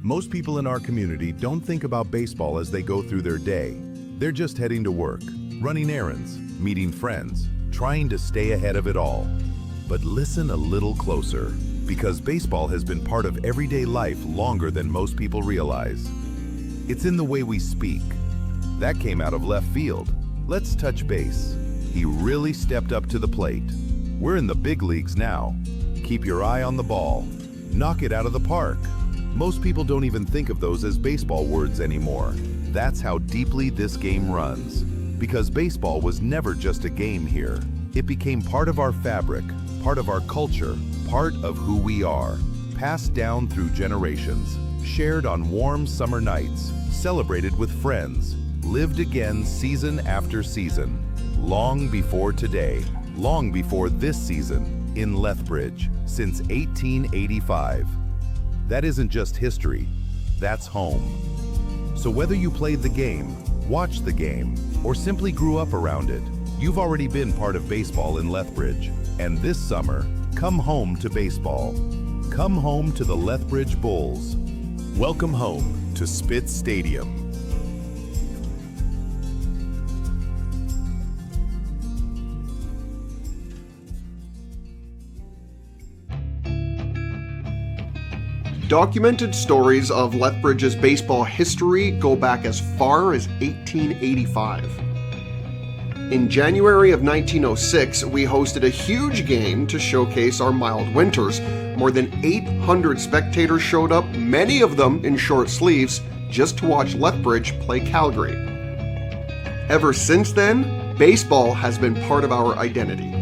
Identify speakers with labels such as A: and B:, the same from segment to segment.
A: Most people in our community don't think about baseball as they go through their day. They're just heading to work, running errands, meeting friends, trying to stay ahead of it all. But listen a little closer, because baseball has been part of everyday life longer than most people realize. It's in the way we speak. That came out of left field. Let's touch base. He really stepped up to the plate. We're in the big leagues now. Keep your eye on the ball. Knock it out of the park. Most people don't even think of those as baseball words anymore. That's how deeply this game runs. Because baseball was never just a game here. It became part of our fabric, part of our culture, part of who we are. Passed down through generations, shared on warm summer nights, celebrated with friends, lived again season after season. Long before today, long before this season, in Lethbridge, since 1885. That isn't just history, that's home. So whether you played the game, watched the game, or simply grew up around it, you've already been part of baseball in Lethbridge. And this summer, come home to baseball. Come home to the Lethbridge Bulls. Welcome home to Spitz Stadium.
B: Documented stories of Lethbridge's baseball history go back as far as 1885. In January of 1906, we hosted a huge game to showcase our mild winters. More than 800 spectators showed up, many of them in short sleeves, just to watch Lethbridge play Calgary. Ever since then, baseball has been part of our identity.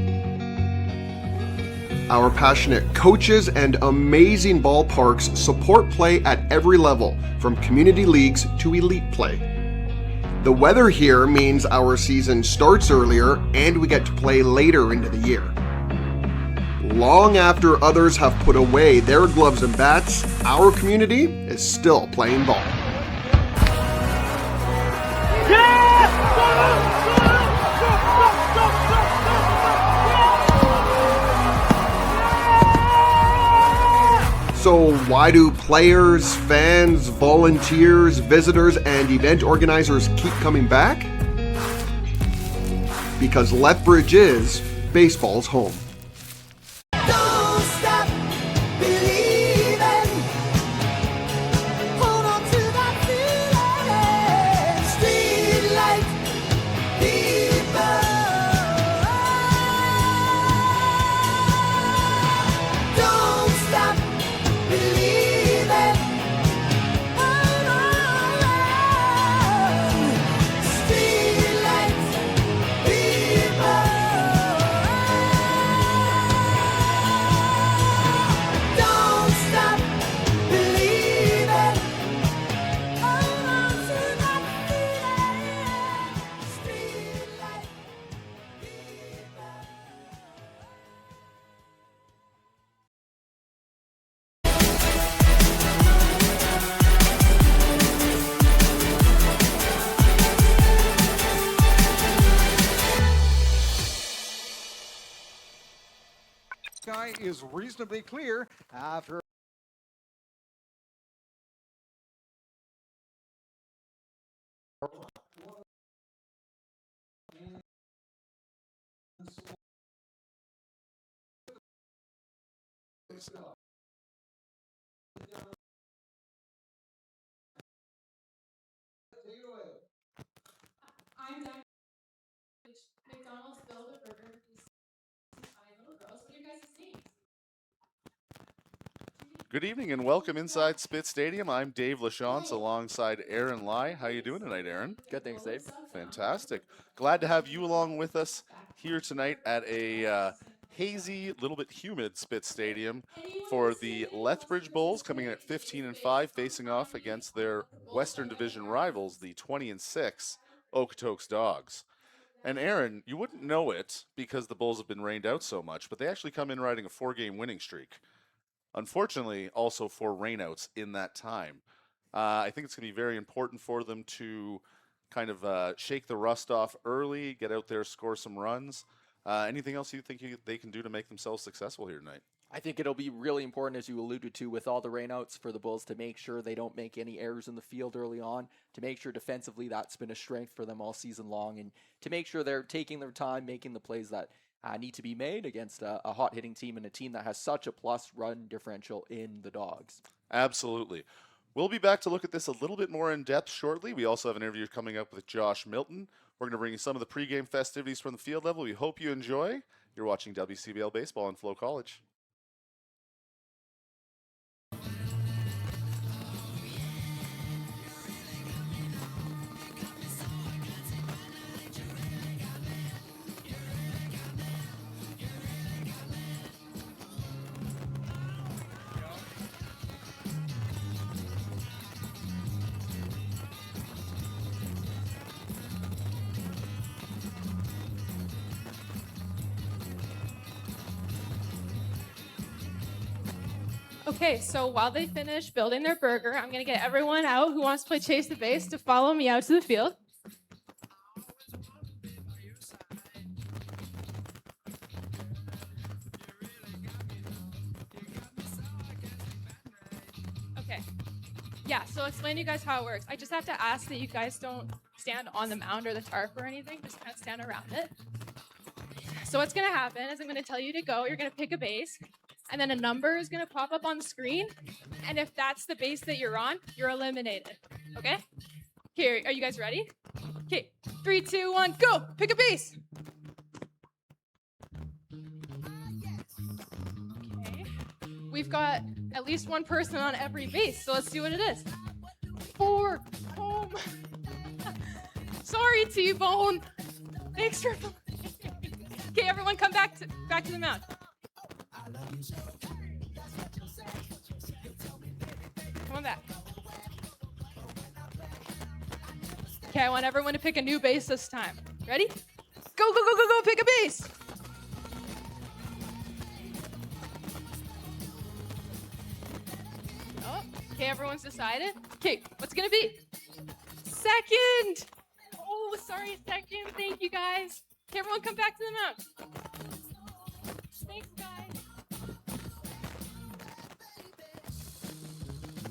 B: Our passionate coaches and amazing ballparks support play at every level, from community leagues to elite play. The weather here means our season starts earlier and we get to play later into the year. Long after others have put away their gloves and bats, our community is still playing ball. So why do players, fans, volunteers, visitors, and event organizers keep coming back? Because Lethbridge is baseball's home.
C: Don't stop believing. Hold on to that feeling. Street light people. Don't stop believing. Hold on. Street light people. Don't stop believing. Hold on to that feeling. Street light people.
D: Sky is reasonably clear after
E: I'm Dr. McDonald's build a burger for these five little girls. What are your guys' names?
F: Good evening and welcome inside Spitz Stadium. I'm Dave Lachance alongside Aaron Lai. How you doing tonight, Aaron?
G: Good, thanks, Dave.
F: Fantastic. Glad to have you along with us here tonight at a hazy, little bit humid Spitz Stadium for the Lethbridge Bulls, coming in at 15-5, facing off against their Western Division rivals, the 20-6 Okotoks Dawgs. And Aaron, you wouldn't know it because the Bulls have been rained out so much, but they actually come in riding a 4-game winning streak. Unfortunately, also 4 rainouts in that time. I think it's going to be very important for them to kind of shake the rust off early, get out there, score some runs. Anything else you think they can do to make themselves successful here tonight?
G: I think it'll be really important, as you alluded to, with all the rainouts for the Bulls to make sure they don't make any errors in the field early on, to make sure defensively that's been a strength for them all season long, and to make sure they're taking their time, making the plays that need to be made against a hot-hitting team and a team that has such a plus run differential in the Dawgs.
F: Absolutely. We'll be back to look at this a little bit more in depth shortly. We also have an interview coming up with Josh Milton. We're going to bring you some of the pregame festivities from the field level. We hope you enjoy. You're watching WCBL Baseball on FloCollege.
E: Okay, so while they finish building their burger, I'm gonna get everyone out who wants to play Chase the Base to follow me out to the field. Okay. Yeah, so I'll explain to you guys how it works. I just have to ask that you guys don't stand on the mound or the tarp or anything, just kind of stand around it. So what's gonna happen is I'm gonna tell you to go, you're gonna pick a base, and then a number is gonna pop up on the screen, and if that's the base that you're on, you're eliminated, okay? Here, are you guys ready? Okay, 3, 2, 1, go! Pick a base! Okay, we've got at least one person on every base, so let's see what it is. 4, home. Sorry, T-Bone. Thanks for playing. Okay, everyone come back to the mound. Come on back. Okay, I want everyone to pick a new base this time. Ready? Go, go, go, go, go, pick a base! Oh, okay, everyone's decided. Okay, what's it gonna be? Second! Oh, sorry, second. Thank you, guys. Okay, everyone come back to the mound. Thanks, guys.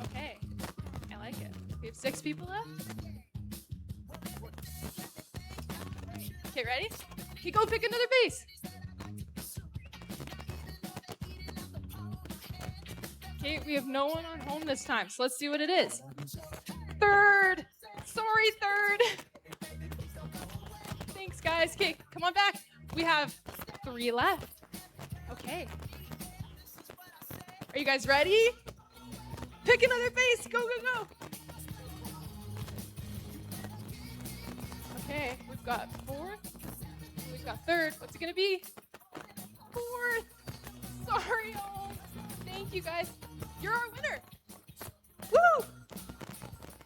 E: Okay, I like it. We have 6 people left. Okay, ready? Okay, go pick another base. Okay, we have no one on home this time, so let's see what it is. Third! Sorry, third! Thanks, guys. Okay, come on back. We have 3 left. Okay. Are you guys ready? Pick another base. Go, go, go. Okay, we've got 4th. We've got 3rd. What's it gonna be? 4th. Sorry, all. Thank you, guys. You're our winner. Woo!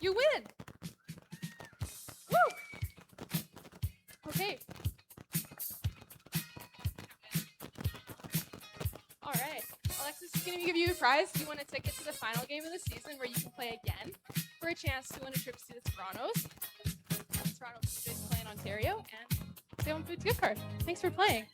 E: You win. Woo! Okay. All right. Alexis is going to give you a prize. You want a ticket to the final game of the season where you can play again for a chance to win a trip to see the Torontos. Toronto Blue Jays play in Ontario, and Salem Foods gift card. Thanks for playing.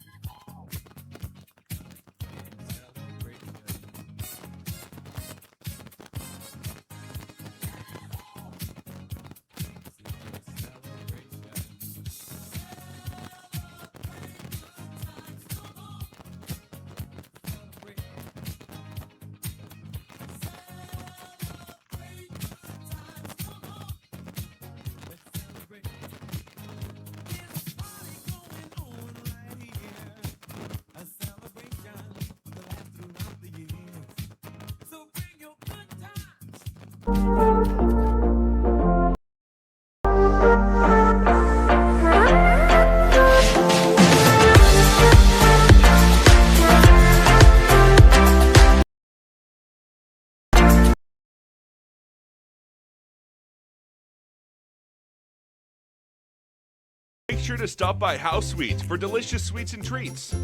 H: Make sure to stop by House Sweets for delicious sweets and treats.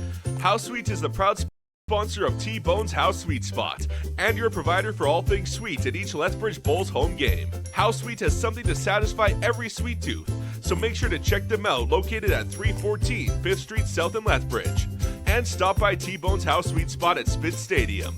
H: House Sweets is the proud sponsor of T-Bone's House Sweet Spot, and your provider for all things sweet at each Lethbridge Bulls home game. House Sweets has something to satisfy every sweet tooth, so make sure to check them out located at 314 5th Street South in Lethbridge. And stop by T-Bone's House Sweet Spot at Spitz Stadium.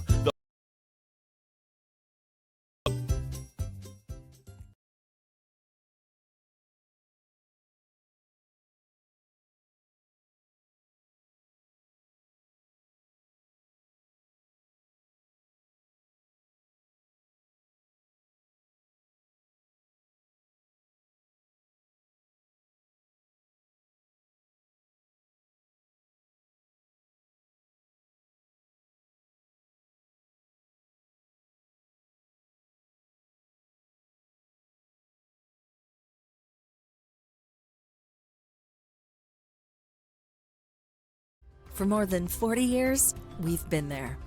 I: For more than 40 years, we've been there,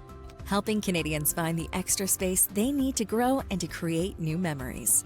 I: helping Canadians find the extra space they need to grow and to create new memories.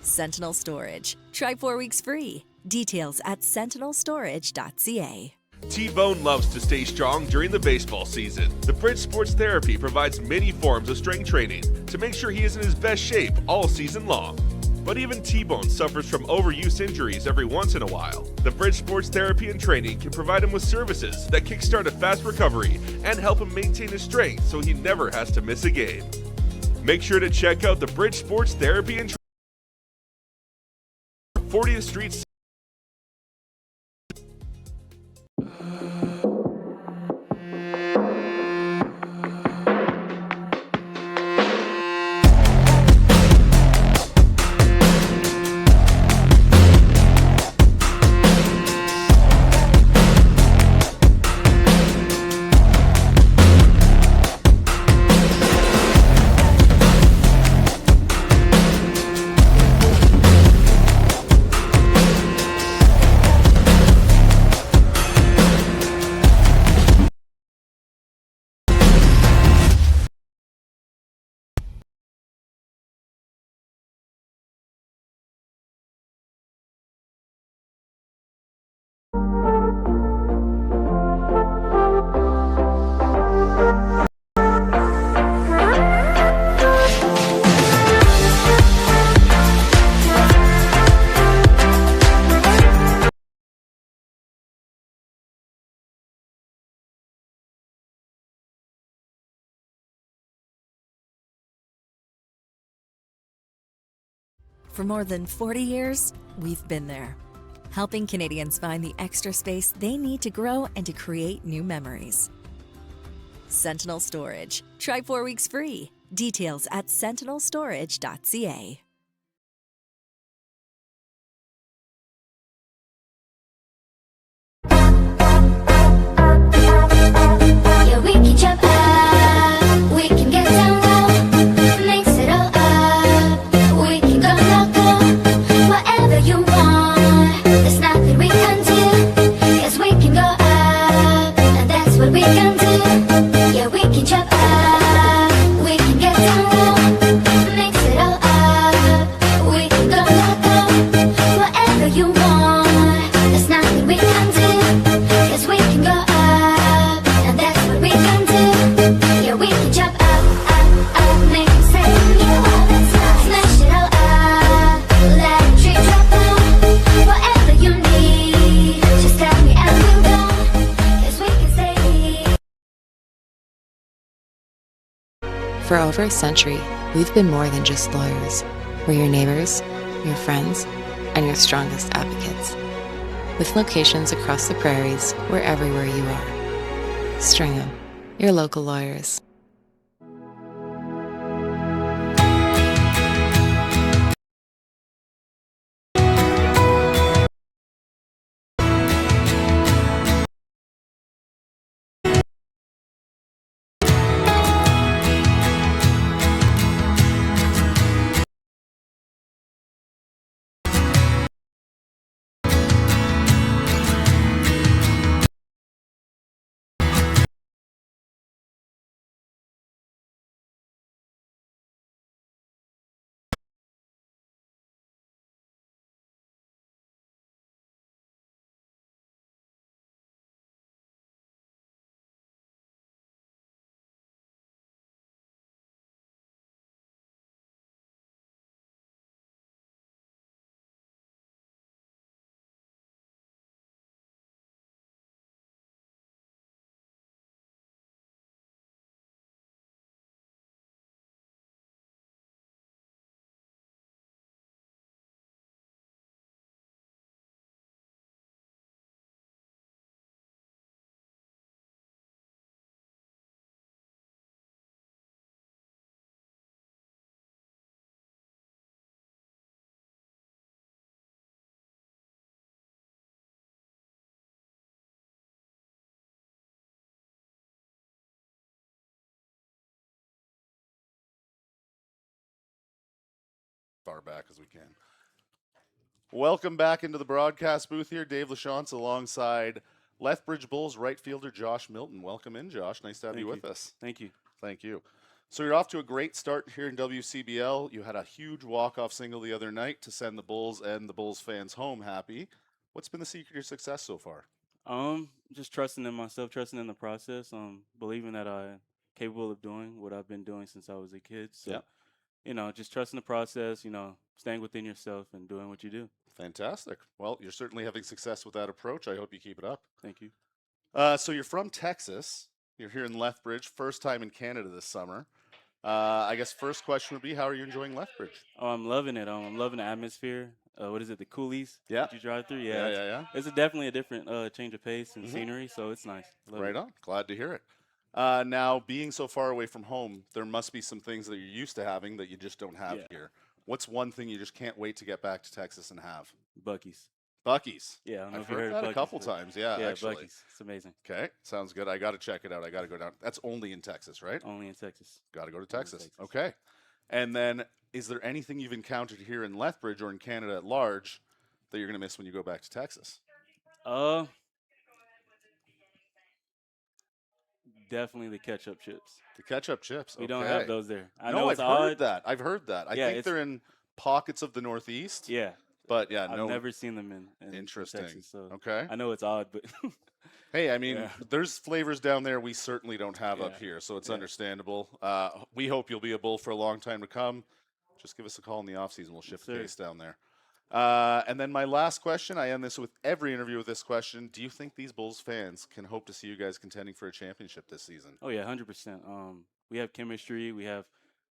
I: Sentinel Storage. Try 4 weeks free. Details at sentinelstorage.ca.
H: T-Bone loves to stay strong during the baseball season. The Bridge Sports Therapy provides many forms of strength training to make sure he is in his best shape all season long. But even T-Bone suffers from overuse injuries every once in a while. The Bridge Sports Therapy and Training can provide him with services that kickstart a fast recovery and help him maintain his strength so he never has to miss a game. Make sure to check out the Bridge Sports Therapy and Training, 40th Street.
I: For more than 40 years, we've been there, helping Canadians find the extra space they need to grow and to create new memories. Sentinel Storage. Try 4 weeks free. Details at sentinelstorage.ca.
C: Yeah, we can jump up, we can get down low, mix it all up, we can go loco, whatever you want, there's nothing we can do, 'cause we can go up, and that's what we can do. Yeah, we can jump up, we can get down low, mix it all up, we can go loco, whatever you want, there's nothing we can do, 'cause we can go up. And that's what we can do. Yeah, we can jump up, make them say, you know that's nice. Smash it all up, let it drip drop down. Whatever you need, just tell me and we'll go. 'Cause we can stay.
J: For over a century, we've been more than just lawyers. We're your neighbors, your friends, and your strongest advocates. With locations across the prairies, we're everywhere you are. Stringham, your local lawyers.
F: far back as we can. Welcome back into the broadcast booth here. Dave Lachance alongside Lethbridge Bulls right fielder Josh Milton. Welcome in, Josh. Nice to have you with us.
K: Thank you.
F: Thank you. So you're off to a great start here in WCBL. You had a huge walk-off single the other night to send the Bulls and the Bulls fans home happy. What's been the secret to your success so far?
K: Just trusting in myself, trusting in the process, believing that I'm capable of doing what I've been doing since I was a kid. So, just trusting the process, staying within yourself and doing what you do.
F: Fantastic. Well, you're certainly having success with that approach. I hope you keep it up.
K: Thank you.
F: So you're from Texas. You're here in Lethbridge, first time in Canada this summer. I guess first question would be, how are you enjoying Lethbridge?
K: Oh, I'm loving it. I'm loving the atmosphere. What is it, the coulees?
F: Yeah.
K: That you drive through?
F: Yeah.
K: It's definitely a different change of pace and scenery, so it's nice.
F: Right on. Glad to hear it. Now, being so far away from home, there must be some things that you're used to having that you just don't have here. What's one thing you just can't wait to get back to Texas and have?
K: Buc-ee's.
F: Buc-ee's.
K: Yeah, I don't know
F: I've
K: if you
F: heard
K: heard
F: that
K: of
F: a couple times. Yeah, actually.
K: Buc-ee's. It's amazing.
F: Okay, sounds good. I got to check it out. I got to go down. That's only in Texas, right?
K: Only in Texas.
F: Got to go to Texas. Okay. And then, is there anything you've encountered here in Lethbridge or in Canada at large that you're going to miss when you go back to Texas?
K: Definitely the ketchup chips.
F: The ketchup chips.
K: We don't have those there. I
F: know
K: know
F: I've
K: it's
F: heard
K: odd.
F: that. I've heard that. I think they're in pockets of the Northeast.
K: Yeah.
F: But yeah,
K: I've never seen them in
F: Interesting.
K: Texas, so
F: Okay.
K: I know it's odd, but
F: hey, I mean, there's flavors down there we certainly don't have up
K: Yeah.
F: here, so it's understandable. We hope you'll be a Bull for a long time to come. Just give us a call in the offseason. We'll shift the case down there. And then my last question, I end this with every interview with this question. Do you think these Bulls fans can hope to see you guys contending for a championship this season?
K: Oh yeah, 100%. We have chemistry.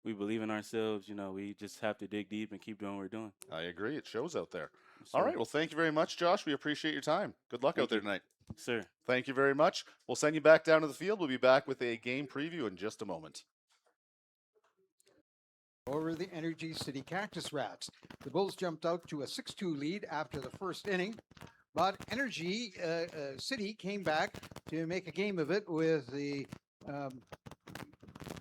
K: We believe in ourselves. We just have to dig deep and keep doing what we're doing.
F: I agree. It shows out there.
K: Yes,
F: All
K: sir.
F: right. Well, thank you very much, Josh. We appreciate your time. Good luck out there tonight.
K: Sir.
F: Thank you very much. We'll send you back down to the field. We'll be back with a game preview in just a moment.
D: Over the Energy City Cactus Rats. The Bulls jumped out to a 6-2 lead after the first inning, but Energy City came back to make a game of it with the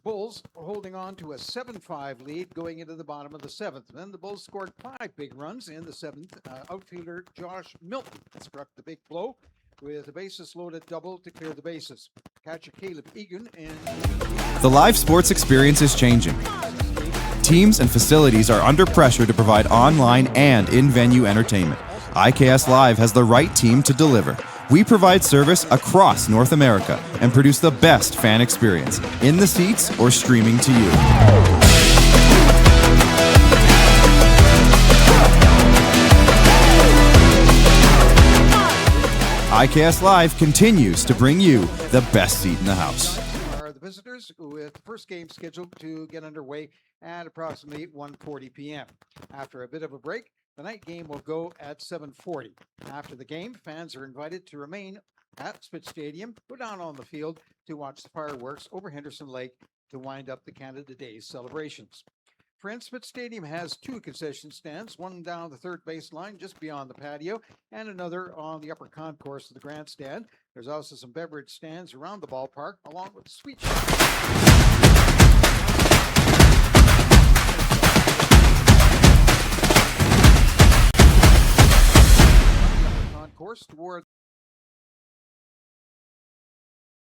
D: Bulls holding on to a 7-5 lead going into the bottom of the seventh. Then the Bulls scored 5 big runs in the seventh. Outfielder Josh Milton struck the big blow with a bases loaded double to clear the bases. Catcher Caleb Egan and
L: The live sports experience is changing. Teams and facilities are under pressure to provide online and in-venue entertainment. IKS Live has the right team to deliver. We provide service across North America and produce the best fan experience, in the seats or streaming to you. IKS Live continues to bring you the best seat in the house.
D: are the visitors, with the first game scheduled to get underway at approximately 1:40 p.m. After a bit of a break, the night game will go at 7:40. After the game, fans are invited to remain at Spitz Stadium, go down on the field to watch the fireworks over Henderson Lake to wind up the Canada Day celebrations. Friends, Spitz Stadium has 2 concession stands, one down the third baseline just beyond the patio, and another on the upper concourse of the grandstand. There's also some beverage stands around the ballpark, along with sweet concourse toward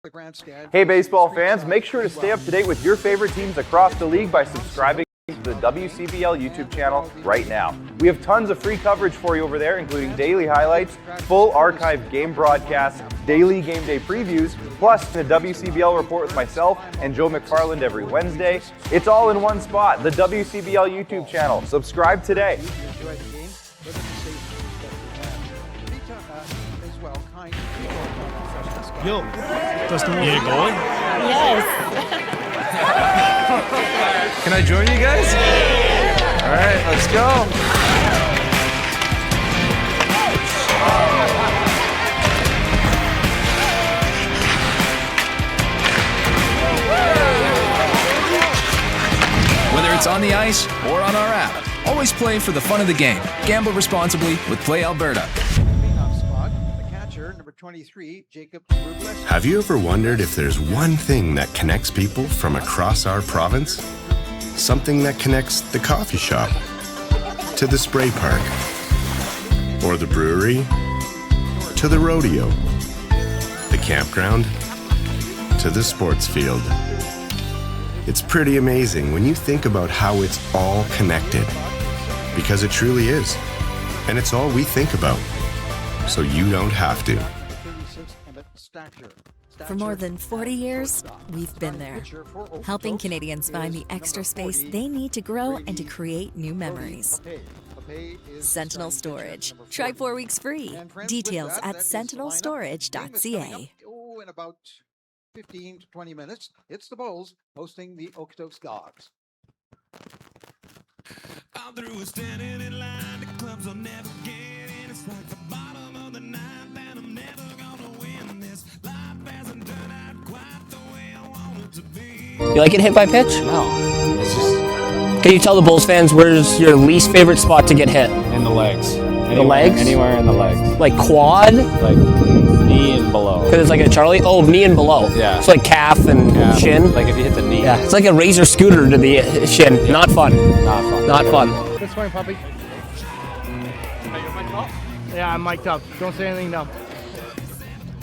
D: the grandstand.
M: Hey baseball fans, make sure to stay up to date with your favorite teams across the league by subscribing to the WCBL YouTube channel right now. We have tons of free coverage for you over there, including daily highlights, full archived game broadcasts, daily game day previews, plus the WCBL report with myself and Joe McFarland every Wednesday. It's all in one spot, the WCBL YouTube channel. Subscribe today.
N: Yo, Dustin, you get going?
O: Yes.
M: Can I join you guys? All right, let's go.
P: Whether it's on the ice or on our app, always play for the fun of the game. Gamble responsibly with Play Alberta.
D: Number 23, Jacob.
Q: Have you ever wondered if there's one thing that connects people from across our province? Something that connects the coffee shop to the spray park, or the brewery to the rodeo, the campground to the sports field. It's pretty amazing when you think about how it's all connected, because it truly is. And it's all we think about, so you don't have to.
I: For more than 40 years, we've been there, helping Canadians find the extra space they need to grow and to create new memories. Sentinel Storage. Try 4 weeks free. Details at sentinelstorage.ca.
D: Oh, in about 15 to 20 minutes, it's the Bulls hosting the Okotoks Dawgs.
O: All through standing in line, the clubs will never get in. It's like the bottom of the ninth, and I'm never gonna win this. Life hasn't turned out quite the way I want it to be.
R: You like it hit by pitch?
O: No.
R: It's just... Can you tell the Bulls fans where's your least favorite spot to get hit?
S: In the legs.
R: The legs?
S: Anywhere in the legs.
R: Like quad?
S: Like knee and below.
R: Because it's like a Charlie? Oh, knee and below.
S: Yeah.
R: It's like calf and shin.
S: Like if you hit the knee.
R: Yeah, it's like a razor scooter to the shin. Yeah. Not fun.
S: Not fun.
R: Not fun.
T: This morning, puppy. Yeah, I'm mic'd up. Don't say anything dumb.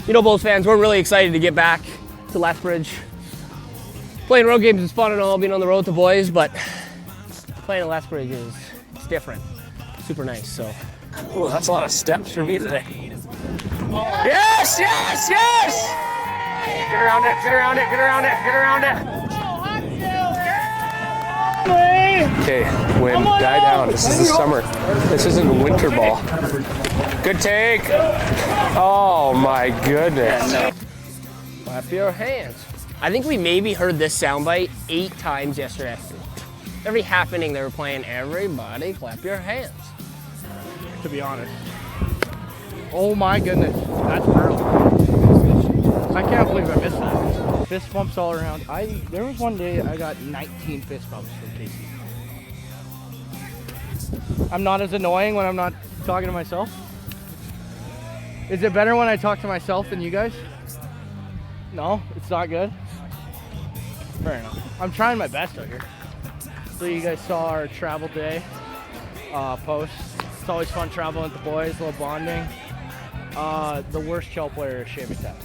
R: You know, Bulls fans, we're really excited to get back to Lethbridge. Playing road games is fun and all, being on the road with the boys, but playing at Lethbridge it's different. Super nice, so.
S: Ooh, that's a lot of steps for me today.
R: Yes, yes, yes! Get around it, get around it, get around it, get around it.
S: Okay, wind, die down. This is the summer. This isn't winter ball. Good take. Oh my goodness.
R: Clap your hands. I think we maybe heard this soundbite 8 times yesterday. Every half inning they were playing, everybody clap your hands.
T: To be honest. Oh my goodness, that's brutal. I can't believe I missed that. Fist bumps all around. There was one day I got 19 fist bumps from Casey. I'm not as annoying when I'm not talking to myself. Is it better when I talk to myself than you guys? No, it's not good. Fair enough. I'm trying my best out here. So you guys saw our travel day post. It's always fun traveling with the boys, a little bonding. The worst shell player is Shea McTavish.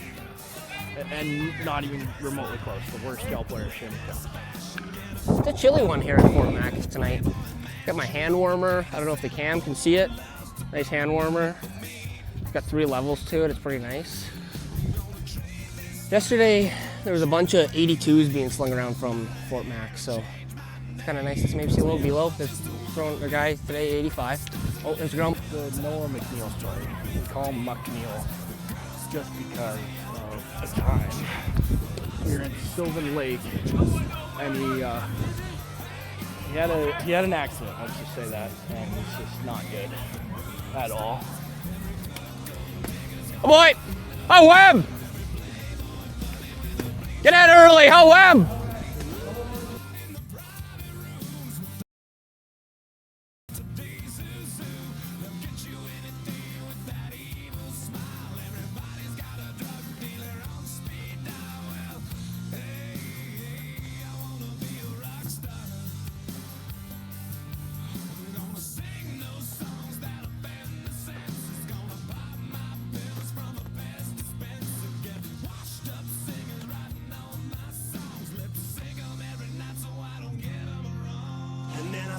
T: And not even remotely close. The worst shell player is Shea McTavish.
R: It's a chilly one here at Fort Mac tonight. Got my hand warmer. I don't know if the cam can see it. Nice hand warmer. It's got 3 levels to it. It's pretty nice. Yesterday, there was a bunch of 82s being slung around from Fort Mac, so it's kind of nice to maybe see a little below. There's throwing a guy today, 85. Oh, there's Grum.
T: The Noah McNeil story. We call him McNeil just because of the time. We were in Sylvan Lake, and he had an accident. Let's just say that, and it's just not good at all.
R: Oh boy! Oh, Webb! Get out early, oh, Webb!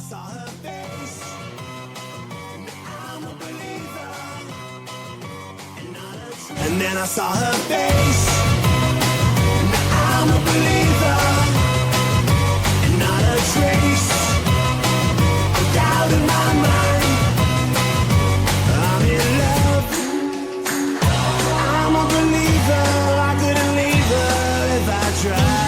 O: Saw her face, I'm a believer, and then I saw her face, I'm a believer, and not a trace of doubt in my mind. I'm in love, I'm a believer, I couldn't leave her if I tried.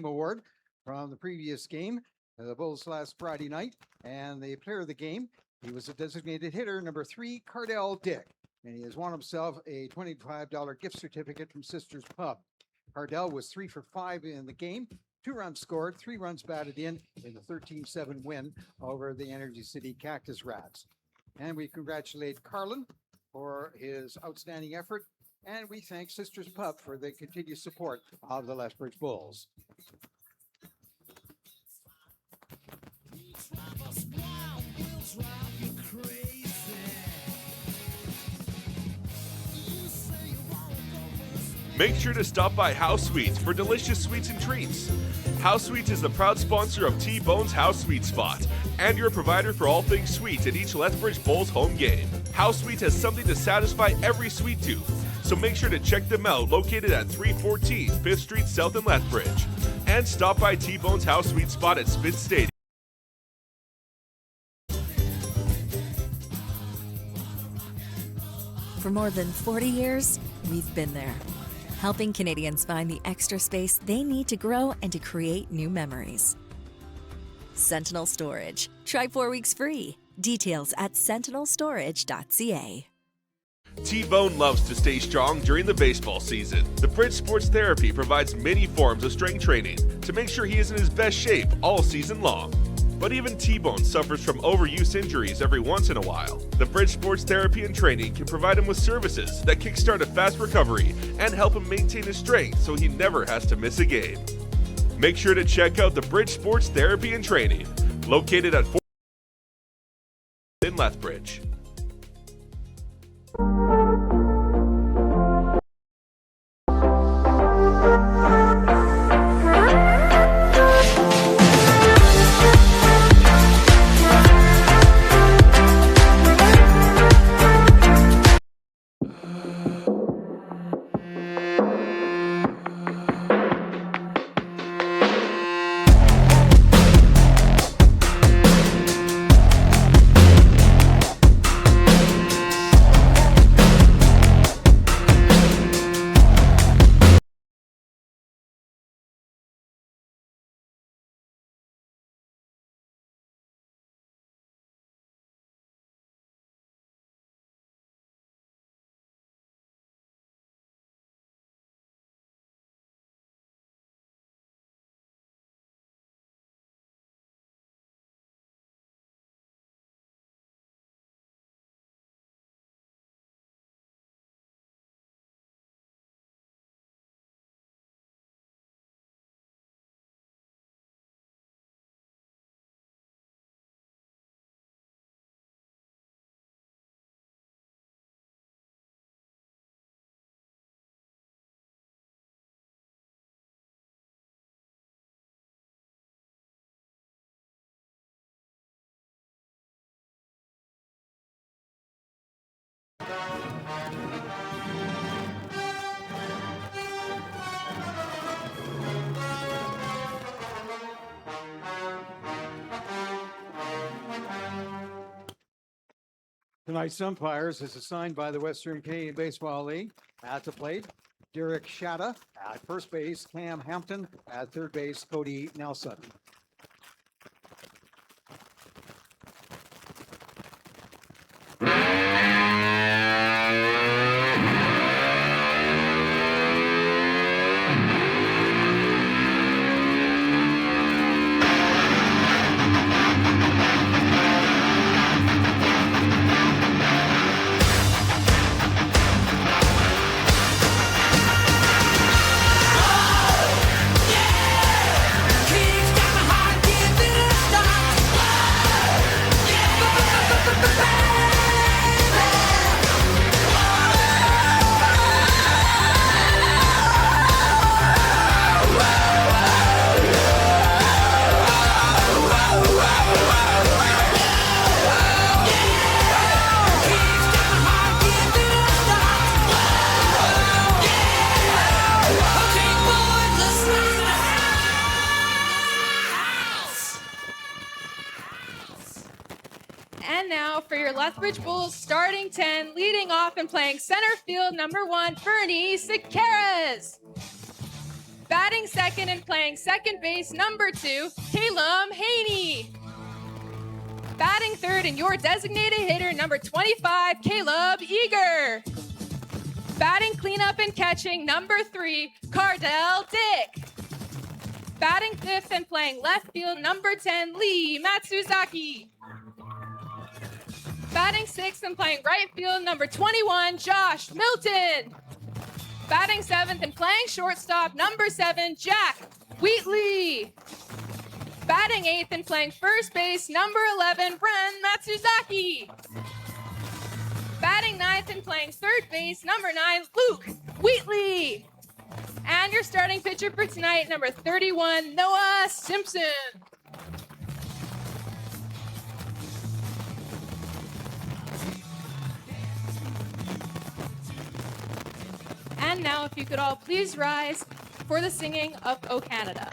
D: Award from the previous game, the Bulls last Friday night, and the player of the game, he was a designated hitter, number 3, Cardell Dick, and he has won himself a $25 gift certificate from Sisters Pub. Cardell was 3 for 5 in the game, 2 runs scored, 3 runs batted in the 13-7 win over the Energy City Cactus Rats. And we congratulate Carlin for his outstanding effort. And we thank Sisters Pub for the continued support of the Lethbridge Bulls.
H: Make sure to stop by House Sweets for delicious sweets and treats. House Sweets is the proud sponsor of T-Bone's House Sweet Spot and your provider for all things sweet at each Lethbridge Bulls home game. House Sweets has something to satisfy every sweet tooth, so make sure to check them out located at 314 5th Street South in Lethbridge. And stop by T-Bone's House Sweet Spot at Spitz Stadium.
I: For more than 40 years, we've been there, helping Canadians find the extra space they need to grow and to create new memories. Sentinel Storage. Try 4 weeks free. Details at sentinelstorage.ca.
H: T-Bone loves to stay strong during the baseball season. The Bridge Sports Therapy provides many forms of strength training to make sure he is in his best shape all season long. But even T-Bone suffers from overuse injuries every once in a while. The Bridge Sports Therapy and Training can provide him with services that kickstart a fast recovery and help him maintain his strength so he never has to miss a game. Make sure to check out the Bridge Sports Therapy and Training, located at 4 in Lethbridge.
D: Tonight's umpires is assigned by the Western Canadian Baseball League. At the plate, Derek Shatta. At first base, Cam Hampton. At third base, Cody Nelson.
E: And now for your Lethbridge Bulls starting 10, leading off and playing center field, number 1, Fernie Sequeiros. Batting second and playing second base, number 2, Calum Haney. Batting third and your designated hitter, number 25, Caleb Eager. Batting cleanup and catching, number 3, Cardell Dick. Batting fifth and playing left field, number 10, Lee Matsuzaki. Batting Batting 6th and playing right field, number 21, Josh Milton. Batting 7th and playing shortstop, number 7, Jack Wheatley. Batting 8th and playing first base, number 11, Ren Matsuzaki. Batting 9th and playing third base, number 9, Luke Wheatley. And your starting pitcher for tonight, number 31, Noah Simpson. And now, if you could all please rise for the singing of O Canada.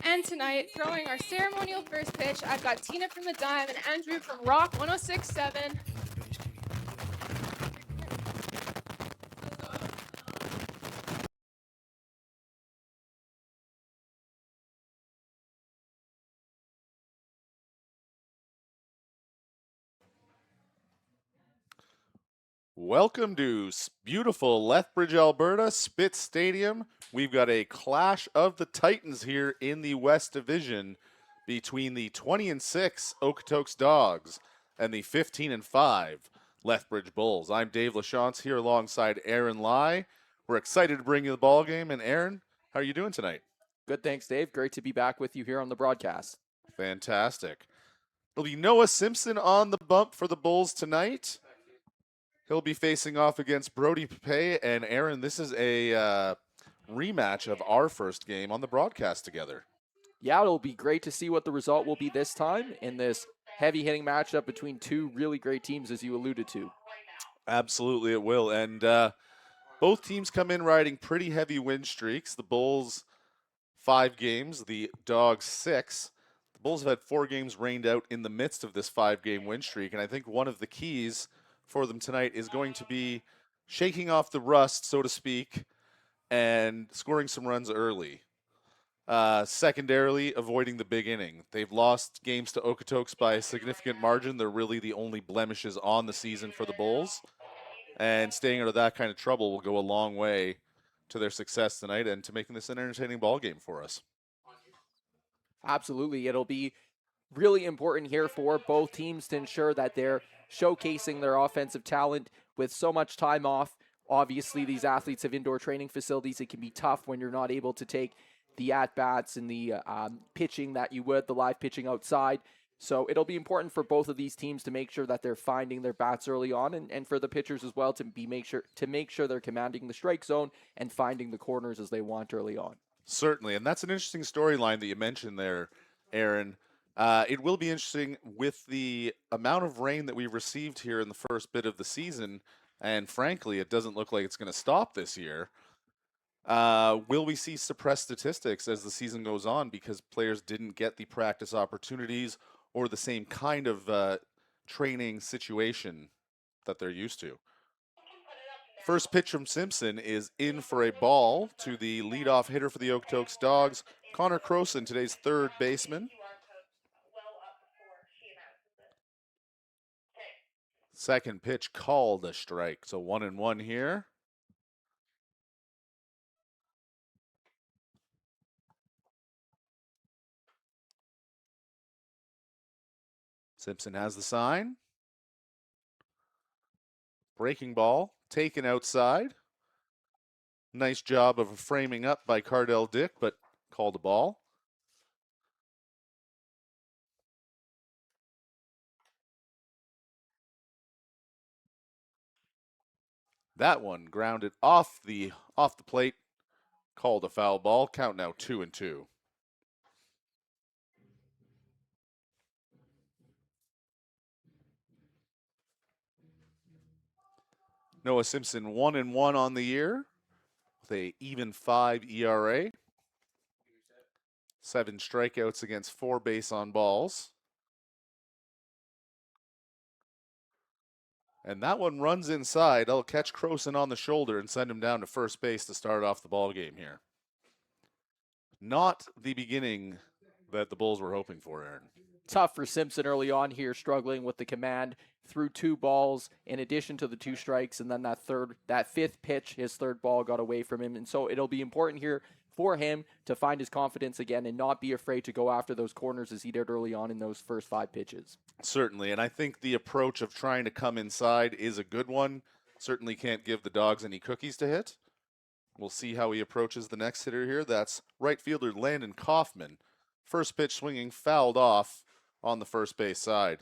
E: And tonight, throwing our ceremonial first pitch, I've got Tina from the Dime and Andrew from Rock 106.7.
F: Welcome to beautiful Lethbridge, Alberta, Spitz Stadium. We've got a clash of the Titans here in the West Division between the 20-6 Okotoks Dawgs and the 15-5 Lethbridge Bulls. I'm Dave LaChance here alongside Aaron Lai. We're excited to bring you the ball game. And Aaron, how are you doing tonight?
G: Good, thanks, Dave. Great to be back with you here on the broadcast.
F: Fantastic. It'll be Noah Simpson on the bump for the Bulls tonight. He'll be facing off against Brody Pape. And Aaron, this is a rematch of our first game on the broadcast together.
G: Yeah, it'll be great to see what the result will be this time in this heavy-hitting matchup between two really great teams, as you alluded to.
F: Absolutely, it will. And both teams come in riding pretty heavy win streaks. The Bulls, 5 games. The Dawgs, 6. The Bulls have had 4 games rained out in the midst of this 5-game win streak. And I think one of the keys for them tonight is going to be shaking off the rust, so to speak, and scoring some runs early. Secondarily, avoiding the big inning. They've lost games to Okotoks by a significant margin. They're really the only blemishes on the season for the Bulls. And staying out of that kind of trouble will go a long way to their success tonight and to making this an entertaining ball game for us.
G: Absolutely. It'll be really important here for both teams to ensure that they're showcasing their offensive talent with so much time off. Obviously, these athletes have indoor training facilities. It can be tough when you're not able to take the at-bats and the pitching that you would, the live pitching outside. So it'll be important for both of these teams to make sure that they're finding their bats early on, and for the pitchers as well to make sure they're commanding the strike zone and finding the corners as they want early on.
F: Certainly, and that's an interesting storyline that you mentioned there, Aaron. It will be interesting with the amount of rain that we've received here in the first bit of the season, and frankly, it doesn't look like it's going to stop this year. Will we see suppressed statistics as the season goes on because players didn't get the practice opportunities or the same kind of training situation that they're used to? First pitch from Simpson is in for a ball to the leadoff hitter for the Okotoks Dawgs, Connor Croson, today's third baseman. Second pitch called a strike, so 1-1 here. Simpson has the sign. Breaking ball, taken outside. Nice job of framing up by Cardell Dick, but called a ball. That one grounded off the plate, called a foul ball. Count now 2-2. Noah Simpson 1-1 on the year with a even 5 ERA. 7 strikeouts against 4 base on balls. And that one runs inside. I'll catch Croson on the shoulder and send him down to first base to start off the ball game here. Not the beginning that the Bulls were hoping for, Aaron.
G: Tough for Simpson early on here, struggling with the command, threw 2 balls in addition to the 2 strikes, and then that fifth pitch, his third ball got away from him. And so it'll be important here for him to find his confidence again and not be afraid to go after those corners as he did early on in those first 5 pitches.
F: Certainly, and I think the approach of trying to come inside is a good one. Certainly can't give the Dogs any cookies to hit. We'll see how he approaches the next hitter here. That's right fielder Landon Kaufman. First pitch swinging, fouled off on the first base side.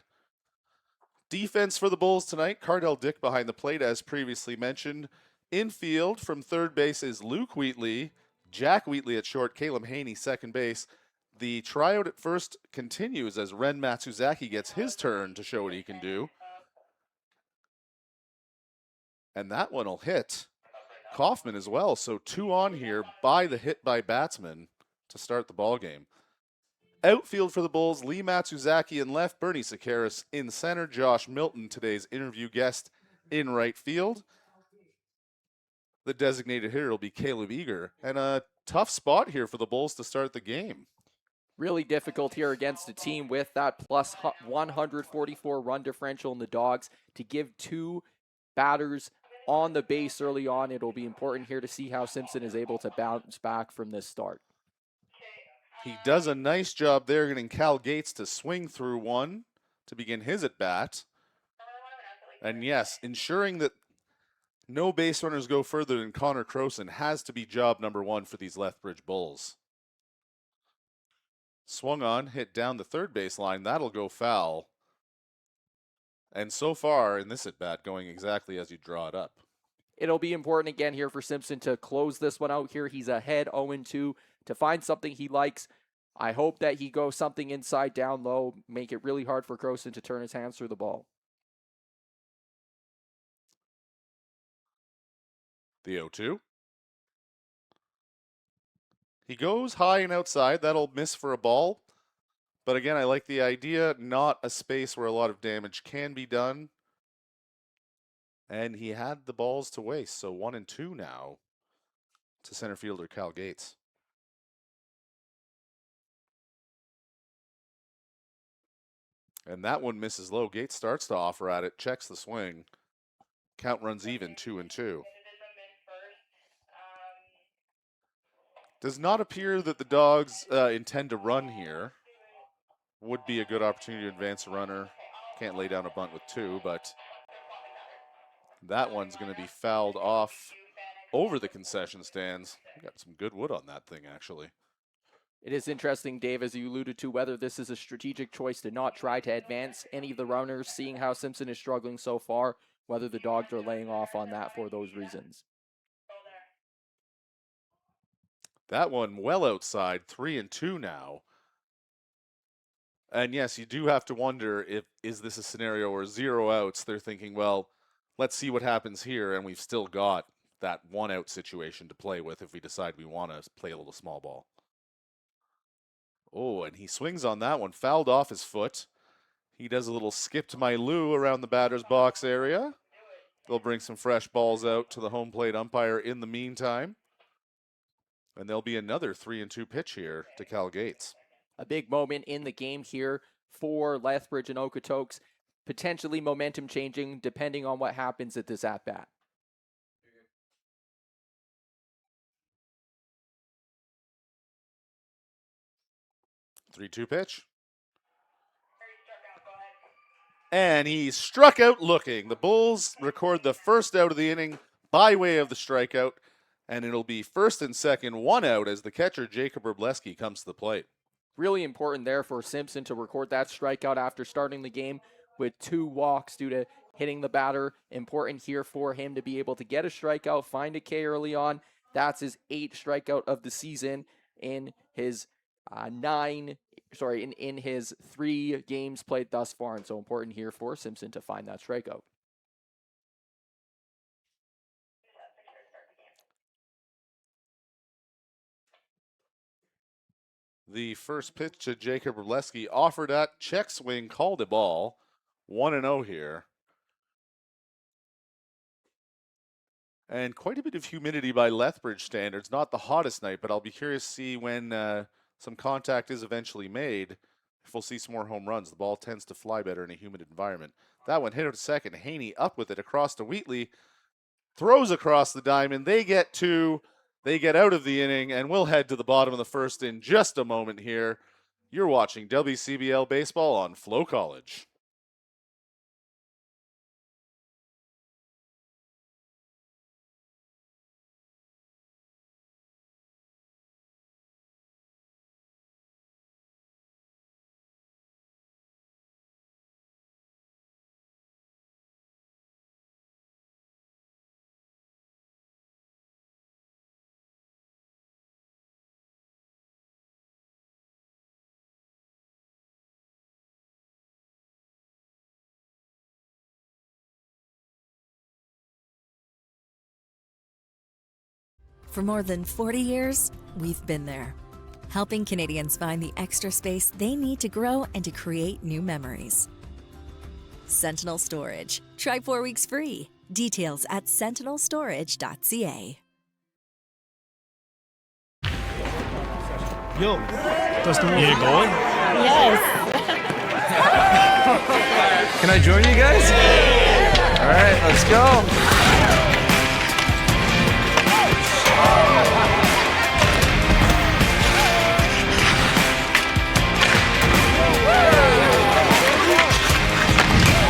F: Defense for the Bulls tonight. Cardell Dick behind the plate, as previously mentioned. Infield from third base is Luke Wheatley, Jack Wheatley at short, Caleb Haney second base. The tryout at first continues as Ren Matsuzaki gets his turn to show what he can do. And that one will hit Kaufman as well. So 2 on here by the hit by batsman to start the ball game. Outfield for the Bulls, Lee Matsuzaki in left, Bernie Sakaris in center, Josh Milton, today's interview guest, in right field. The designated hitter will be Caleb Eager. And a tough spot here for the Bulls to start the game.
G: Really difficult here against a team with that plus 144 run differential in the Dogs. To give 2 batters on the base early on, it'll be important here to see how Simpson is able to bounce back from this start.
F: He does a nice job there getting Cal Gates to swing through one to begin his at-bat. And yes, ensuring that no base runners go further than Connor Croson has to be job number 1 for these Lethbridge Bulls. Swung on, hit down the third base line. That'll go foul. And so far in this at-bat, going exactly as you draw it up.
G: It'll be important again here for Simpson to close this one out here. He's ahead 0-2 to find something he likes. I hope that he goes something inside down low, make it really hard for Croson to turn his hands through the ball.
F: The 0-2. He goes high and outside. That'll miss for a ball. But again, I like the idea, not a space where a lot of damage can be done. And he had the balls to waste, so 1-2 now to center fielder Cal Gates. And that one misses low. Gates starts to offer at it, checks the swing. Count runs even, 2-2. Does not appear that the Dogs intend to run here. Would be a good opportunity to advance a runner. Can't lay down a bunt with 2, but that one's going to be fouled off over the concession stands. Got some good wood on that thing, actually.
G: It is interesting, Dave, as you alluded to, whether this is a strategic choice to not try to advance any of the runners, seeing how Simpson is struggling so far, whether the Dogs are laying off on that for those reasons.
F: That one well outside, 3-2 now. And yes, you do have to wonder is this a scenario where 0 outs, they're thinking, well, let's see what happens here, and we've still got that 1 out situation to play with if we decide we want to play a little small ball. Oh, and he swings on that one, fouled off his foot. He does a little skip to my Lou around the batter's box area. They'll bring some fresh balls out to the home plate umpire in the meantime. And there'll be another 3-2 pitch here to Cal Gates.
G: A big moment in the game here for Lethbridge and Okotoks. Potentially momentum changing depending on what happens at this at-bat.
F: Three-two pitch. And he struck out looking. The Bulls record the first out of the inning by way of the strikeout, and it'll be first and second, one out as the catcher, Jacob Wrobleski, comes to the plate.
G: Really important there for Simpson to record that strikeout after starting the game with 2 walks due to hitting the batter. Important here for him to be able to get a strikeout, find a K early on. That's his 8th strikeout of the season in his in his 3 games played thus far. And so important here for Simpson to find that strikeout.
F: The first pitch to Jacob Wrobleski offered at check swing, called a ball. 1-0 here. And quite a bit of humidity by Lethbridge standards. Not the hottest night, but I'll be curious to see when some contact is eventually made, if we'll see some more home runs. The ball tends to fly better in a humid environment. That one hit out to second. Haney up with it across to Wheatley. Throws across the diamond. They get 2. They get out of the inning, and we'll head to the bottom of the first in just a moment here. You're watching WCBL Baseball on FloCollege.
I: For more than 40 years, we've been there, helping Canadians find the extra space they need to grow and to create new memories. Sentinel Storage. Try 4 weeks free. Details at sentinelstorage.ca.
N: Yo, does the get it going?
U: Yes.
S: Can I join you guys? All right, let's go.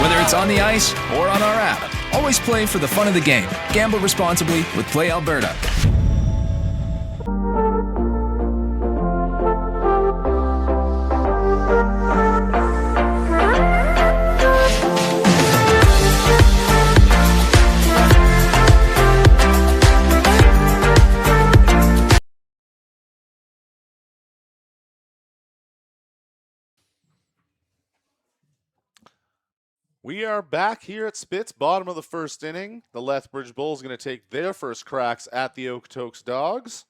P: Whether it's on the ice or on our app, always play for the fun of the game. Gamble responsibly with Play Alberta.
F: We are back here at Spitz, bottom of the first inning. The Lethbridge Bulls going to take their first cracks at the Okotoks Dawgs.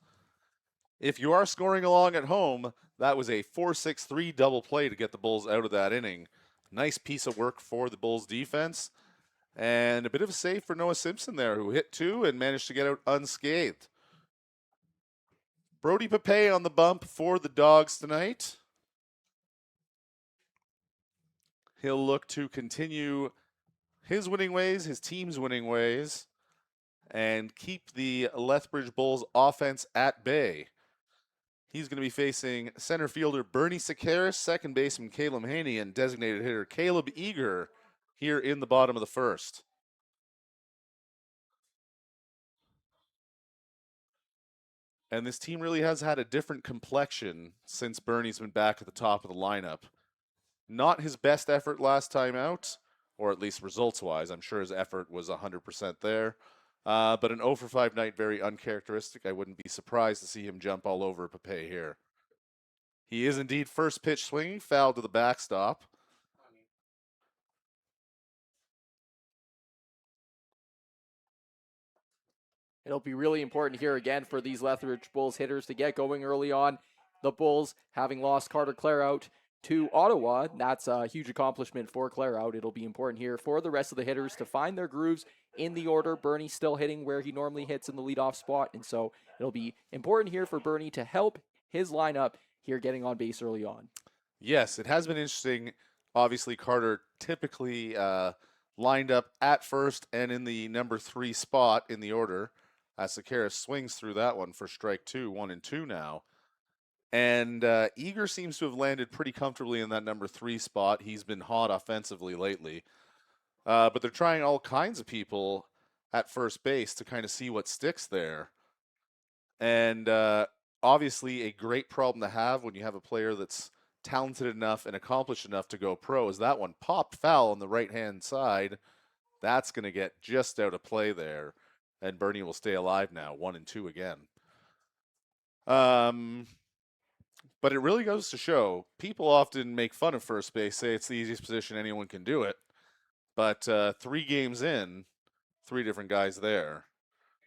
F: If you are scoring along at home, that was a 4-6-3 double play to get the Bulls out of that inning. Nice piece of work for the Bulls defense. And a bit of a save for Noah Simpson there, who hit 2 and managed to get out unscathed. Brody Pape on the bump for the Dawgs tonight. He'll look to continue his winning ways, his team's winning ways, and keep the Lethbridge Bulls offense at bay. He's going to be facing center fielder Bernie Sakaris, second baseman Caleb Haney, and designated hitter Caleb Eager here in the bottom of the first. And this team really has had a different complexion since Bernie's been back at the top of the lineup. Not his best effort last time out, or at least results-wise. I'm sure his effort was 100% there. But an 0 for 5 night, very uncharacteristic. I wouldn't be surprised to see him jump all over Pape here. He is indeed first pitch swinging, foul to the backstop.
G: It'll be really important here again for these Lethbridge Bulls hitters to get going early on. The Bulls, having lost Carter Clare out to Ottawa, that's a huge accomplishment for Clare out. It'll be important here for the rest of the hitters to find their grooves in the order. Bernie still hitting where he normally hits in the leadoff spot, and so it'll be important here for Bernie to help his lineup here getting on base early on.
F: Yes, it has been interesting. Obviously, Carter typically lined up at first and in the number 3 spot in the order. As Sakaris swings through that one for strike 2, 1-2 now. And Eager seems to have landed pretty comfortably in that number 3 spot. He's been hot offensively lately. But they're trying all kinds of people at first base to kind of see what sticks there. And obviously a great problem to have when you have a player that's talented enough and accomplished enough to go pro is that one popped foul on the right-hand side. That's going to get just out of play there. And Bernie will stay alive now, 1-2 again. But it really goes to show, people often make fun of first base, say it's the easiest position, anyone can do it. But 3 games in, 3 different guys there,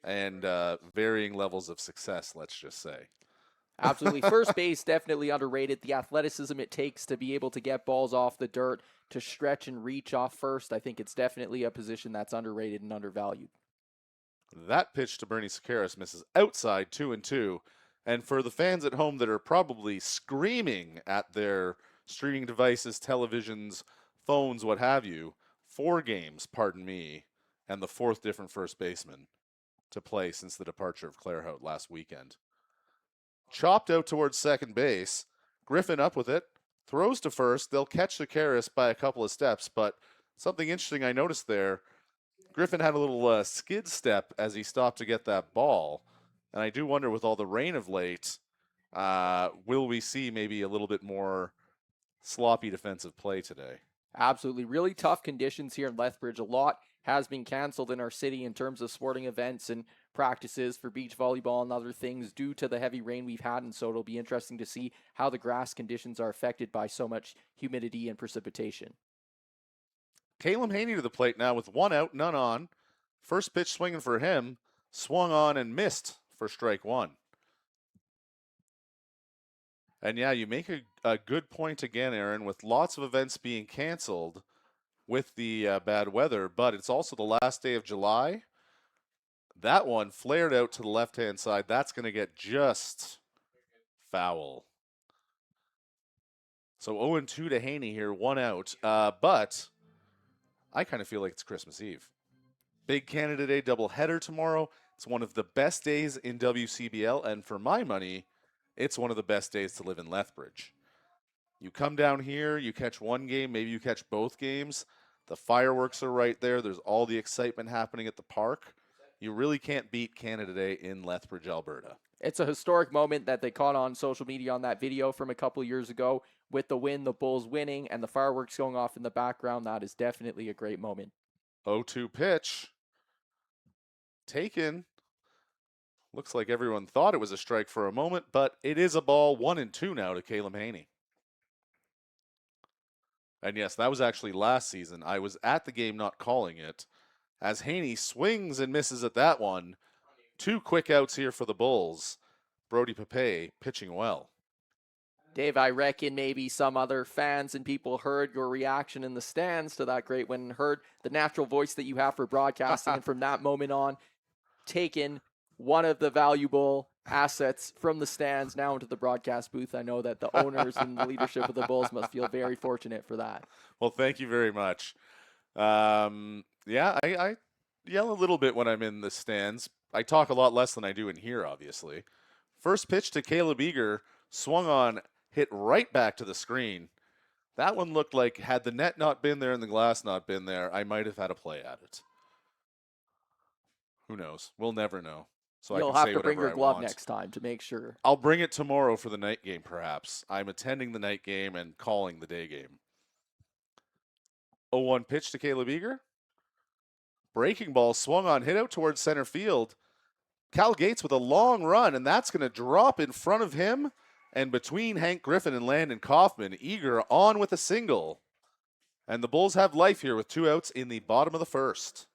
F: and varying levels of success, let's just say.
G: Absolutely. First base, definitely underrated. The athleticism it takes to be able to get balls off the dirt, to stretch and reach off first, I think it's definitely a position that's underrated and undervalued.
F: That pitch to Bernie Sakaris misses outside, 2-2. And for the fans at home that are probably screaming at their streaming devices, televisions, phones, what have you, 4 games, pardon me, and the 4th different first baseman to play since the departure of Claire Hout last weekend. Chopped out towards second base. Griffin up with it. Throws to first. They'll catch Sakaris by a couple of steps, but something interesting I noticed there, Griffin had a little skid step as he stopped to get that ball. And I do wonder, with all the rain of late, will we see maybe a little bit more sloppy defensive play today?
G: Absolutely. Really tough conditions here in Lethbridge. A lot has been canceled in our city in terms of sporting events and practices for beach volleyball and other things due to the heavy rain we've had. And so it'll be interesting to see how the grass conditions are affected by so much humidity and precipitation.
F: Caleb Haney to the plate now with 1 out, none on. First pitch swinging for him. Swung on and missed for strike 1. And yeah, you make a good point again, Aaron, with lots of events being canceled with the bad weather, but it's also the last day of July. That one flared out to the left-hand side. That's going to get just foul. So 0-2 to Haney here, 1 out. But I kind of feel like it's Christmas Eve. Big Canada Day doubleheader tomorrow. It's one of the best days in WCBL, and for my money, it's one of the best days to live in Lethbridge. You come down here, you catch one game, maybe you catch both games. The fireworks are right there. There's all the excitement happening at the park. You really can't beat Canada Day in Lethbridge, Alberta.
G: It's a historic moment that they caught on social media on that video from a couple years ago with the win, the Bulls winning, and the fireworks going off in the background. That is definitely a great moment.
F: 0-2 pitch. Taken. Looks like everyone thought it was a strike for a moment, but it is a ball. 1-2 now to Caleb Haney. And yes, that was actually last season. I was at the game not calling it, as Haney swings and misses at that one. 2 quick outs here for the Bulls. Brody Pape pitching well.
G: Dave, I reckon maybe some other fans and people heard your reaction in the stands to that great win and heard the natural voice that you have for broadcasting. And from that moment on, taken one of the valuable assets from the stands now into the broadcast booth. I know that the owners and the leadership of the Bulls must feel very fortunate for that.
F: Well, thank you very much. Yeah, I yell a little bit when I'm in the stands. I talk a lot less than I do in here, obviously. First pitch to Caleb Eager, swung on, hit right back to the screen. That one looked like, had the net not been there and the glass not been there, I might have had a play at it. Who knows? We'll never know. So
G: You'll have to bring your glove next time to make sure.
F: I'll bring it tomorrow for the night game, perhaps. I'm attending the night game and calling the day game. 0-1 pitch to Caleb Eager. Breaking ball swung on, hit out towards center field. Cal Gates with a long run, and that's going to drop in front of him and between Hank Griffin and Landon Kaufman. Eager on with a single. And the Bulls have life here with 2 outs in the bottom of the first.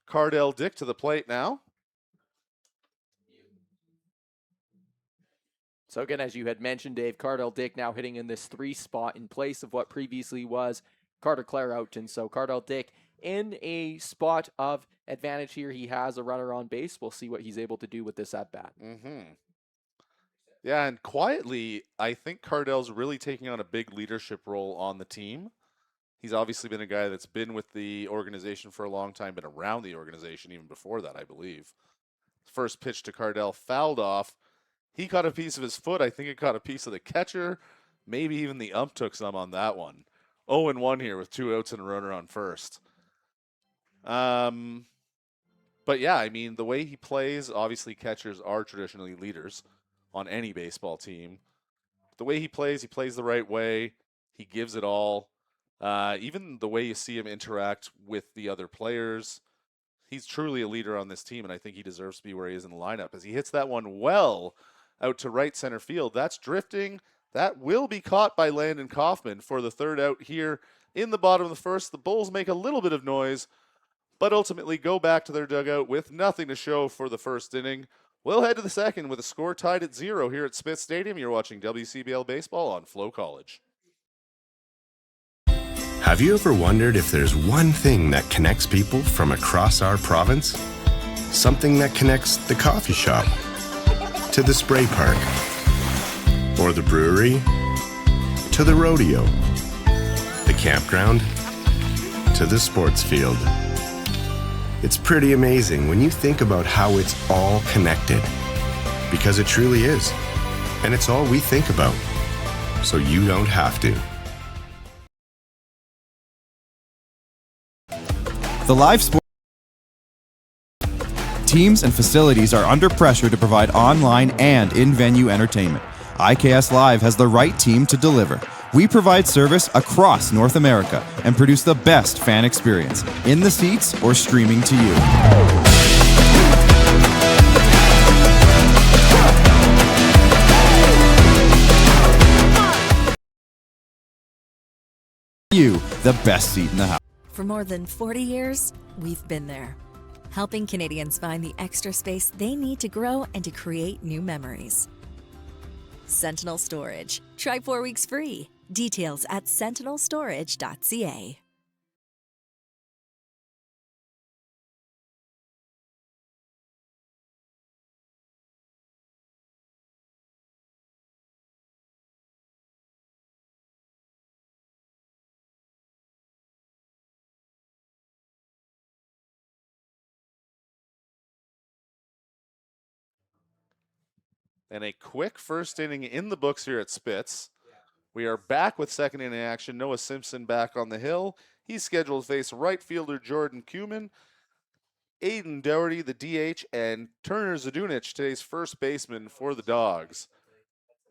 F: Cardell Dick to the plate now.
G: So again, as you had mentioned, Dave, Cardell Dick now hitting in this 3 spot in place of what previously was Carter Clare Outton. So Cardell Dick in a spot of advantage here. He has a runner on base. We'll see what he's able to do with this at-bat.
F: Yeah, and quietly, I think Cardell's really taking on a big leadership role on the team. He's obviously been a guy that's been with the organization for a long time, been around the organization even before that, I believe. First pitch to Cardell fouled off. He caught a piece of his foot. I think it caught a piece of the catcher. Maybe even the ump took some on that one. 0-1 here with 2 outs and a runner on first. But yeah, I mean, the way he plays, obviously catchers are traditionally leaders on any baseball team. The way he plays the right way. He gives it all. Even the way you see him interact with the other players, he's truly a leader on this team, and I think he deserves to be where he is in the lineup. As he hits that one well out to right center field, that's drifting. That will be caught by Landon Kaufman for the third out here in the bottom of the first. The Bulls make a little bit of noise, but ultimately go back to their dugout with nothing to show for the first inning. We'll head to the second with a score tied at 0 here at Smith Stadium. You're watching WCBL Baseball on FloCollege.
Q: Have you ever wondered if there's one thing that connects people from across our province? Something that connects the coffee shop to the spray park, or the brewery to the rodeo, the campground to the sports field. It's pretty amazing when you think about how it's all connected, because it truly is. And it's all we think about, so you don't have to.
L: The live sport teams and facilities are under pressure to provide online and in-venue entertainment. IKS Live has the right team to deliver. We provide service across North America and produce the best fan experience, in the seats or streaming to you. You, the best seat in the house.
I: For more than 40 years, we've been there, helping Canadians find the extra space they need to grow and to create new memories. Sentinel Storage. Try 4 weeks free. Details at sentinelstorage.ca.
F: And a quick first inning in the books here at Spitz. We are back with second inning action. Noah Simpson back on the hill. He's scheduled to face right fielder Jordan Kuhlman, Aiden Doherty, the DH, and Turner Zadunich, today's first baseman for the Dawgs.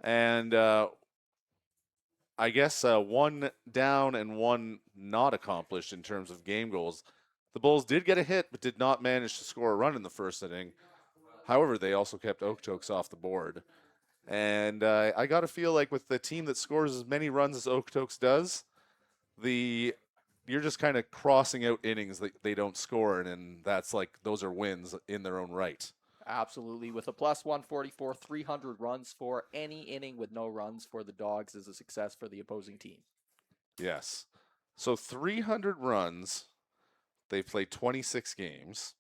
F: And I guess one down and one not accomplished in terms of game goals. The Bulls did get a hit, but did not manage to score a run in the first inning. However, they also kept Okotoks off the board. And I got to feel like with the team that scores as many runs as Okotoks does, you're just kind of crossing out innings that they don't score, and that's like those are wins in their own right.
G: Absolutely. With a plus 144, 300 runs for any inning with no runs for the Dawgs is a success for the opposing team.
F: Yes. So 300 runs. They've played 26 games.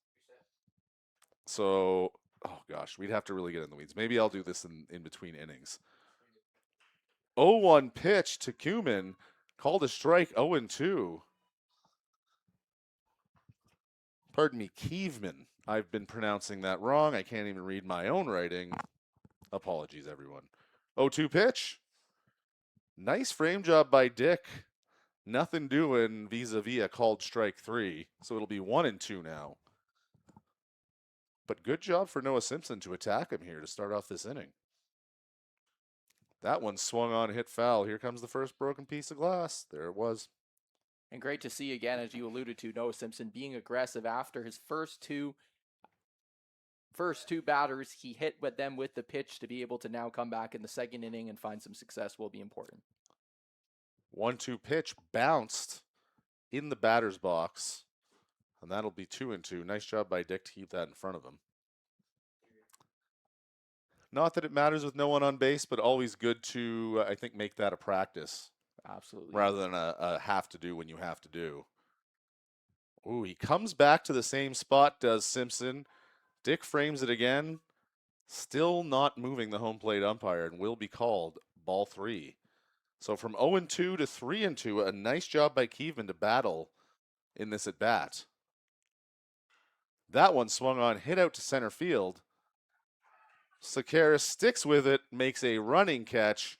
F: So, oh gosh, we'd have to really get in the weeds. Maybe I'll do this in between innings. 0-1 pitch to Kuhlman. Called a strike, 0-2. Pardon me, Kievman. I've been pronouncing that wrong. I can't even read my own writing. Apologies, everyone. 0-2 pitch. Nice frame job by Dick. Nothing doing vis-a-vis a called strike 3. So it'll be 1-2 now. But good job for Noah Simpson to attack him here to start off this inning. That one swung on, hit foul. Here comes the first broken piece of glass. There it was.
G: And great to see again, as you alluded to, Noah Simpson being aggressive after his first two batters. He hit with them with the pitch to be able to now come back in the second inning and find some success will be important.
F: 1-2 pitch bounced in the batter's box. And that'll be 2-2. Nice job by Dick to keep that in front of him. Not that it matters with no one on base, but always good to, I think, make that a practice.
G: Absolutely.
F: Rather than a have to do when you have to do. Ooh, he comes back to the same spot, does Simpson. Dick frames it again. Still not moving the home plate umpire and will be called ball 3. So from 0-2 to 3-2, a nice job by Kievman to battle in this at bat. That one swung on, hit out to center field. Sakaris sticks with it, makes a running catch,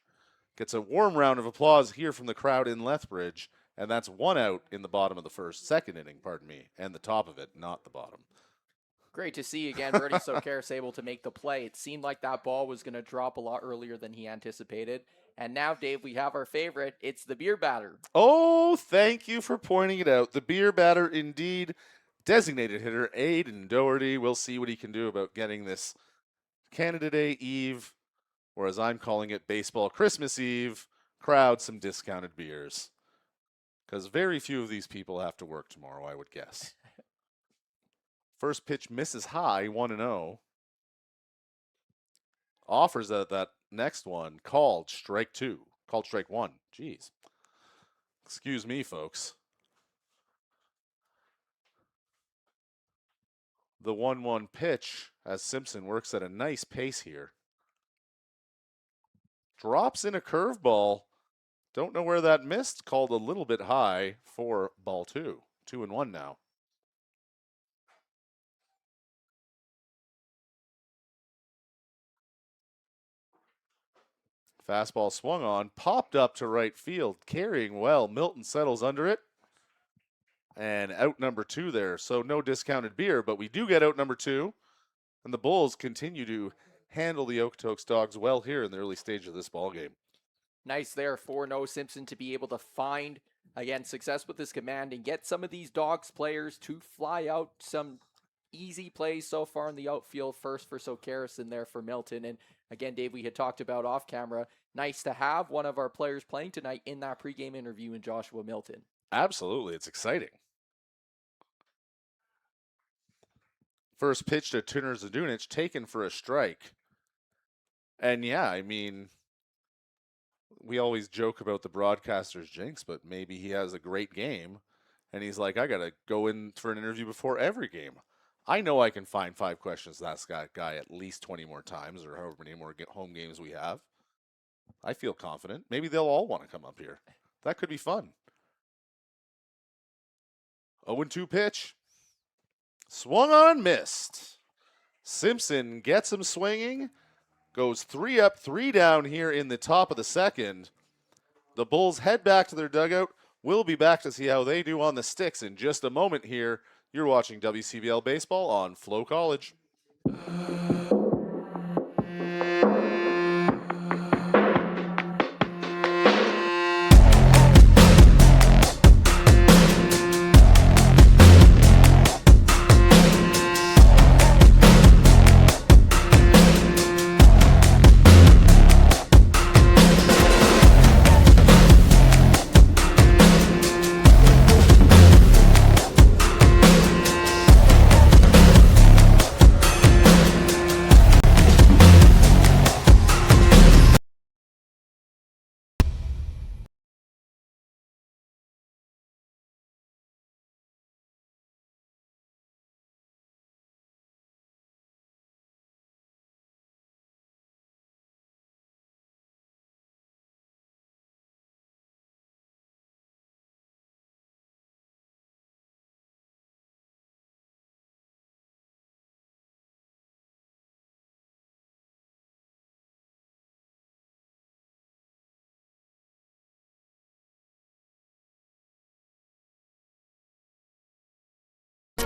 F: gets a warm round of applause here from the crowd in Lethbridge, and that's 1 out in the bottom of the second inning, pardon me, and the top of it, not the bottom.
G: Great to see again, Bernie Sokaris able to make the play. It seemed like that ball was going to drop a lot earlier than he anticipated. And now, Dave, we have our favorite. It's the beer batter.
F: Oh, thank you for pointing it out. The beer batter indeed. Designated hitter Aiden Doherty. We'll see what he can do about getting this Canada Day Eve, or as I'm calling it, Baseball Christmas Eve, crowd some discounted beers. Because very few of these people have to work tomorrow, I would guess. First pitch misses high, 1-0. Offers that next one, called strike 2. Called strike 1. Jeez. Excuse me, folks. The 1-1 pitch as Simpson works at a nice pace here. Drops in a curveball. Don't know where that missed. Called a little bit high for ball 2. 2-1 now. Fastball swung on, popped up to right field, carrying well. Milton settles under it. And out number 2 there. So no discounted beer, but we do get out number 2. And the Bulls continue to handle the Okotoks Dawgs well here in the early stage of this ball game.
G: Nice there for No Simpson to be able to find, again, success with his command and get some of these Dawgs players to fly out. Some easy plays so far in the outfield. First for Sokaris and there for Milton. And again, Dave, we had talked about off camera. Nice to have one of our players playing tonight in that pregame interview in Joshua Milton.
F: Absolutely. It's exciting. First pitch to Tuner Zadunic, taken for a strike. And yeah, I mean, we always joke about the broadcaster's jinx, but maybe he has a great game. And he's like, I got to go in for an interview before every game. I know I can find 5 questions to ask that guy at least 20 more times or however many more home games we have. I feel confident. Maybe they'll all want to come up here. That could be fun. 0-2 pitch. Swung on, missed. Simpson gets him swinging. Goes 3 up, 3 down here in the top of the second. The Bulls head back to their dugout. We'll be back to see how they do on the sticks in just a moment here. You're watching WCBL Baseball on FloCollege.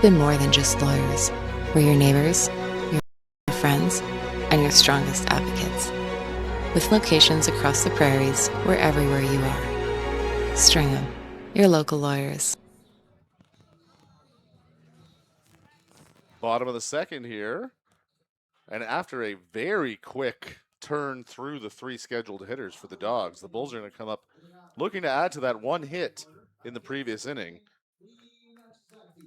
J: We've been more than just lawyers. We're your neighbors, your friends, and your strongest advocates. With locations across the prairies, we're everywhere you are. Stringham, your local lawyers.
F: Bottom of the second here. And after a very quick turn through the 3 scheduled hitters for the Dawgs, the Bulls are going to come up looking to add to that 1 hit in the previous inning.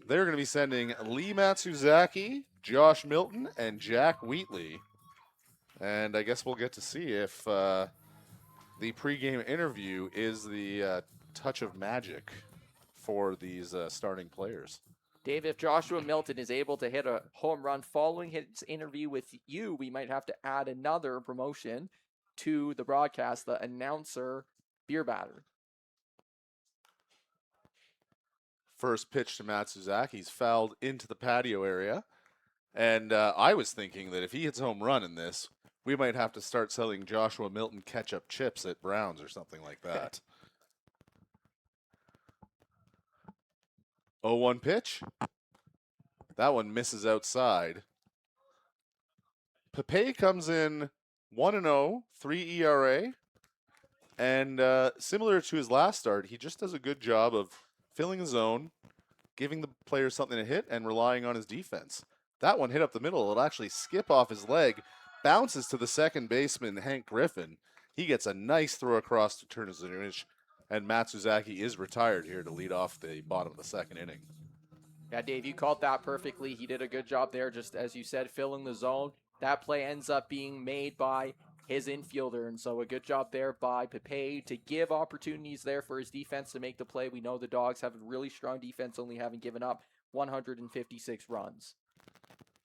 F: They're going to be sending Lee Matsuzaki, Josh Milton, and Jack Wheatley. And I guess we'll get to see if the pregame interview is the touch of magic for these starting players.
G: Dave, if Joshua Milton is able to hit a home run following his interview with you, we might have to add another promotion to the broadcast, the announcer beer batter.
F: First pitch to Matsuzaki. He's fouled into the patio area. And I was thinking that if he hits a home run in this, We might have to start selling Joshua Milton ketchup chips at Browns or something like that. 0-1 pitch. That one misses outside. Pepe comes in 1-0, 3 ERA. And similar to his last start, he just does a good job of filling his zone, giving the player something to hit, and relying on his defense. That one hit up the middle. It'll actually skip off his leg, bounces to the second baseman, Hank Griffin. He gets a nice throw across to turn his advantage, and Matsuzaki is retired here to lead off the bottom of the second inning.
G: Yeah, Dave, you called that perfectly. He did a good job there, just as you said, filling the zone. That play ends up being made by his infielder, and so a good job there by Pepe to give opportunities there for his defense to make the play. We know the Dawgs have a really strong defense, only having given up 156 runs.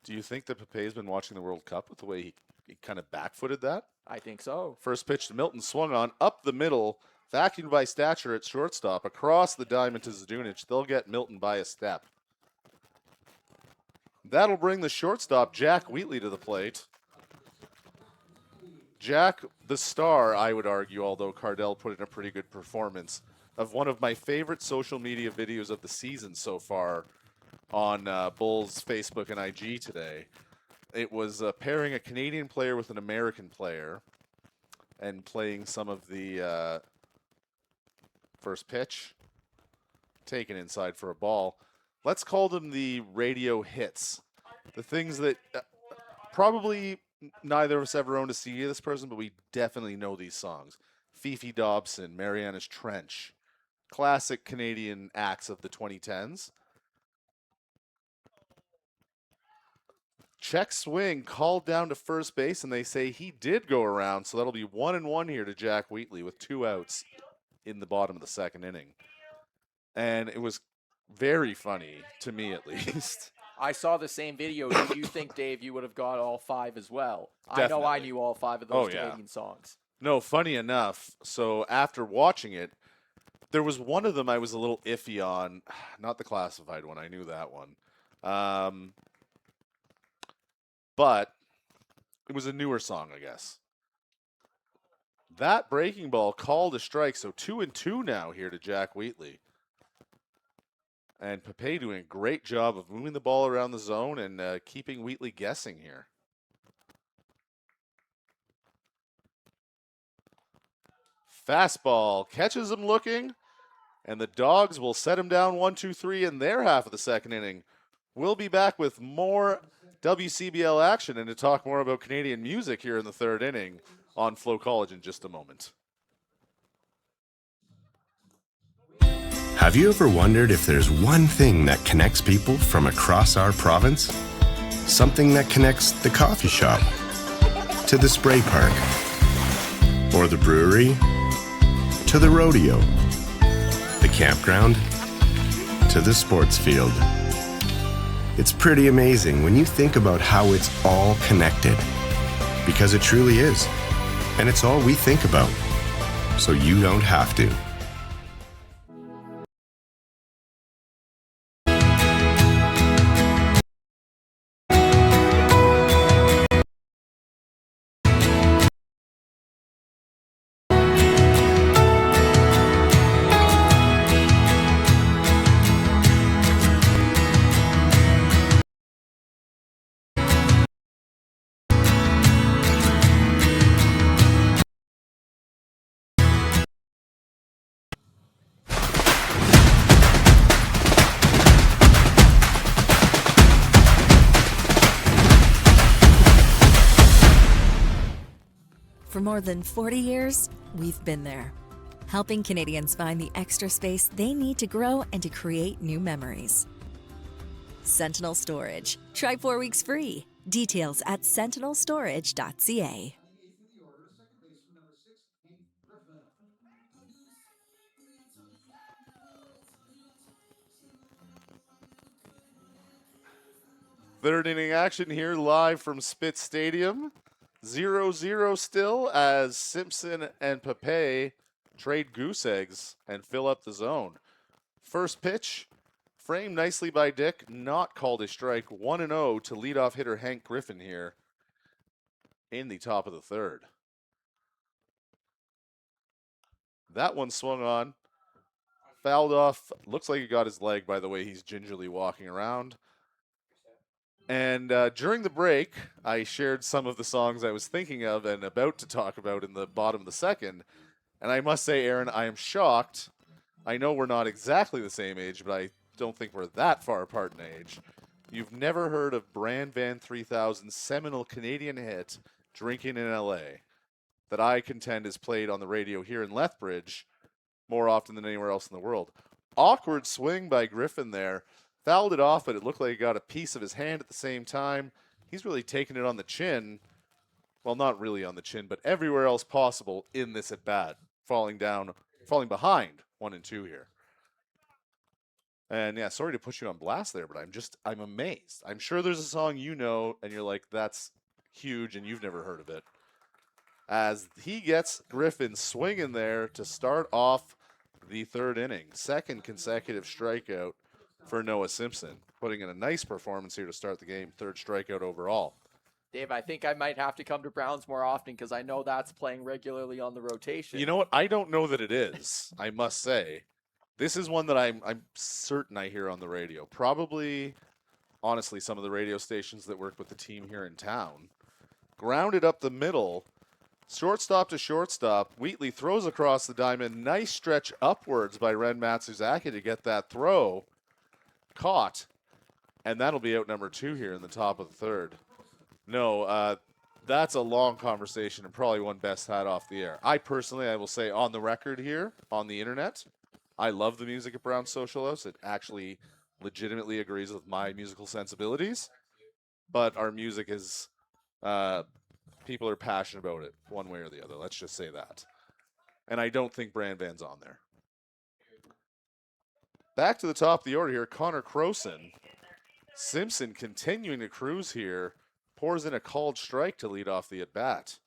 F: Do you think that Pepe's been watching the World Cup with the way he kind of back-footed that?
G: I think so.
F: First pitch to Milton, swung on, up the middle, vacuumed by Stature at shortstop, across the diamond to Zdunic. They'll get Milton by a step. That'll bring the shortstop, Jack Wheatley, to the plate. Jack, the star, I would argue, although Cardell put in a pretty good performance, of one of my favorite social media videos of the season so far on Bulls Facebook and IG today. It was pairing a Canadian player with an American player and playing some of the first pitch, taken inside for a ball. Let's call them the radio hits. The things that probably neither of us ever owned a CD of this person, but we definitely know these songs. Fifi Dobson, Mariana's Trench. Classic Canadian acts of the 2010s. Check swing, called down to first base, and they say he did go around, so that'll be 1-1 here to Jack Wheatley with 2 outs in the bottom of the second inning. And it was very funny, to me at least.
G: I saw the same video. Do you think, Dave, you would have got all 5 as well?
F: Definitely.
G: I know I knew all 5 of those Canadian songs.
F: No, funny enough, so after watching it, there was one of them I was a little iffy on. Not the classified one, I knew that one. But it was a newer song, I guess. That breaking ball called a strike, so 2-2 now here to Jack Wheatley. And Pepe doing a great job of moving the ball around the zone and keeping Wheatley guessing here. Fastball catches him looking, and the Dawgs will set him down 1-2-3 in their half of the second inning. We'll be back with more WCBL action and to talk more about Canadian music here in the third inning on FloCollege in just a moment.
Q: Have you ever wondered if there's one thing that connects people from across our province? Something that connects the coffee shop to the spray park, or the brewery to the rodeo, the campground to the sports field. It's pretty amazing when you think about how it's all connected, because it truly is, and it's all we think about, so you don't have to.
I: For more than 40 years, we've been there, helping Canadians find the extra space they need to grow and to create new memories. Sentinel Storage. Try 4 weeks free. Details at sentinelstorage.ca.
F: Third inning action here live from Spitz Stadium. 0-0 still as Simpson and Pepe trade goose eggs and fill up the zone. First pitch, framed nicely by Dick, not called a strike. 1-0 to leadoff hitter Hank Griffin here. in the top of the third. That one swung on, fouled off. Looks like he got his leg by the way he's gingerly walking around. And during the break, I shared some of the songs I was thinking of and about to talk about in the bottom of the second. And I must say, Aaron, I am shocked. I know we're not exactly the same age, but I don't think we're that far apart in age. You've never heard of Brand Van 3000's seminal Canadian hit, Drinking in L.A., that I contend is played on the radio here in Lethbridge more often than anywhere else in the world. Awkward swing by Griffin there. Fouled it off, but it looked like he got a piece of his hand at the same time. He's really taken it on the chin. Well, not really on the chin, but everywhere else possible in this at-bat. Falling behind 1 and 2 here. And yeah, sorry to put you on blast there, but I'm amazed. I'm sure there's a song you know, and you're like, that's huge, and you've never heard of it. As he gets Griffin swinging there to start off the third inning. Second consecutive strikeout for Noah Simpson, putting in a nice performance here to start the game. Third strikeout overall.
G: Dave, I think I might have to come to Browns more often because I know that's playing regularly on the rotation.
F: You know what? I don't know that it is, I must say. This is one that I'm certain I hear on the radio. Probably, honestly, some of the radio stations that work with the team here in town. Grounded up the middle. Shortstop to shortstop. Wheatley throws across the diamond. Nice stretch upwards by Ren Matsuzaki to get that throw caught. And that'll be out number 2 here in the top of the third. No, that's a long conversation and probably one best had off the air. I will say on the record here, on the internet, I love the music at Brown Social House. It actually legitimately agrees with my musical sensibilities. But our music is, people are passionate about it one way or the other. Let's just say that. And I don't think Brand Van's on there. Back to the top of the order here, Connor Croson. Simpson continuing to cruise here. Pours in a called strike to lead off the at-bat.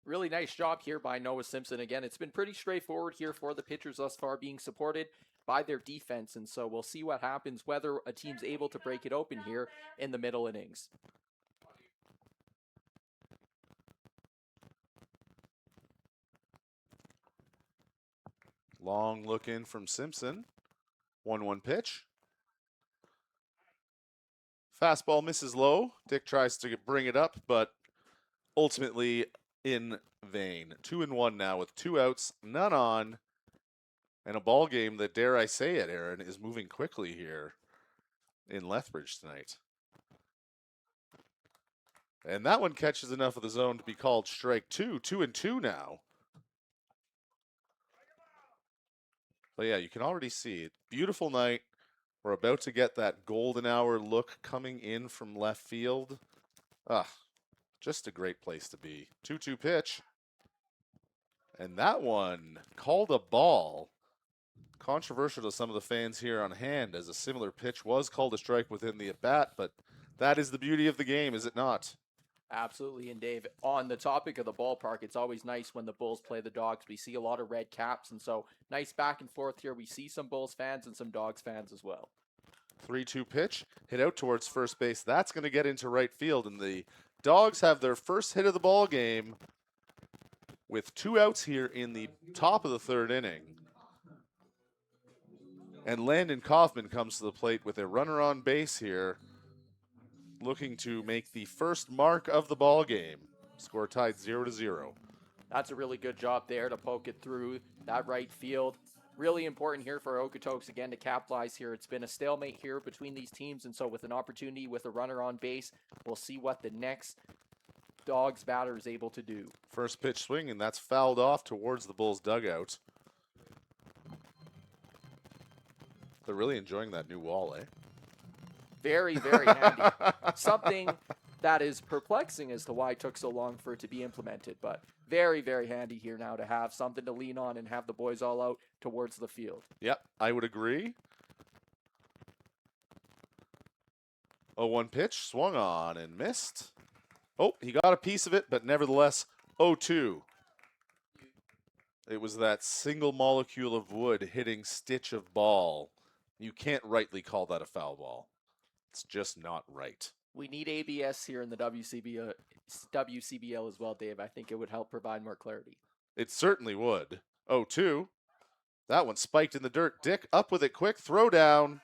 G: Really nice job here by Noah Simpson. Again, it's been pretty straightforward here for the pitchers thus far, being supported by their defense. And so we'll see what happens, whether a team's able to break it open here in the middle innings.
F: Long look in from Simpson. 1-1 pitch. Fastball misses low. Dick tries to bring it up, but ultimately in vain. 2-1 now with 2 outs, none on, and a ball game that, dare I say it, Aaron, is moving quickly here in Lethbridge tonight. And that one catches enough of the zone to be called strike 2. 2-2 now. But yeah, you can already see it. Beautiful night. We're about to get that golden hour look coming in from left field. Just a great place to be. 2-2 pitch. And that one called a ball. Controversial to some of the fans here on hand, as a similar pitch was called a strike within the at-bat, but that is the beauty of the game, is it not?
G: Absolutely. And Dave, on the topic of the ballpark, it's always nice when the Bulls play the Dawgs. We see a lot of red caps, and so nice back and forth here. We see some Bulls fans and some Dawgs fans as well.
F: 3-2 pitch, hit out towards first base. That's going to get into right field, and the Dawgs have their first hit of the ball game with 2 outs here in the top of the third inning. And Landon Kaufman comes to the plate with a runner on base here, looking to make the first mark of the ball game. Score tied 0-0.
G: That's a really good job there to poke it through that right field. Really important here for Okotoks, again, to capitalize here. It's been a stalemate here between these teams, and so with an opportunity with a runner on base, we'll see what the next Dawgs batter is able to do.
F: First pitch swing, and that's fouled off towards the Bulls' dugout. They're really enjoying that new wall, eh?
G: Very, very handy. Something that is perplexing as to why it took so long for it to be implemented, but very, very handy here now to have something to lean on and have the boys all out towards the field.
F: Yep, I would agree. 0-1 pitch, swung on and missed. Oh, he got a piece of it, but nevertheless, 0-2. It was that single molecule of wood hitting stitch of ball. You can't rightly call that a foul ball. It's just not right.
G: We need ABS here in the WCBL as well, Dave. I think it would help provide more clarity.
F: It certainly would. 0-2. That one spiked in the dirt. Dick up with it quick. Throw down.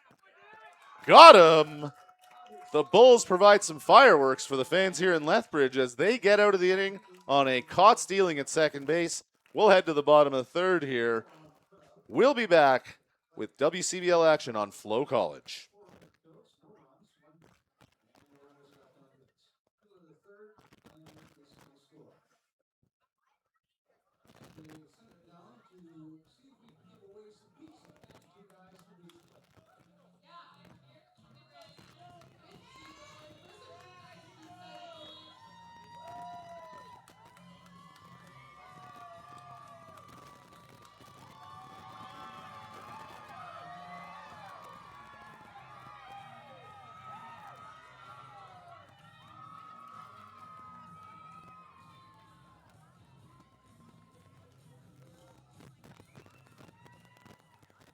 F: Got him. The Bulls provide some fireworks for the fans here in Lethbridge as they get out of the inning on a caught stealing at second base. We'll head to the bottom of the third here. We'll be back with WCBL action on FloCollege.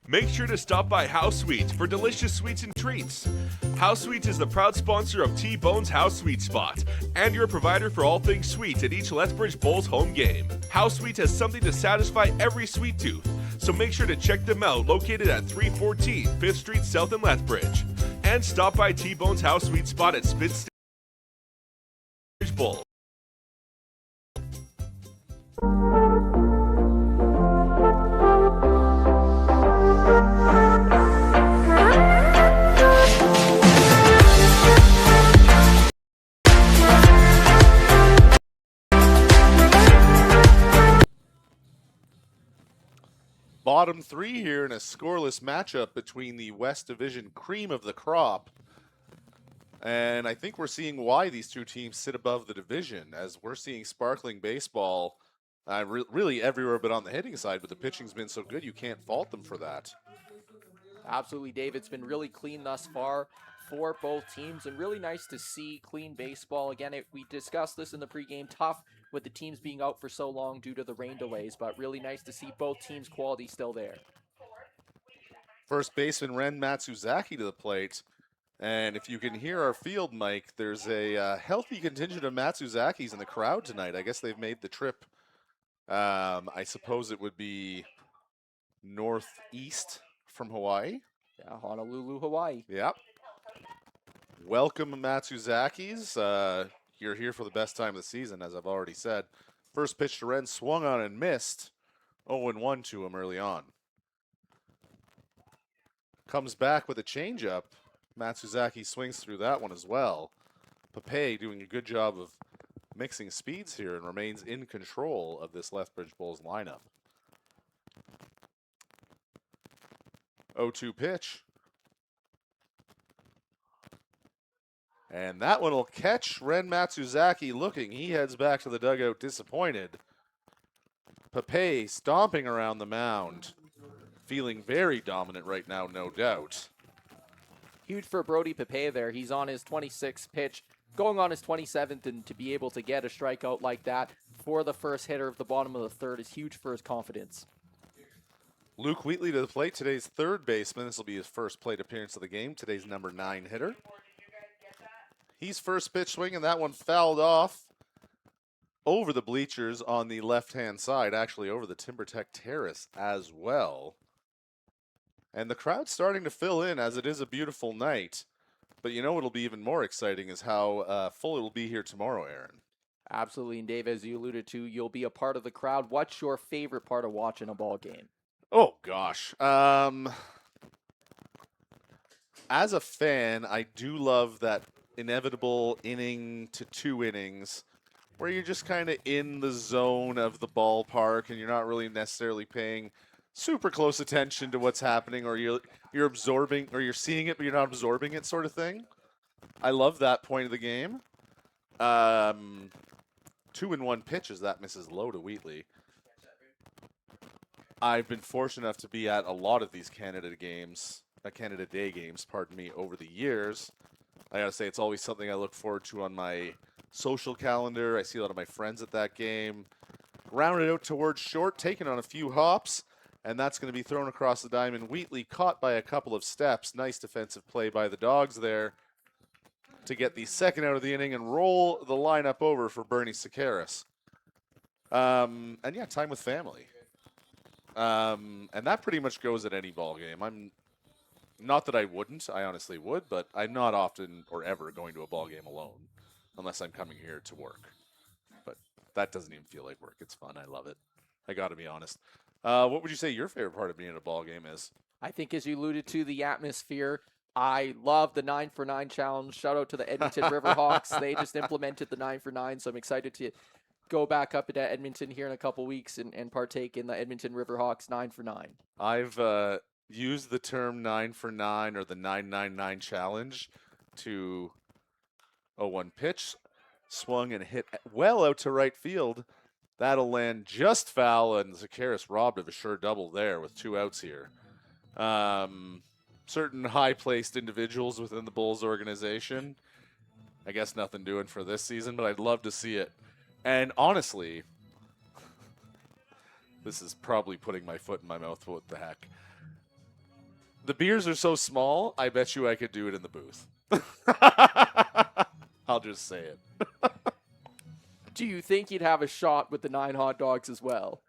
H: Make sure to stop by House Sweets for delicious sweets and treats. House Sweets is the proud sponsor of T-Bone's House Sweet Spot and your provider for all things sweets at each Lethbridge Bulls home game. House Sweets has something to satisfy every sweet tooth, so make sure to check them out located at 314 5th Street South in Lethbridge. And stop by T-Bone's House Sweet Spot at Spitz Bulls.
F: Bottom three here in a scoreless matchup between the West Division cream of the crop. And I think we're seeing why these two teams sit above the division, as we're seeing sparkling baseball really everywhere but on the hitting side, but the pitching's been so good you can't fault them for that.
G: Absolutely, Dave. It's been really clean thus far for both teams, and really nice to see clean baseball. Again, we discussed this in the pregame. Tough with the teams being out for so long due to the rain delays, but really nice to see both teams' quality still there.
F: First baseman Ren Matsuzaki to the plate. And if you can hear our field mic, there's a healthy contingent of Matsuzakis in the crowd tonight. I guess they've made the trip. I suppose it would be northeast from Hawaii.
G: Yeah, Honolulu, Hawaii.
F: Yep. Welcome, Matsuzakis. You're here for the best time of the season, as I've already said. First pitch to Ren, swung on and missed. 0-1 to him early on. Comes back with a changeup. Matsuzaki swings through that one as well. Pape doing a good job of mixing speeds here and remains in control of this Lethbridge Bulls lineup. 0-2 pitch. And that one will catch Ren Matsuzaki looking. He heads back to the dugout disappointed. Pape stomping around the mound. Feeling very dominant right now, no doubt.
G: Huge for Brody Pape there. He's on his 26th pitch, going on his 27th, and to be able to get a strikeout like that for the first hitter of the bottom of the third is huge for his confidence.
F: Luke Wheatley to the plate, today's third baseman. This will be his first plate appearance of the game, today's number 9 hitter. He's first pitch swing, and that one fouled off over the bleachers on the left-hand side, actually over the TimberTech terrace as well. And the crowd's starting to fill in, as it is a beautiful night. But you know what'll be even more exciting is how full it will be here tomorrow, Aaron.
G: Absolutely, and Dave, as you alluded to, you'll be a part of the crowd. What's your favorite part of watching a ball game?
F: Oh, gosh. As a fan, I do love that inevitable inning to 2 innings where you're just kind of in the zone of the ballpark and you're not really necessarily paying super close attention to what's happening, or you're absorbing, or you're seeing it but you're not absorbing it, sort of thing. I love that point of the game. 2-1 pitch as that misses low to Wheatley. I've been fortunate enough to be at a lot of these Canada Day games, pardon me, over the years. I gotta say, it's always something I look forward to on my social calendar. I see a lot of my friends at that game. Rounded out towards short, taking on a few hops, and that's going to be thrown across the diamond. Wheatley caught by a couple of steps. Nice defensive play by the Dawgs there to get the second out of the inning and roll the lineup over for Bernie Sakaris. And yeah, time with family. And that pretty much goes at any ball game. I'm not that I wouldn't, I honestly would, but I'm not often or ever going to a ball game alone unless I'm coming here to work. But that doesn't even feel like work. It's fun. I love it. I got to be honest. What would you say your favorite part of being at a ball game is?
G: I think, as you alluded to, the atmosphere. I love the 9 for 9 challenge. Shout out to the Edmonton Riverhawks. They just implemented the 9 for 9, so I'm excited to go back up into Edmonton here in a couple weeks and partake in the Edmonton Riverhawks 9 for 9.
F: I've used the term 9 for 9 or the 999 challenge to 0-1 pitch, swung and hit well out to right field. That'll land just foul, and Zakaris robbed of a sure double there with 2 outs here. Certain high-placed individuals within the Bulls organization, I guess nothing doing for this season, but I'd love to see it. And honestly, this is probably putting my foot in my mouth, what the heck. The beers are so small, I bet you I could do it in the booth. I'll just say it.
G: Do you think you'd have a shot with the 9 hot dogs as well?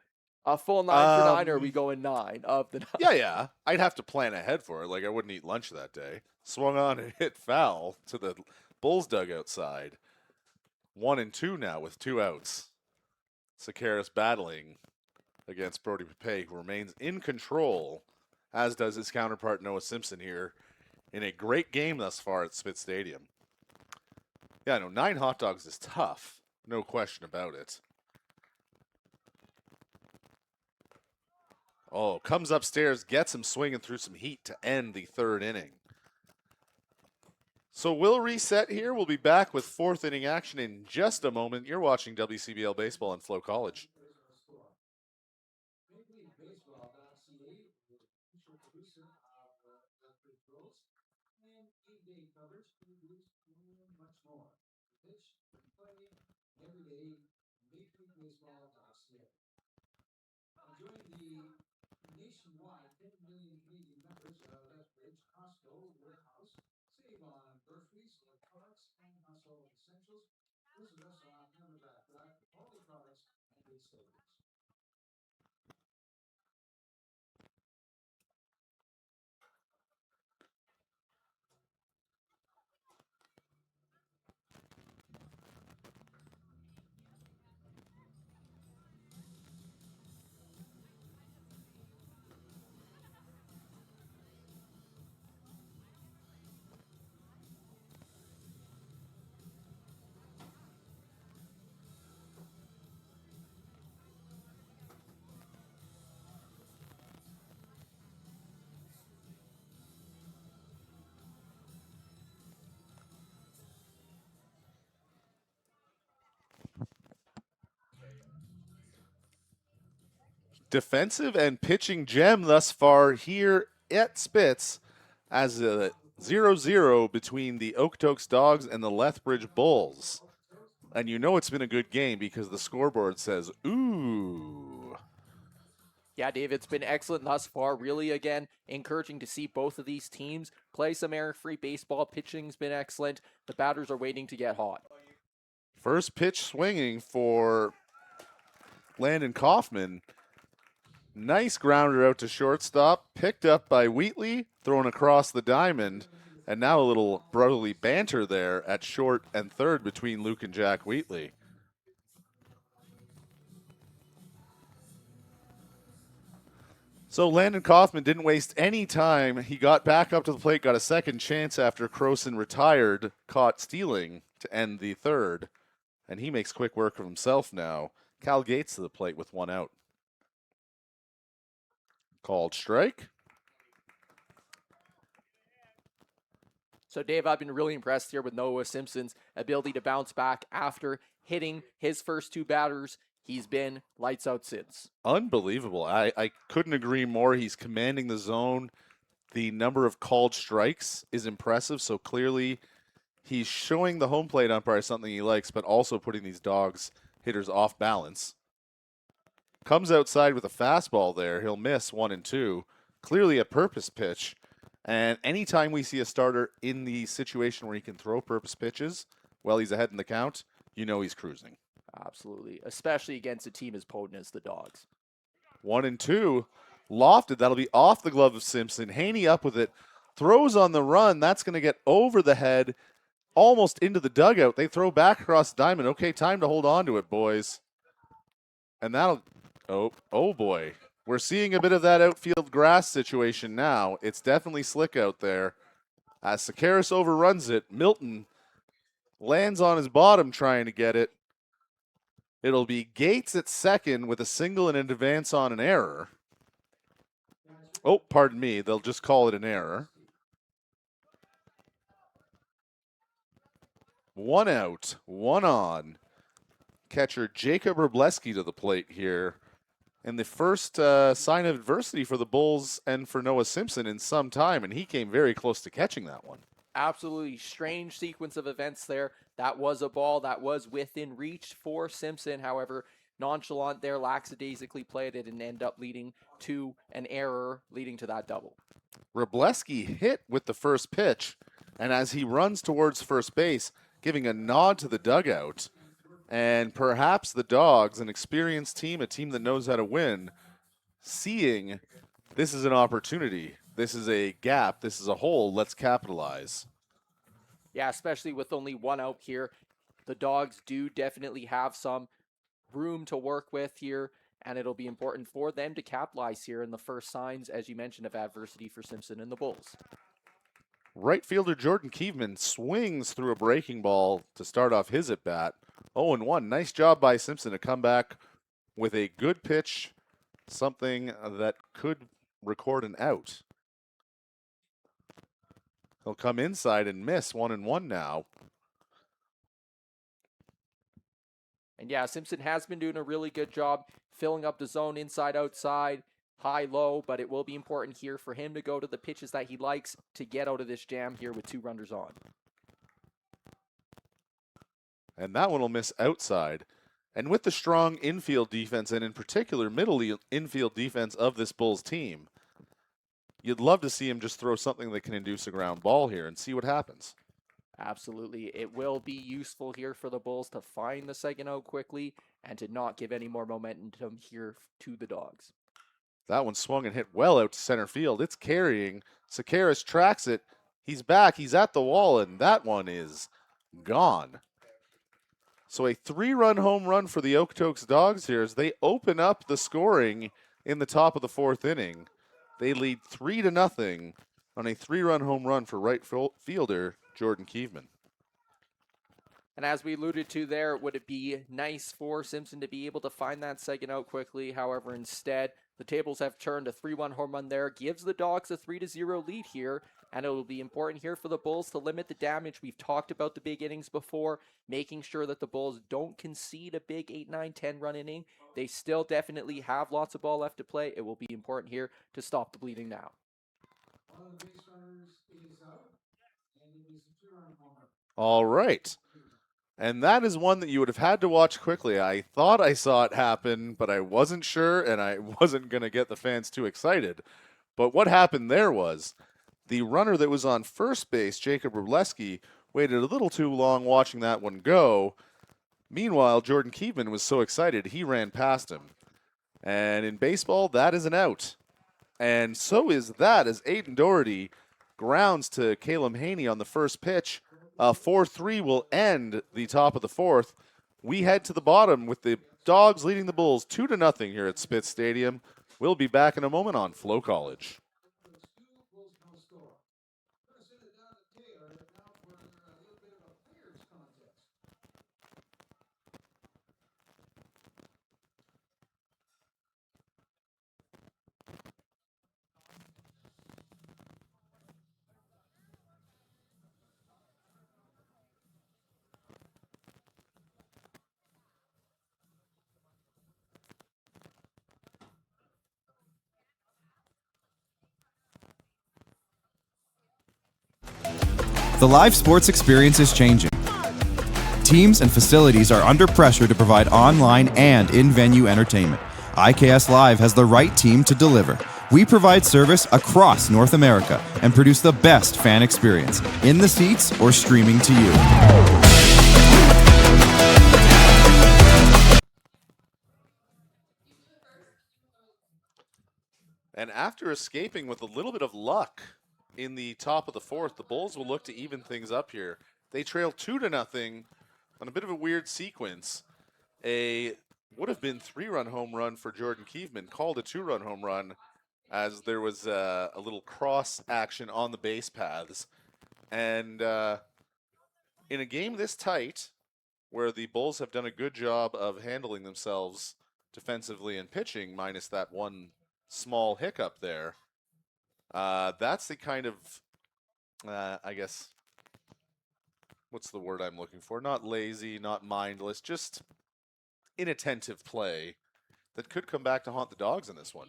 G: A full 9 for 9, or are we going 9 of the 9?
F: Yeah. I'd have to plan ahead for it. Like, I wouldn't eat lunch that day. Swung on and hit foul to the Bulls dugout side. 1-2 now with 2 outs. Sakaris battling against Brody Pape, who remains in control, as does his counterpart Noah Simpson here in a great game thus far at Smith Stadium. Yeah, no, 9 hot dogs is tough. No question about it. Oh, comes upstairs, gets him swinging through some heat to end the 3rd inning. So we'll reset here. We'll be back with 4th inning action in just a moment. You're watching WCBL Baseball on FloCollege.
O: Join the nationwide 10 million Canadian members of Lethbridge, Costco, Warehouse. Save on groceries, electronics, and household essentials. Visit us on Hammerback Drive for all the products and good savings.
F: Defensive and pitching gem thus far here at Spitz as a 0-0 between the Okotoks Dawgs and the Lethbridge Bulls. And you know it's been a good game because the scoreboard says, ooh.
G: Yeah, Dave, it's been excellent thus far. Really, again, encouraging to see both of these teams play some error-free baseball. Pitching's been excellent. The batters are waiting to get hot.
F: First pitch swinging for Landon Kaufman. Nice grounder out to shortstop, picked up by Wheatley, thrown across the diamond, and now a little brotherly banter there at short and third between Luke and Jack Wheatley. So Landon Kaufman didn't waste any time. He got back up to the plate, got a second chance after Croson retired, caught stealing to end the 3rd, and he makes quick work of himself now. Cal Gates to the plate with 1 out. Called strike.
G: So, Dave, I've been really impressed here with Noah Simpson's ability to bounce back after hitting his first 2 batters. He's been lights out since.
F: Unbelievable. I couldn't agree more. He's commanding the zone. The number of called strikes is impressive. So clearly he's showing the home plate umpire something he likes, but also putting these Dawgs hitters off balance. Comes outside with a fastball there. He'll miss 1-2. Clearly a purpose pitch. And anytime we see a starter in the situation where he can throw purpose pitches while he's ahead in the count, you know he's cruising.
G: Absolutely, especially against a team as potent as the Dawgs.
F: 1-2, lofted. That'll be off the glove of Simpson. Haney up with it, throws on the run. That's going to get over the head, almost into the dugout. They throw back across the diamond. Okay, time to hold on to it, boys. And that'll, oh boy. We're seeing a bit of that outfield grass situation now. It's definitely slick out there. As Sakaris overruns it, Milton lands on his bottom trying to get it. It'll be Gates at second with a single and an advance on an error. Oh, pardon me. They'll just call it an error. 1 out, 1 on. Catcher Jacob Robleski to the plate here. And the first sign of adversity for the Bulls and for Noah Simpson in some time, and he came very close to catching that one.
G: Absolutely strange sequence of events there. That was a ball that was within reach for Simpson. However, nonchalant there, lackadaisically played it and ended up leading to an error, leading to that double.
F: Robleski hit with the first pitch, and as he runs towards first base, giving a nod to the dugout, and perhaps the Dawgs, an experienced team, a team that knows how to win, seeing this is an opportunity, this is a gap, this is a hole, let's capitalize.
G: Yeah, especially with only 1 out here. The Dawgs do definitely have some room to work with here, and it'll be important for them to capitalize here in the first signs, as you mentioned, of adversity for Simpson and the Bulls.
F: Right fielder Jordan Kievman swings through a breaking ball to start off his at-bat. 0-1. Nice job by Simpson to come back with a good pitch, something that could record an out. He'll come inside and miss. 1-1 now.
G: And yeah, Simpson has been doing a really good job filling up the zone inside, outside, high, low, but it will be important here for him to go to the pitches that he likes to get out of this jam here with 2 runners on.
F: And that one will miss outside. And with the strong infield defense, and in particular middle infield defense of this Bulls team, you'd love to see him just throw something that can induce a ground ball here and see what happens.
G: Absolutely. It will be useful here for the Bulls to find the second out quickly and to not give any more momentum here to the Dawgs.
F: That one swung and hit well out to center field. It's carrying. Sakaris tracks it. He's back. He's at the wall, and that one is gone. So a 3-run home run for the Okotoks Dawgs here as they open up the scoring in the top of the 4th inning. They lead 3-0 on a 3-run home run for right fielder Jordan Kievman.
G: And as we alluded to there, would it be nice for Simpson to be able to find that second out quickly? However, instead, the tables have turned. A 3-1 home run there gives the Dawgs a 3-0 lead here. And it will be important here for the Bulls to limit the damage. We've talked about the big innings before, making sure that the Bulls don't concede a big 8, 9, 10 run inning. They still definitely have lots of ball left to play. It will be important here to stop the bleeding now.
F: All right. And that is one that you would have had to watch quickly. I thought I saw it happen, but I wasn't sure, and I wasn't going to get the fans too excited. But what happened there was the runner that was on first base, Jacob Robleski, waited a little too long watching that one go. Meanwhile, Jordan Kievman was so excited, he ran past him. And in baseball, that is an out. And so is that as Aiden Doherty grounds to Caleb Haney on the first pitch. 4-3 will end the top of the 4th. We head to the bottom with the Dawgs leading the Bulls 2-0 here at Spitz Stadium. We'll be back in a moment on FloCollege.
L: The live sports experience is changing. Teams and facilities are under pressure to provide online and in-venue entertainment. IKS Live has the right team to deliver. We provide service across North America and produce the best fan experience in the seats or streaming to you.
F: And after escaping with a little bit of luck in the top of the fourth, the Bulls will look to even things up here. They trail 2-0 on a bit of a weird sequence. A would have been 3-run home run for Jordan Keeveman, called a 2-run home run as there was a little cross action on the base paths. And in a game this tight, where the Bulls have done a good job of handling themselves defensively and pitching, minus that one small hiccup there, that's the kind of, I guess, what's the word I'm looking for? Not lazy, not mindless, just inattentive play that could come back to haunt the Dawgs in this one.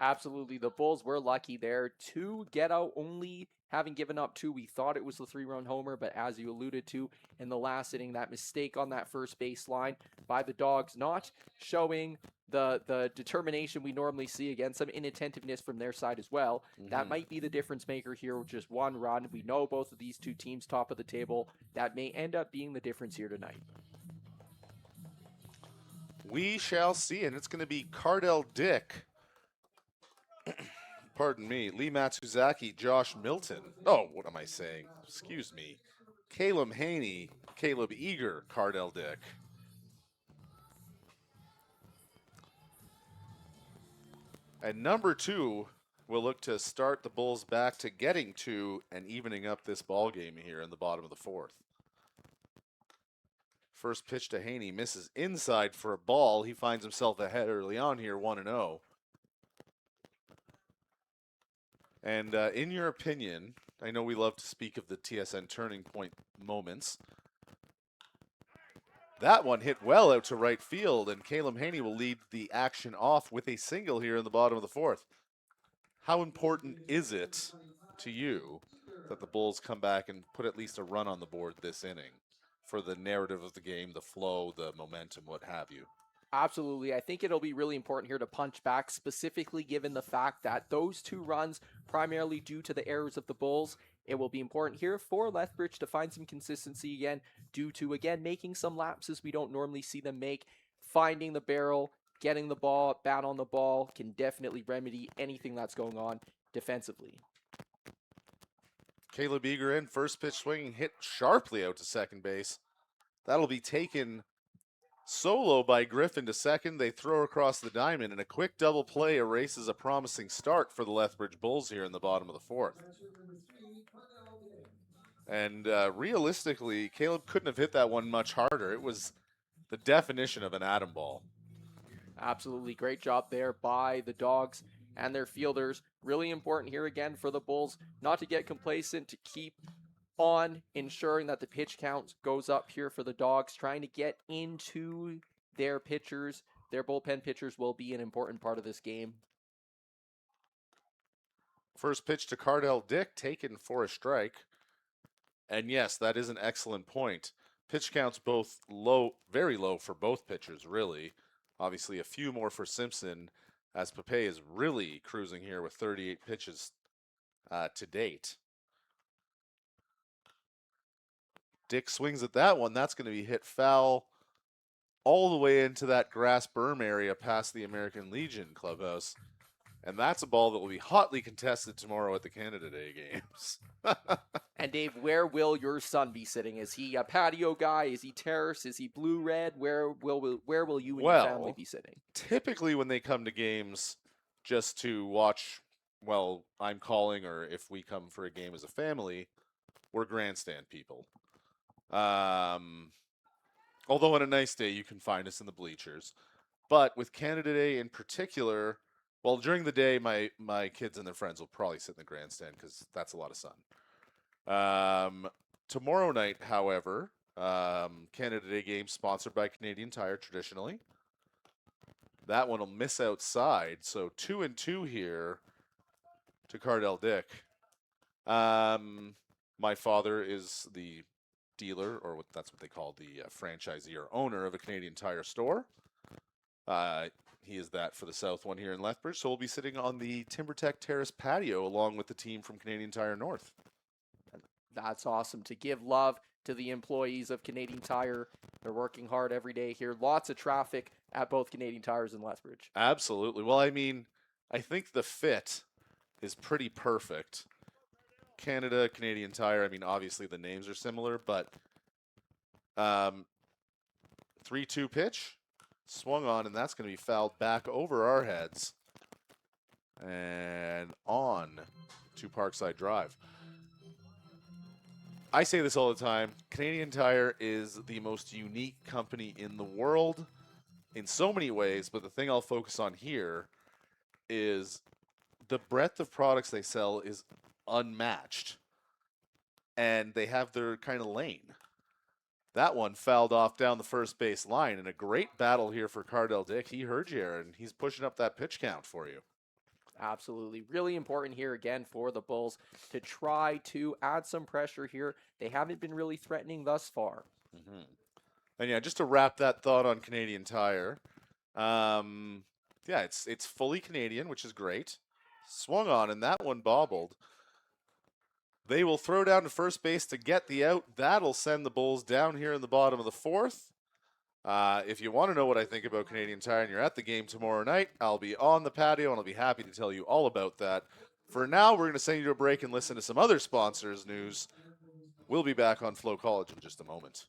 G: Absolutely. The Bulls were lucky there to get out, only having given up 2. We thought it was the 3-run homer, but as you alluded to in the last inning, that mistake on that first baseline by the Dawgs, not showing the determination we normally see, again, some inattentiveness from their side as well. That might be the difference maker here with just 1 run. We know both of these 2 teams top of the table. That may end up being the difference here tonight.
F: We shall see, and it's going to be Cardell Dick. Pardon me, Lee Matsuzaki, Josh Milton. Oh, what am I saying? Excuse me. Caleb Haney, Caleb Eager, Cardell Dick. And number 2 will look to start the Bulls back to getting to and evening up this ball game here in the bottom of the fourth. First pitch to Haney, misses inside for a ball. He finds himself ahead early on here, 1-0. And in your opinion, I know we love to speak of the TSN turning point moments. That one hit well out to right field, and Caleb Haney will lead the action off with a single here in the bottom of the fourth. How important is it to you that the Bulls come back and put at least a run on the board this inning for the narrative of the game, the flow, the momentum, what have you?
G: Absolutely. I think it'll be really important here to punch back, specifically given the fact that those 2 runs, primarily due to the errors of the Bulls, it will be important here for Lethbridge to find some consistency again, due to, again, making some lapses we don't normally see them make. Finding the barrel, getting the ball, bat on the ball, can definitely remedy anything that's going on defensively.
F: Caleb Eager in, first pitch swinging, hit sharply out to second base. That'll be taken solo by Griffin to second. They throw across the diamond, and a quick double play erases a promising start for the Lethbridge Bulls here in the bottom of the fourth. And realistically, Caleb couldn't have hit that one much harder. It was the definition of an atom ball.
G: Absolutely. Great job there by the Dawgs and their fielders. Really important here again for the Bulls not to get complacent, to keep on ensuring that the pitch count goes up here for the Dawgs, trying to get into their pitchers. Their bullpen pitchers will be an important part of this game.
F: First pitch to Cardell Dick, taken for a strike. And yes, that is an excellent point. Pitch counts both low, very low for both pitchers, really. Obviously, a few more for Simpson, as Pepe is really cruising here with 38 pitches to date. Dick swings at that one. That's going to be hit foul all the way into that grass berm area past the American Legion clubhouse. And that's a ball that will be hotly contested tomorrow at the Canada Day games.
G: And Dave, where will your son be sitting? Is he a patio guy? Is he terrace? Is he blue-red? Where will you and your family be sitting?
F: Typically when they come to games just to watch, well, I'm calling, or if we come for a game as a family, we're grandstand people. Although on a nice day, you can find us in the bleachers. But with Canada Day in particular, well, during the day, my kids and their friends will probably sit in the grandstand because that's a lot of sun. Tomorrow night, however, Canada Day game sponsored by Canadian Tire traditionally. That one will miss outside, so 2-2 here to Cardell Dick. My father is the dealer, or that's what they call the franchisee or owner of a Canadian Tire store. he is that for the South one here in Lethbridge. So we'll be sitting on the TimberTech Terrace patio along with the team from Canadian Tire North.
G: That's awesome. To give love to the employees of Canadian Tire. They're working hard every day here. Lots of traffic at both Canadian Tires and Lethbridge.
F: Absolutely. Well, I mean, I think the fit is pretty perfect. Canada, Canadian Tire, I mean, obviously the names are similar, but 3-2 pitch, swung on, and that's going to be fouled back over our heads and on to Parkside Drive. I say this all the time. Canadian Tire is the most unique company in the world in so many ways, but the thing I'll focus on here is the breadth of products they sell is unmatched, and they have their kind of lane. That one fouled off down the first base line, and a great battle here for Cardell Dick. He heard you, Aaron. He's pushing up that pitch count for you.
G: Absolutely. Really important here again for the Bulls to try to add some pressure here. They haven't been really threatening thus far.
F: Mm-hmm. And yeah, just to wrap that thought on Canadian Tire, yeah, it's fully Canadian, which is great. Swung on, and that one bobbled. They will throw down to first base to get the out. That'll send the Bulls down here in the bottom of the fourth. If you want to know what I think about Canadian Tire and you're at the game tomorrow night, I'll be on the patio and I'll be happy to tell you all about that. For now, we're going to send you to a break and listen to some other sponsors' news. We'll be back on FloCollege in just a moment.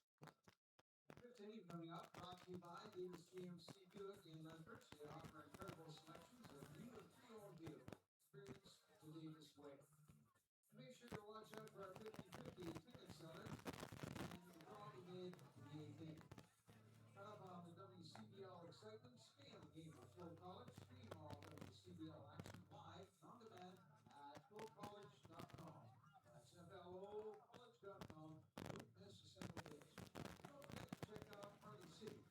D: WCBL excitement, stay on the game with FloCollege. Stream all WCBL action live and on demand at FloCollege.com. That's FLOCollege.com. Don't miss a single day. Don't forget to check out Party City.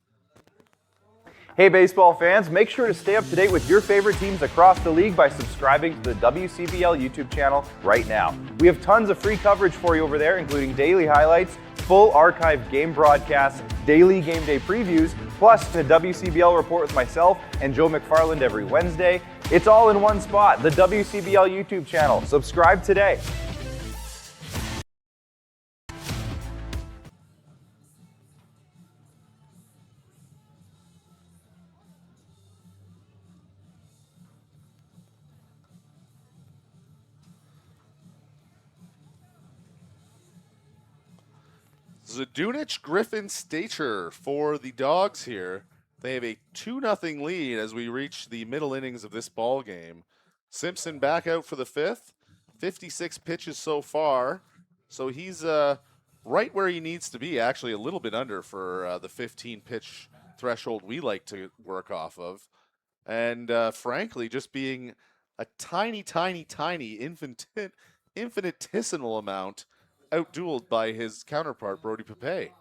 M: Hey baseball fans, make sure to stay up to date with your favorite teams across the league by subscribing to the WCBL YouTube channel right now. We have tons of free coverage for you over there, including daily highlights, full archived game broadcasts, daily game day previews, plus the WCBL report with myself and Joe McFarland every Wednesday. It's all in one spot, the WCBL YouTube channel. Subscribe today.
F: Zadunich, Griffin, Stacher for the Dawgs here. They have a 2-0 lead as we reach the middle innings of this ball game. Simpson back out for the fifth. 56 pitches so far. So he's right where he needs to be, actually a little bit under for the 15-pitch threshold we like to work off of. And frankly, just being a tiny infinitesimal amount outdueled by his counterpart, Brody Pape.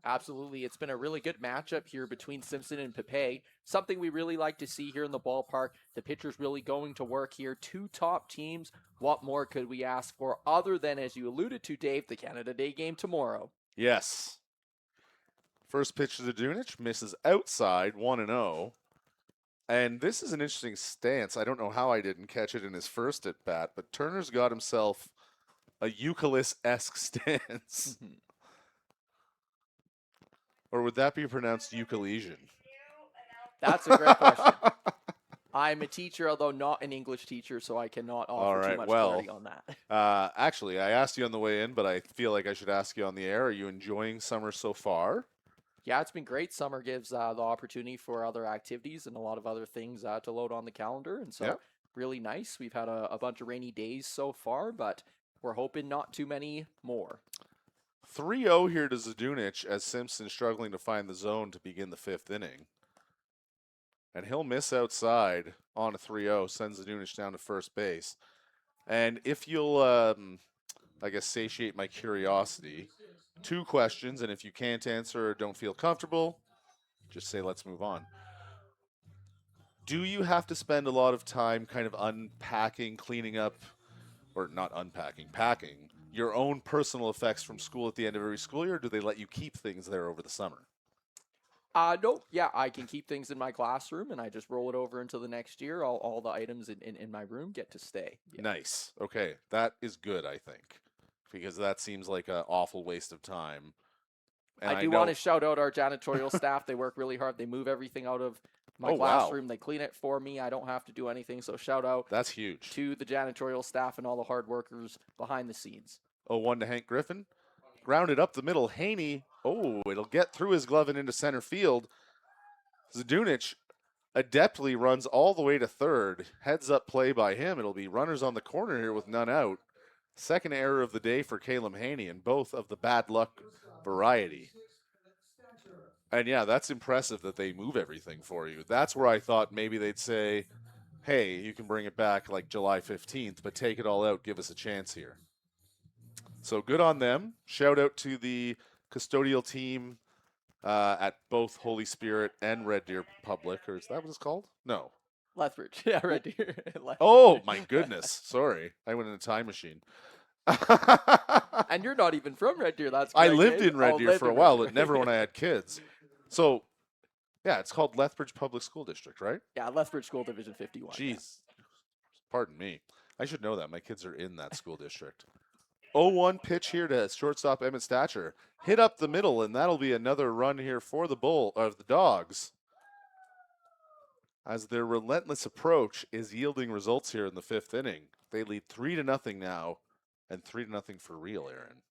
G: Absolutely. It's been a really good matchup here between Simpson and Pape. Something we really like to see here in the ballpark. The pitcher's really going to work here. Two top teams. What more could we ask for other than, as you alluded to, Dave, the Canada Day game tomorrow?
F: Yes. First pitch to Zadunich, misses outside, 1-0. And this is an interesting stance. I don't know how I didn't catch it in his first at-bat, but Turner's got himself a Eucalyptus-esque stance. Or would that be pronounced Eucalesian?
G: That's a great question. I'm a teacher, although not an English teacher, so I cannot offer too much clarity on that.
F: Actually, I asked you on the way in, but I feel like I should ask you on the air. Are you enjoying summer so far?
G: Yeah, it's been great. Summer gives the opportunity for other activities and a lot of other things to load on the calendar, and so really nice. We've had a bunch of rainy days so far, but we're hoping not too many more.
F: 3-0 here to Zadunich as Simpson struggling to find the zone to begin the fifth inning. And he'll miss outside on a 3-0, sends Zadunich down to first base. And if you'll, I guess, satiate my curiosity, 2 questions, and if you can't answer or don't feel comfortable, just say let's move on. Do you have to spend a lot of time kind of unpacking, cleaning up, or not unpacking, packing your own personal effects from school at the end of every school year, or do they let you keep things there over the summer?
G: No, yeah, I can keep things in my classroom and I just roll it over into the next year. All the items in my room get to stay. Yeah.
F: Nice. Okay, that is good, I think, because that seems like an awful waste of time. And
G: I do want to shout out our janitorial staff. They work really hard. They move everything out of my classroom. They clean it for me. I don't have to do anything. So shout out.
F: That's huge.
G: To the janitorial staff and all the hard workers behind the scenes.
F: 0-1 to Hank Griffin. Grounded up the middle. Haney. Oh, it'll get through his glove and into center field. Zdunich adeptly runs all the way to third. Heads up play by him. It'll be runners on the corner here with none out. Second error of the day for Caleb Haney, and both of the bad luck variety. And yeah, that's impressive that they move everything for you. That's where I thought maybe they'd say, hey, you can bring it back like July 15th, but take it all out, give us a chance here. So good on them. Shout out to the custodial team at both Holy Spirit and Red Deer Public, or is that what it's called? No.
G: Lethbridge. Yeah, Red Deer.
F: Oh, my goodness. Sorry. I went in a time machine.
G: And you're not even from Red Deer. That's
F: I
G: correct,
F: lived
G: eh?
F: in Red Deer for a while, but never when I had kids. So, yeah, it's called Lethbridge Public School District, right?
G: Yeah, Lethbridge School Division 51.
F: Jeez.
G: Yeah.
F: Pardon me. I should know that. My kids are in that school district. 0-1 pitch here to shortstop Emmett Stature. Hit up the middle, and that'll be another run here for the Dogs. As their relentless approach is yielding results here in the fifth inning. They lead 3-0 now, and 3-0 for real, Aaron.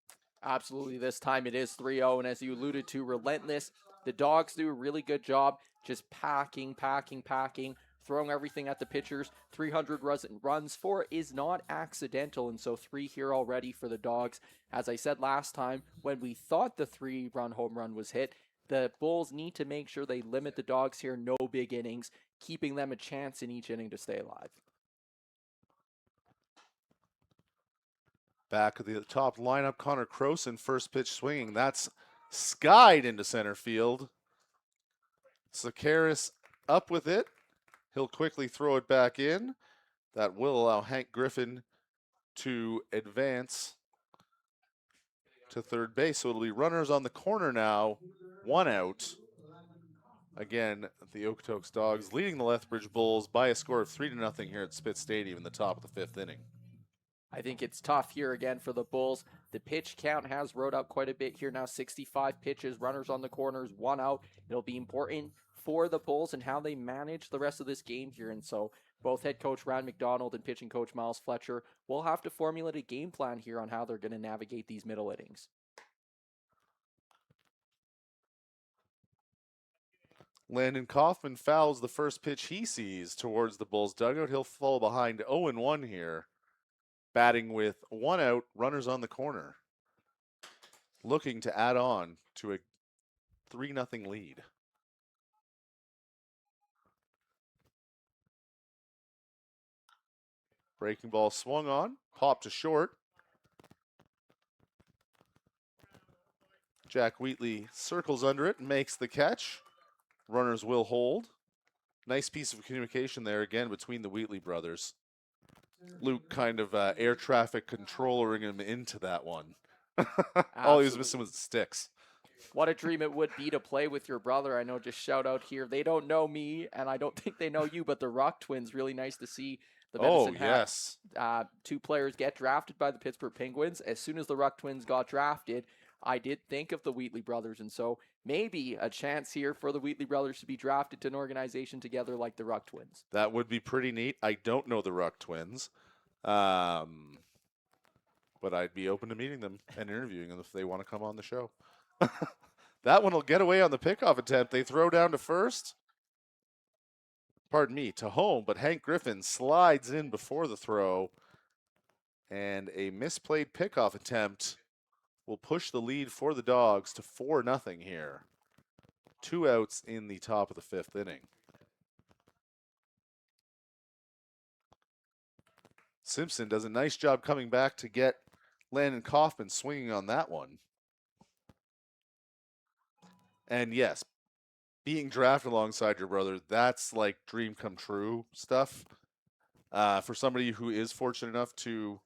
G: Absolutely. This time it is 3-0, and as you alluded to, relentless. The Dogs do a really good job just packing, throwing everything at the pitchers. 300 runs for is not accidental, and so 3 here already for the Dogs. As I said last time, when we thought the 3-run home run was hit, the Bulls need to make sure they limit the Dogs here, no big innings, keeping them a chance in each inning to stay alive.
F: Back at the top lineup, Connor Croson, first pitch swinging. That's skied into center field. Sakaris up with it. He'll quickly throw it back in. That will allow Hank Griffin to advance to third base. So it'll be runners on the corner now. 1 out. Again, the Okotoks Dogs leading the Lethbridge Bulls by a score of 3-0 here at Spitz Stadium in the top of the fifth inning.
G: I think it's tough here again for the Bulls. The pitch count has rode up quite a bit here now. 65 pitches, runners on the corners, 1 out. It'll be important for the Bulls and how they manage the rest of this game here. And so both head coach Ryan McDonald and pitching coach Miles Fletcher will have to formulate a game plan here on how they're going to navigate these middle innings.
F: Landon Kaufman fouls the first pitch he sees towards the Bulls dugout. He'll fall behind 0-1 here. Batting with 1 out, runners on the corner. Looking to add on to a 3-0 lead. Breaking ball swung on, popped to short. Jack Wheatley circles under it and makes the catch. Runners will hold. Nice piece of communication there again between the Wheatley brothers. Luke kind of air traffic controlling him into that one. All he was missing was the sticks.
G: What a dream it would be to play with your brother. I know, just shout out here. They don't know me, and I don't think they know you, but the Rock twins, really nice to see the Medicine Hat. 2 players get drafted by the Pittsburgh Penguins. As soon as the Rock twins got drafted, I did think of the Wheatley brothers, and so maybe a chance here for the Wheatley brothers to be drafted to an organization together like the Ruck twins.
F: That would be pretty neat. I don't know the Ruck twins, but I'd be open to meeting them and interviewing them if they want to come on the show. That one will get away on the pickoff attempt. They throw down to first. Pardon me, to home, but Hank Griffin slides in before the throw, and a misplayed pickoff attempt will push the lead for the Dogs to 4-0 here. 2 outs in the top of the fifth inning. Simpson does a nice job coming back to get Landon Kaufman swinging on that one. And yes, being drafted alongside your brother, that's like dream come true stuff. For somebody who is fortunate enough to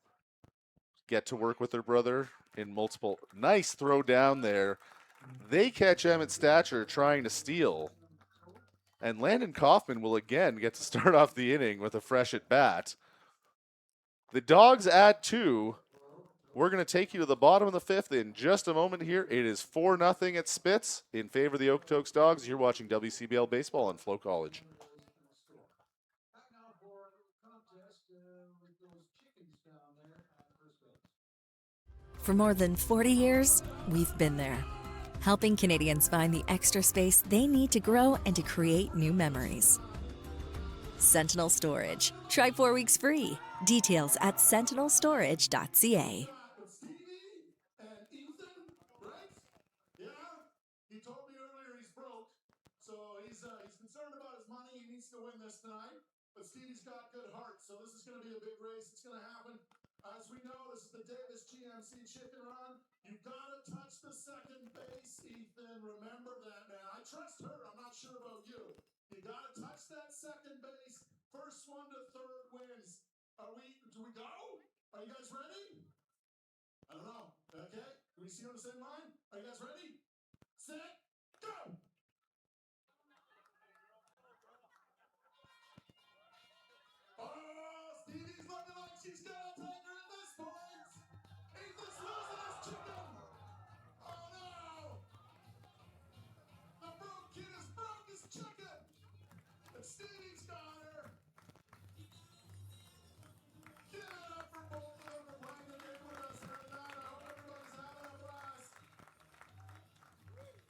F: get to work with their brother in multiple. Nice throw down there. They catch Emmett Stature trying to steal. And Landon Kaufman will again get to start off the inning with a fresh at bat. The Dogs add 2. We're going to take you to the bottom of the 5th in just a moment here. It is 4-0 at Spitz in favor of the Okotoks Dogs. You're watching WCBL Baseball on FloCollege.
I: For more than 40 years, we've been there, helping Canadians find the extra space they need to grow and to create new memories. Sentinel Storage. Try 4 weeks free. Details at sentinelstorage.ca.
O: He told me earlier he's broke, so he's concerned about his money. He needs to win this tonight. But Stevie's got good heart, so this is going to be a big race. It's going to happen. As we know, this is the Davis GMC Chicken Run. You got to touch the second base, Ethan. Remember that, man. I trust her. I'm not sure about you. You got to touch that second base. First one to third wins. Do we go? Are you guys ready? I don't know. Okay. Do we see on the same line? Are you guys ready? Set, go! Oh, Stevie's looking like she's gonna take her at this point. Ethan's losing his chicken. Oh no! The broke kid has broke his chicken. And Stevie's got her. Give it up for both of them for playing the game with us here tonight. I hope everybody's having a blast.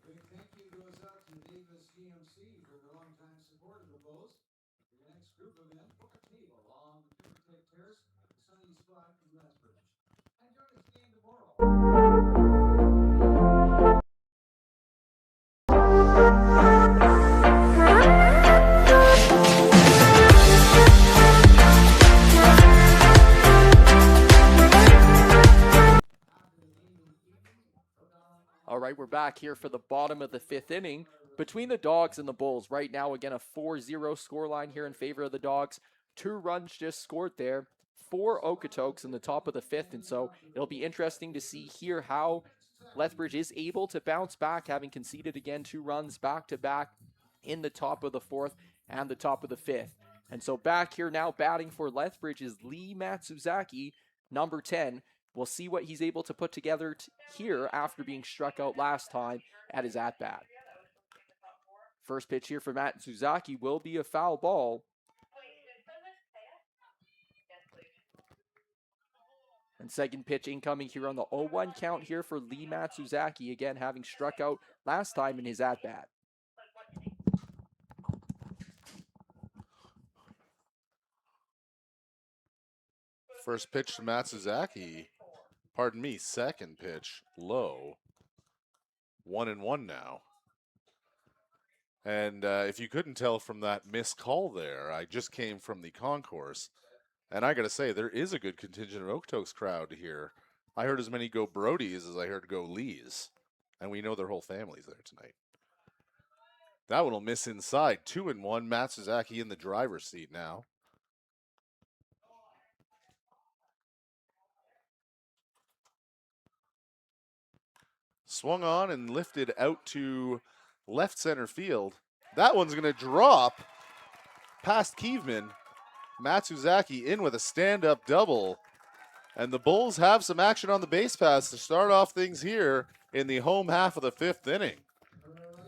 D: Big thank you goes out to Davis GMC for their longtime support of the Bulls. For your next group event, book a table on the Timbertake Terrace, a sunny spot in Lethbridge. And join us again tomorrow.
G: All right, we're back here for the bottom of the 5th inning between the Dogs and the Bulls. Right now, again, a 4-0 scoreline here in favor of the Dogs. 2 runs just scored there for Okotoks in the top of the 5th, and so it'll be interesting to see here how Lethbridge is able to bounce back, having conceded again 2 runs back-to-back in the top of the 4th and the top of the 5th. And so back here now batting for Lethbridge is Lee Matsuzaki, number 10. We'll see what he's able to put together here after being struck out last time at his at-bat. First pitch here for Matsuzaki will be a foul ball. And second pitch incoming here on the 0-1 count here for Lee Matsuzaki, again having struck out last time in his at-bat.
F: First pitch to Matsuzaki. Pardon me, second pitch, low. 1-1 now. And if you couldn't tell from that missed call there, I just came from the concourse. And I got to say, there is a good contingent of Okotoks crowd here. I heard as many go Brodies as I heard go Lees. And we know their whole family's there tonight. That one will miss inside. 2-1. Matsuzaki in the driver's seat now. Swung on and lifted out to left center field. That one's going to drop past Kievman. Matsuzaki in with a stand-up double. And the Bulls have some action on the base paths to start off things here in the home half of the 5th inning.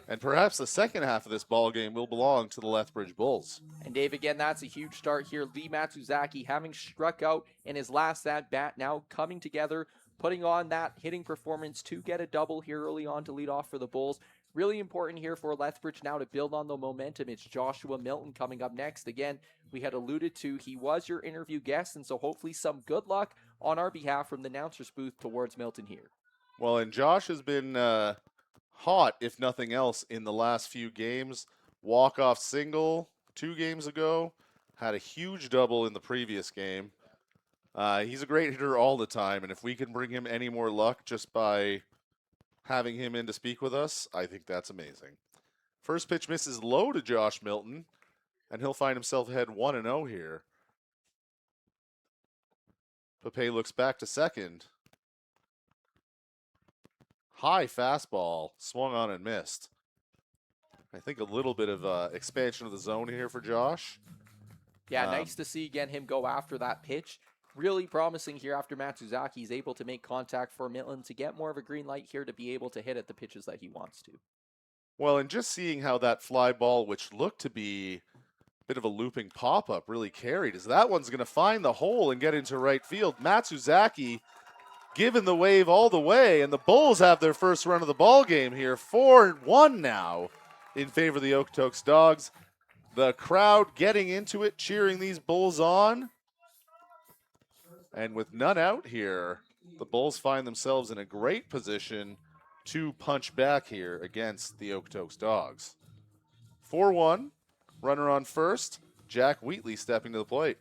F: And perhaps the second half of this ball game will belong to the Lethbridge Bulls.
G: And Dave, again, that's a huge start here. Lee Matsuzaki having struck out in his last at-bat, now coming together, putting on that hitting performance to get a double here early on to lead off for the Bulls. Really important here for Lethbridge now to build on the momentum. It's Joshua Milton coming up next. Again, we had alluded to he was your interview guest, and so hopefully some good luck on our behalf from the announcer's booth towards Milton here.
F: Well, and Josh has been hot, if nothing else, in the last few games. Walk-off single 2 games ago. Had a huge double in the previous game. He's a great hitter all the time, and if we can bring him any more luck just by having him in to speak with us, I think that's amazing. First pitch misses low to Josh Milton, and he'll find himself ahead 1-0 here. Pape looks back to second. High fastball, swung on and missed. I think a little bit of expansion of the zone here for Josh.
G: Yeah, nice to see again him go after that pitch. Really promising here after Matsuzaki is able to make contact for Milton to get more of a green light here to be able to hit at the pitches that he wants to.
F: Well, and just seeing how that fly ball, which looked to be a bit of a looping pop-up, really carried, as that one's going to find the hole and get into right field. Matsuzaki giving the wave all the way, and the Bulls have their first run of the ball game here. 4-1 now in favor of the Okotoks Dawgs. The crowd getting into it, cheering these Bulls on. And with none out here, the Bulls find themselves in a great position to punch back here against the Okotoks Dawgs. 4-1, runner on first, Jack Wheatley stepping to the plate.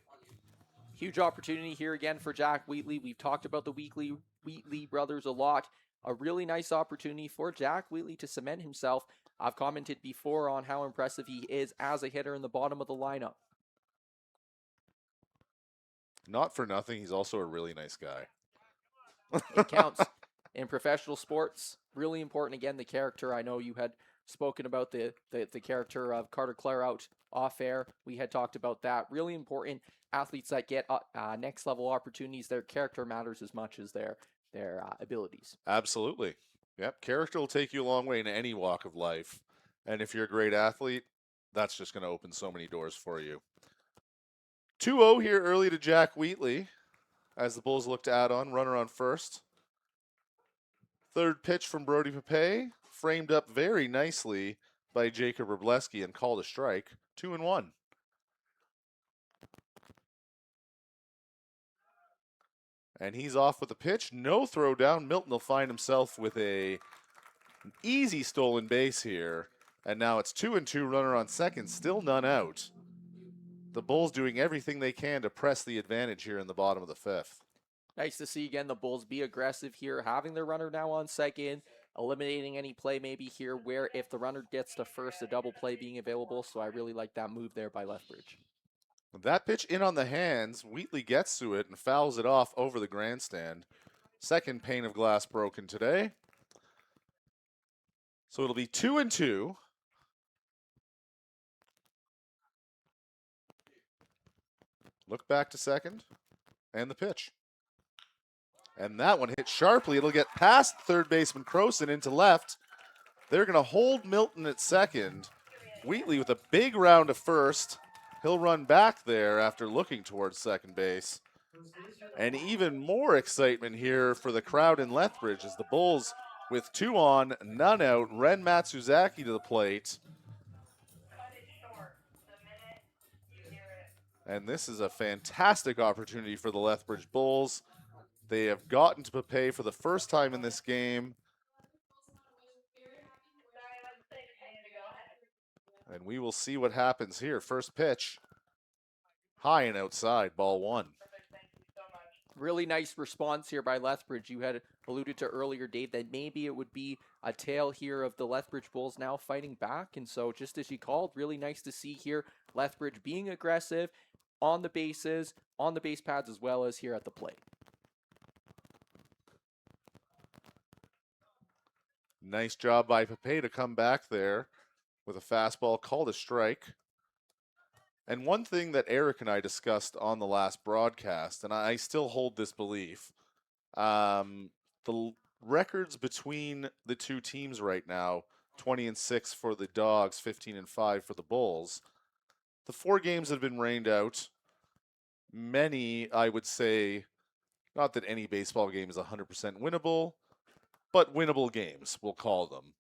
G: Huge opportunity here again for Jack Wheatley. We've talked about the Wheatley brothers a lot. A really nice opportunity for Jack Wheatley to cement himself. I've commented before on how impressive he is as a hitter in the bottom of the lineup.
F: Not for nothing, he's also a really nice guy.
G: It counts in professional sports. Really important, again, the character. I know you had spoken about the character of Carter Clare out off air. We had talked about that. Really important. Athletes that get next level opportunities, their character matters as much as their abilities.
F: Absolutely. Yep, character will take you a long way in any walk of life. And if you're a great athlete, that's just going to open so many doors for you. 2-0 here early to Jack Wheatley as the Bulls look to add on. Runner on first. Third pitch from Brody Pape, framed up very nicely by Jacob Wrobleski and called a strike. 2-1. And he's off with the pitch. No throw down. Milton will find himself with an easy stolen base here. And now it's 2-2, runner on second, still none out. The Bulls doing everything they can to press the advantage here in the bottom of the fifth.
G: Nice to see again the Bulls be aggressive here, having their runner now on second, eliminating any play maybe here where if the runner gets to first, a double play being available. So I really like that move there by Lethbridge.
F: That pitch in on the hands, Wheatley gets to it and fouls it off over the grandstand. Second pane of glass broken today. So it'll be 2-2. Look back to second, and the pitch. And that one hit sharply. It'll get past third baseman Croson into left. They're going to hold Milton at second. Wheatley with a big round to first. He'll run back there after looking towards second base. And even more excitement here for the crowd in Lethbridge as the Bulls, with 2 on, none out, Ren Matsuzaki to the plate. And this is a fantastic opportunity for the Lethbridge Bulls. They have gotten to Pape for the first time in this game. And we will see what happens here. First pitch, high and outside, ball 1.
G: Really nice response here by Lethbridge. You had alluded to earlier, Dave, that maybe it would be a tale here of the Lethbridge Bulls now fighting back. And so just as you called, really nice to see here Lethbridge being aggressive on the bases, on the base pads, as well as here at the plate.
F: Nice job by Pape to come back there with a fastball called a strike. And one thing that Eric and I discussed on the last broadcast, and I still hold this belief, the records between the two teams right now, 20-6 for the Dawgs, 15-5 for the Bulls. The 4 games that have been rained out, many, I would say, not that any baseball game is 100% winnable, but winnable games, we'll call them.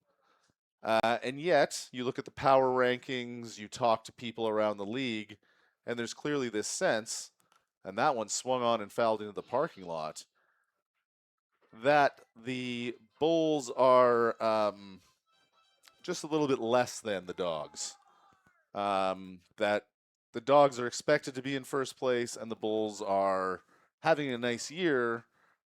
F: And yet, you look at the power rankings, you talk to people around the league, and there's clearly this sense, and that one swung on and fouled into the parking lot, that the Bulls are just a little bit less than the Dawgs. That the Dawgs are expected to be in first place, and the Bulls are having a nice year,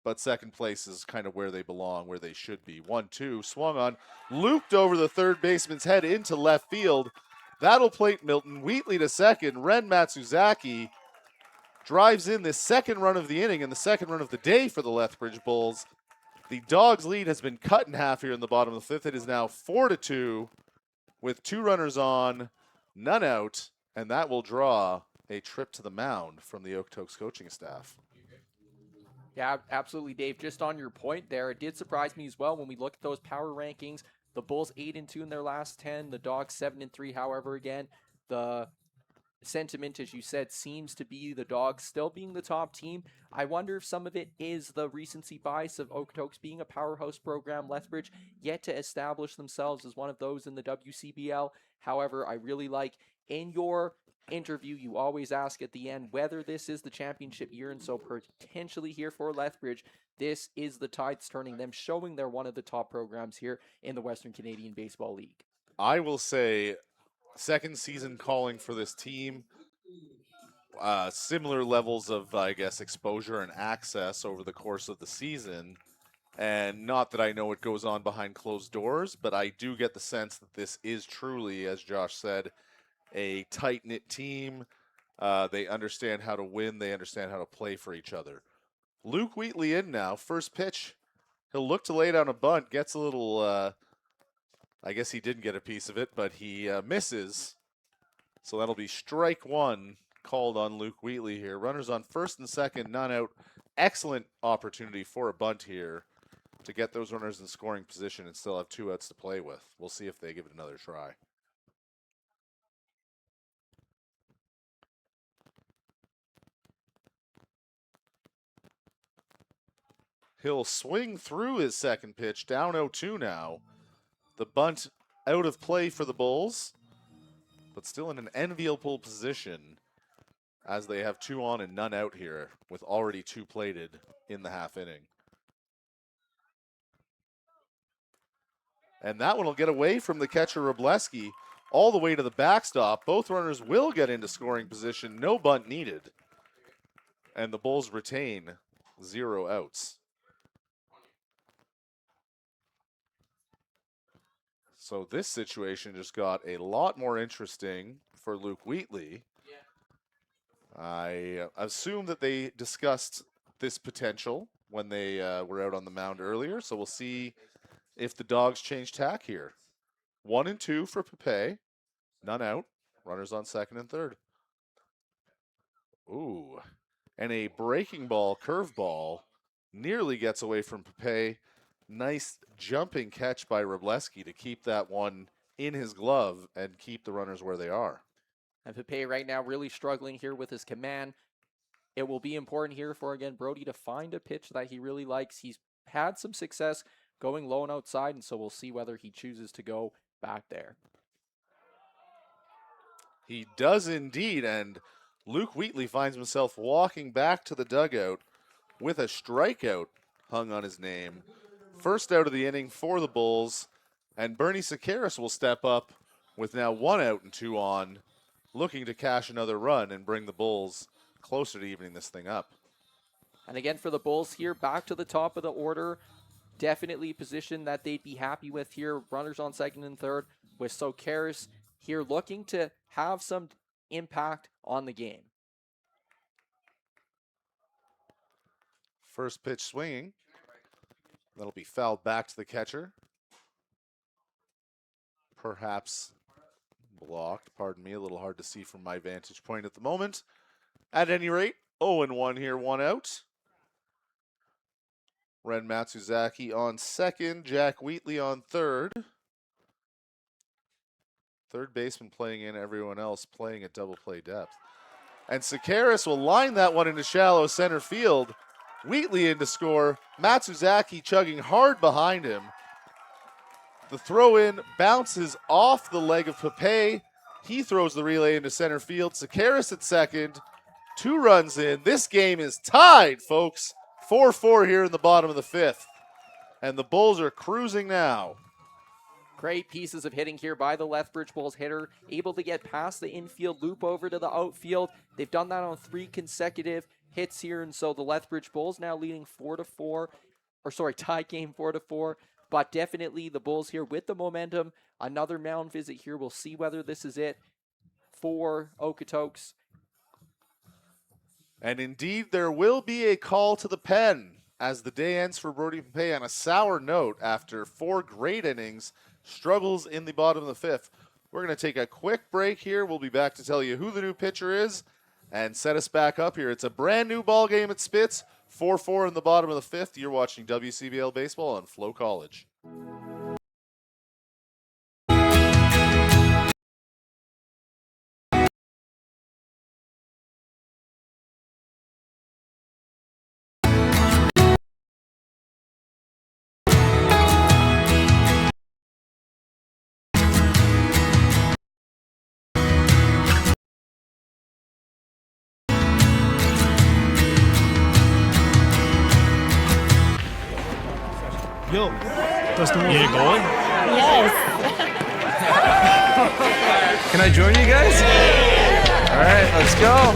F: but second place is kind of where they belong, where they should be. 1-2, swung on, looped over the third baseman's head into left field. That'll plate Milton. Wheatley to second. Ren Matsuzaki drives in the second run of the inning and the second run of the day for the Lethbridge Bulls. The Dawgs lead has been cut in half here in the bottom of the 5th. It is now 4-2 with 2 runners on, none out, and that will draw a trip to the mound from the Okotoks coaching staff.
G: Yeah, absolutely, Dave. Just on your point there, it did surprise me as well when we look at those power rankings. The Bulls 8-2 in their last 10, the Dawgs 7-3. However, again, the sentiment, as you said, seems to be the Dawgs still being the top team. I wonder if some of it is the recency bias of Okotoks being a powerhouse program. Lethbridge yet to establish themselves as one of those in the WCBL. However, I really like in your interview, you always ask at the end whether this is the championship year, and so potentially here for Lethbridge, this is the tides turning, them showing they're one of the top programs here in the Western Canadian Baseball League.
F: I will say, second season calling for this team, similar levels of, I guess, exposure and access over the course of the season. And not that I know what goes on behind closed doors, but I do get the sense that this is truly, as Josh said, a tight-knit team. They understand how to win. They understand how to play for each other. Luke Wheatley in now. First pitch. He'll look to lay down a bunt. Gets a little, I guess he didn't get a piece of it, but he misses. So that'll be strike 1 called on Luke Wheatley here. Runners on first and second, none out. Excellent opportunity for a bunt here to get those runners in scoring position and still have 2 outs to play with. We'll see if they give it another try. He'll swing through his second pitch, down 0-2 now. The bunt out of play for the Bulls, but still in an enviable position as they have 2 on and none out here with already 2 plated in the half inning. And that one will get away from the catcher Robleski all the way to the backstop. Both runners will get into scoring position, no bunt needed. And the Bulls retain 0 outs. So this situation just got a lot more interesting for Luke Wheatley. I assume that they discussed this potential when they were out on the mound earlier, so we'll see if the Dawgs change tack here. 1-2 for Pepe, none out, runners on second and third. Ooh, and a breaking ball, curveball, nearly gets away from Pepe. Nice jumping catch by Robleski to keep that one in his glove and keep the runners where they are.
G: And Pepe right now really struggling here with his command. It will be important here for, again, Brody to find a pitch that he really likes. He's had some success going low and outside, and so we'll see whether he chooses to go back there.
F: He does indeed, and Luke Wheatley finds himself walking back to the dugout with a strikeout hung on his name. First out of the inning for the Bulls, and Bernie Sakaris will step up with now 1 out and 2 on, looking to cash another run and bring the Bulls closer to evening this thing up.
G: And again, for the Bulls here, back to the top of the order, definitely a position that they'd be happy with here. Runners on second and third, with Sakaris here looking to have some impact on the game.
F: First pitch swinging. That'll be fouled back to the catcher. Perhaps blocked. Pardon me, a little hard to see from my vantage point at the moment. At any rate, 0-1 here, 1 out. Ren Matsuzaki on second, Jack Wheatley on third. Third baseman playing in, everyone else playing at double play depth. And Sakaris will line that one into shallow center field. Wheatley in to score. Matsuzaki chugging hard behind him. The throw in bounces off the leg of Pepe. He throws the relay into center field. Sakaris at second. 2 runs in. This game is tied, folks. 4-4 here in the bottom of the 5th. And the Bulls are cruising now.
G: Great pieces of hitting here by the Lethbridge Bulls hitter, able to get past the infield, loop over to the outfield. They've done that on 3 consecutive hits here, and so the Lethbridge Bulls now leading 4-4, tie game 4-4, but definitely the Bulls here with the momentum. Another mound visit here. We'll see whether this is it for Okotoks.
F: And indeed, there will be a call to the pen as the day ends for Brody Pape on a sour note after 4 great innings, struggles in the bottom of the 5th. We're going to take a quick break here. We'll be back to tell you who the new pitcher is and set us back up here. It's a brand new ball game at Spitz, 4-4 in the bottom of the 5th. You're watching WCBL Baseball on FloCollege.
N: Yo, does the get it going?
U: Yes.
S: Can I join you guys? All right, let's go.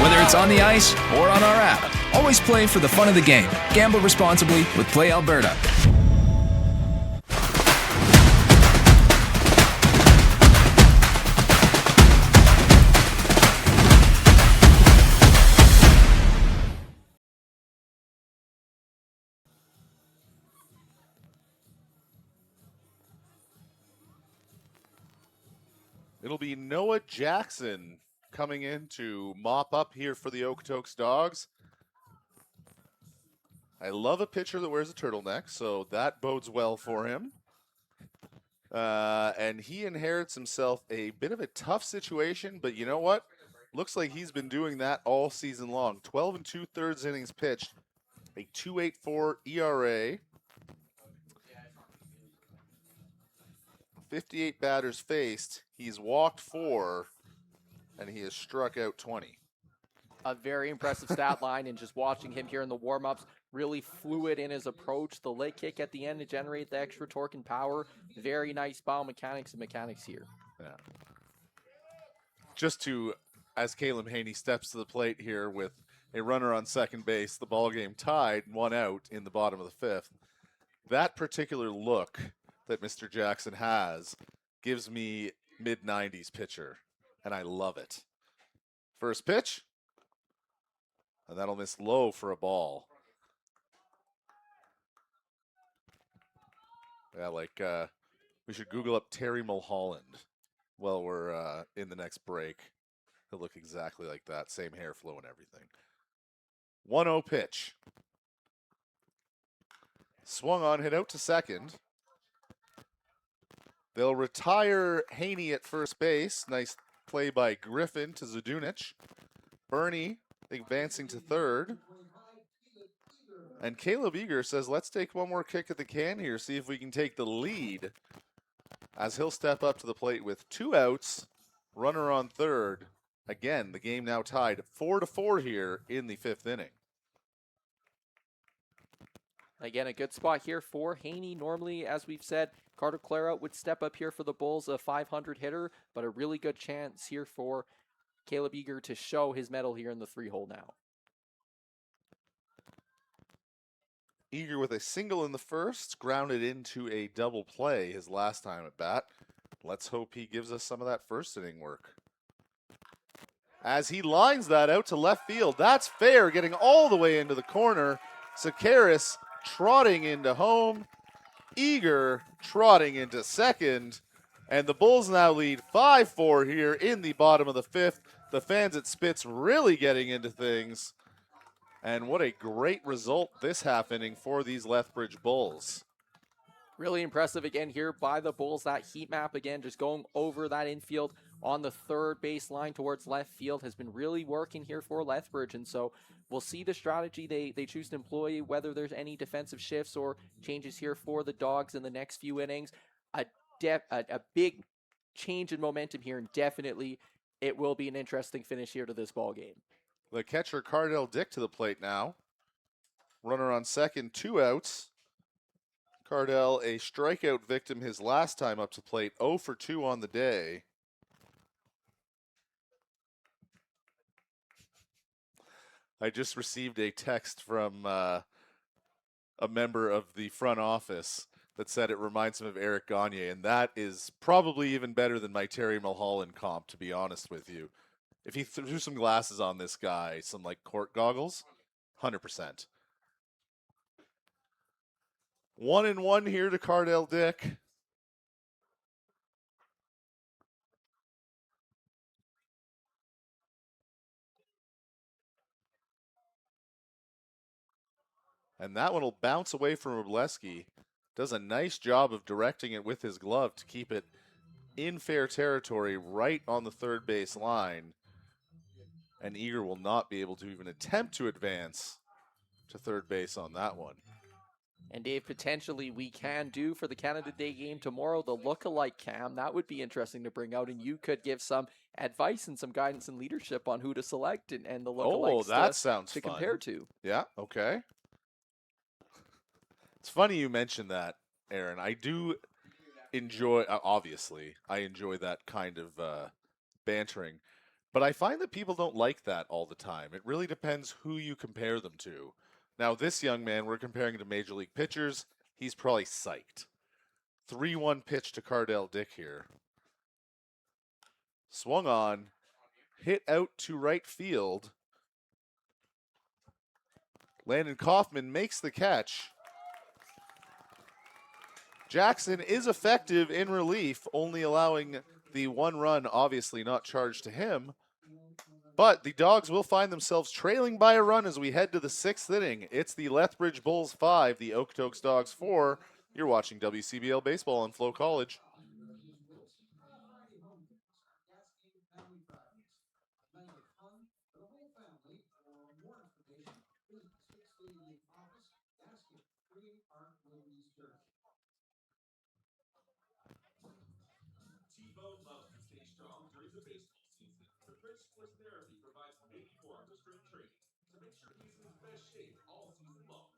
P: Whether it's on the ice or on our app, always play for the fun of the game. Gamble responsibly with Play Alberta.
F: It'll be Noah Jackson coming in to mop up here for the Okotoks Dawgs. I love a pitcher that wears a turtleneck, so that bodes well for him. And he inherits himself a bit of a tough situation, but you know what? Looks like he's been doing that all season long. 12 2/3 innings pitched, a 2.84 ERA. 58 batters faced. He's walked 4, and he has struck out 20.
G: A very impressive stat line, and just watching him here in the warm-ups, really fluid in his approach. The leg kick at the end to generate the extra torque and power. Very nice biomechanics and mechanics here.
F: Yeah. Just to, as Caleb Haney steps to the plate here with a runner on second base, the ball game tied, 1 out in the bottom of the 5th. That particular look that Mr. Jackson has gives me mid-90s pitcher, and I love it. First pitch, and that'll miss low for a ball. Yeah, like we should Google up Terry Mulholland while we're in the next break. He'll look exactly like that, same hair flow and everything. 1-0 pitch. Swung on, hit out to second. They'll retire Haney at first base. Nice play by Griffin to Zdunich. Bernie advancing to third. And Caleb Eager says, let's take one more kick at the can here, see if we can take the lead. As he'll step up to the plate with 2 outs, runner on third. Again, the game now tied 4-4 here in the 5th inning.
G: Again, a good spot here for Haney. Normally, as we've said, Carter Clara would step up here for the Bulls, a 500 hitter, but a really good chance here for Caleb Eager to show his mettle here in the 3-hole now.
F: Eager with a single in the first, grounded into a double play his last time at bat. Let's hope he gives us some of that first inning work. As he lines that out to left field, that's fair, getting all the way into the corner. Sakaris trotting into home. Eager trotting into second. And the Bulls now lead 5-4 here in the bottom of the 5th. The fans at Spitz really getting into things. And what a great result this half inning for these Lethbridge Bulls.
G: Really impressive again here by the Bulls. That heat map again, just going over that infield on the third base line towards left field has been really working here for Lethbridge. And so we'll see the strategy they choose to employ, whether there's any defensive shifts or changes here for the Dawgs in the next few innings. A big change in momentum here, and definitely it will be an interesting finish here to this ball game.
F: The catcher, Cardell Dick, to the plate now. Runner on second, 2 outs. Cardell, a strikeout victim his last time up to plate, 0 for 2 on the day. I just received a text from a member of the front office that said it reminds him of Eric Gagne, and that is probably even better than my Terry Mulholland comp, to be honest with you. If he threw some glasses on this guy, some like court goggles, 100%. 1-1 here to Cardell Dick. And that one will bounce away from Wroblewski. Does a nice job of directing it with his glove to keep it in fair territory right on the third base line. And Eager will not be able to even attempt to advance to third base on that one.
G: And Dave, potentially we can do for the Canada Day game tomorrow the look-alike cam. That would be interesting to bring out, and you could give some advice and some guidance and leadership on who to select and the lookalikes
F: sounds
G: to
F: fun.
G: compare to.
F: Yeah, okay. It's funny you mentioned that, Aaron. I do enjoy, obviously, I enjoy that kind of bantering. But I find that people don't like that all the time. It really depends who you compare them to. Now, this young man, we're comparing to Major League pitchers. He's probably psyched. 3-1 pitch to Cardell Dick here. Swung on, hit out to right field. Landon Kaufman makes the catch. Jackson is effective in relief, only allowing the one run, obviously not charged to him. But the Dawgs will find themselves trailing by a run as we head to the 6th inning. It's the Lethbridge Bulls 5, the Okotoks Dawgs 4. You're watching WCBL Baseball on FloCollege.
H: T-Bone loves to stay strong during the baseball season. The Bridge Sports Therapy provides many forms of strength training to make sure he's in his best shape all season long.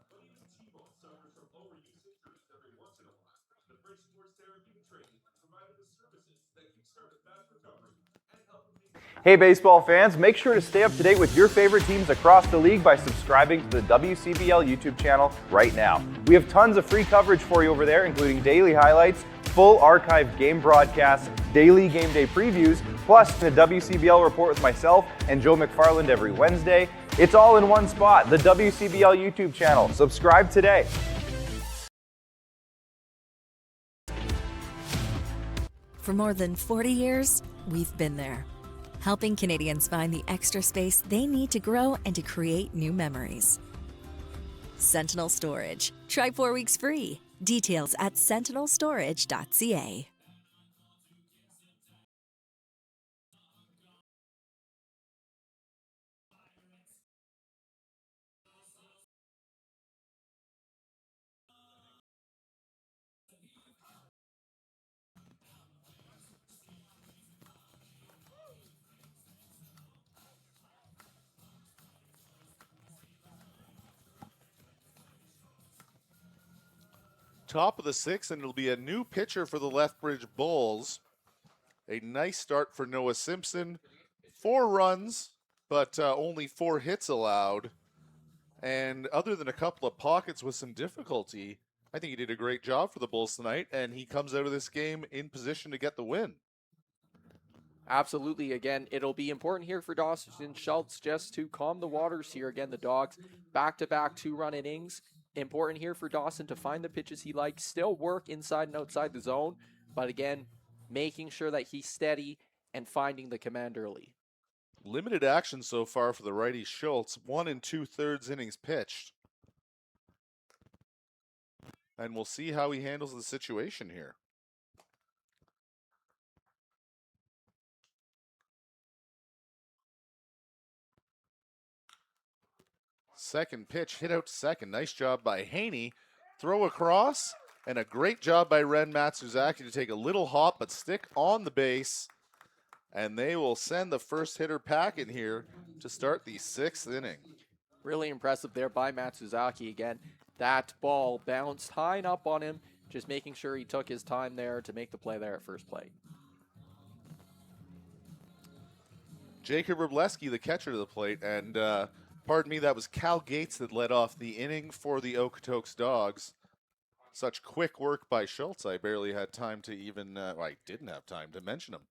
H: But even T-Bone suffers from overuse injuries every once in a while. The Bridge Sports Therapy and Training provided the services that kickstart a fast recovery and help him make.
M: Hey baseball fans, make sure to stay up to date with your favorite teams across the league by subscribing to the WCBL YouTube channel right now. We have tons of free coverage for you over there, including daily highlights, full archived game broadcasts, daily game day previews, plus the WCBL report with myself and Joe McFarland every Wednesday. It's all in one spot, the WCBL YouTube channel. Subscribe today.
I: For more than 40 years, we've been there, helping Canadians find the extra space they need to grow and to create new memories. Sentinel Storage. Try 4 weeks free. Details at sentinelstorage.ca.
F: Top of the 6th, and it'll be a new pitcher for the Lethbridge Bulls. A nice start for Noah Simpson. 4 runs, but only 4 hits allowed. And other than a couple of pockets with some difficulty, I think he did a great job for the Bulls tonight, and he comes out of this game in position to get the win.
G: Absolutely. Again, it'll be important here for Dawson Schultz just to calm the waters here. Again, the Dawgs back-to-back 2-run innings. Important here for Dawson to find the pitches he likes, still work inside and outside the zone, but again, making sure that he's steady and finding the command early.
F: Limited action so far for the righty Schultz. 1 2/3 innings pitched. And we'll see how he handles the situation here. Second pitch, hit out to second. Nice job by Haney. Throw across, and a great job by Ren Matsuzaki to take a little hop but stick on the base. And they will send the first hitter packing here to start the 6th inning.
G: Really impressive there by Matsuzaki again. That ball bounced high and up on him, just making sure he took his time there to make the play there at first plate.
F: Jacob Wroblewski, the catcher to the plate, and pardon me, that was Cal Gates that led off the inning for the Okotoks Dawgs. Such quick work by Schultz. I barely had time to even, I didn't have time to mention him.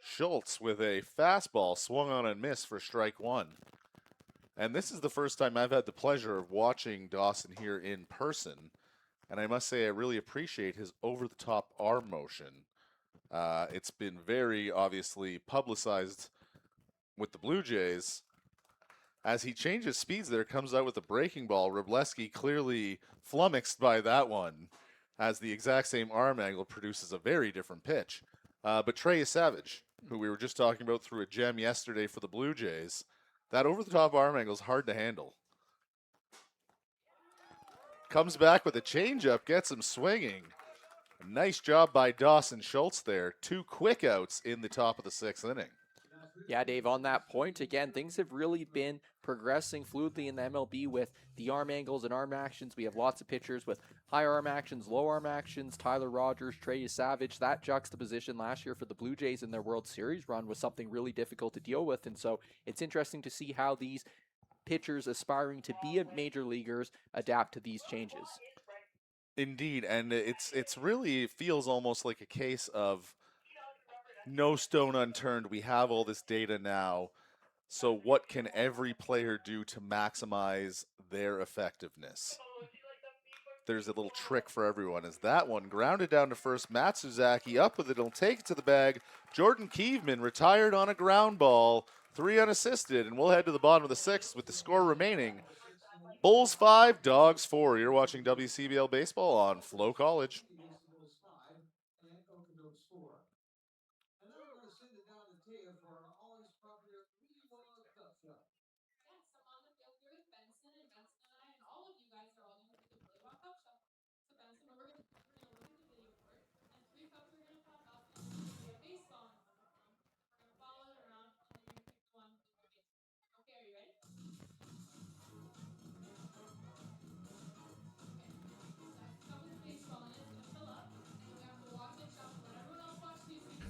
F: Schultz with a fastball swung on and missed for strike one. And this is the first time I've had the pleasure of watching Dawson here in person. And I must say I really appreciate his over-the-top arm motion. It's been very obviously publicized with the Blue Jays. As he changes speeds there, comes out with a breaking ball. Wroblewski clearly flummoxed by that one, as the exact same arm angle produces a very different pitch. But Trey Savage, who we were just talking about, threw a gem yesterday for the Blue Jays. That over-the-top arm angle is hard to handle. Comes back with a changeup, gets him swinging. Nice job by Dawson Schultz there. 2 quick outs in the top of the 6th inning.
G: Yeah, Dave, on that point, again, things have really been progressing fluidly in the MLB with the arm angles and arm actions. We have lots of pitchers with high arm actions, low arm actions. Tyler Rogers, Trey Savage, that juxtaposition last year for the Blue Jays in their World Series run was something really difficult to deal with. And so it's interesting to see how these pitchers aspiring to be major leaguers adapt to these changes.
F: Indeed, and it's really feels almost like a case of no stone unturned. We have all this data now. So what can every player do to maximize their effectiveness? There's a little trick for everyone. As that one grounded down to first, Matsuzaki up with it. He'll take it to the bag. Jordan Kievman retired on a ground ball, 3 unassisted, and we'll head to the bottom of the 6th with the score remaining. Bulls 5, Dawgs 4. You're watching WCBL Baseball on FloCollege.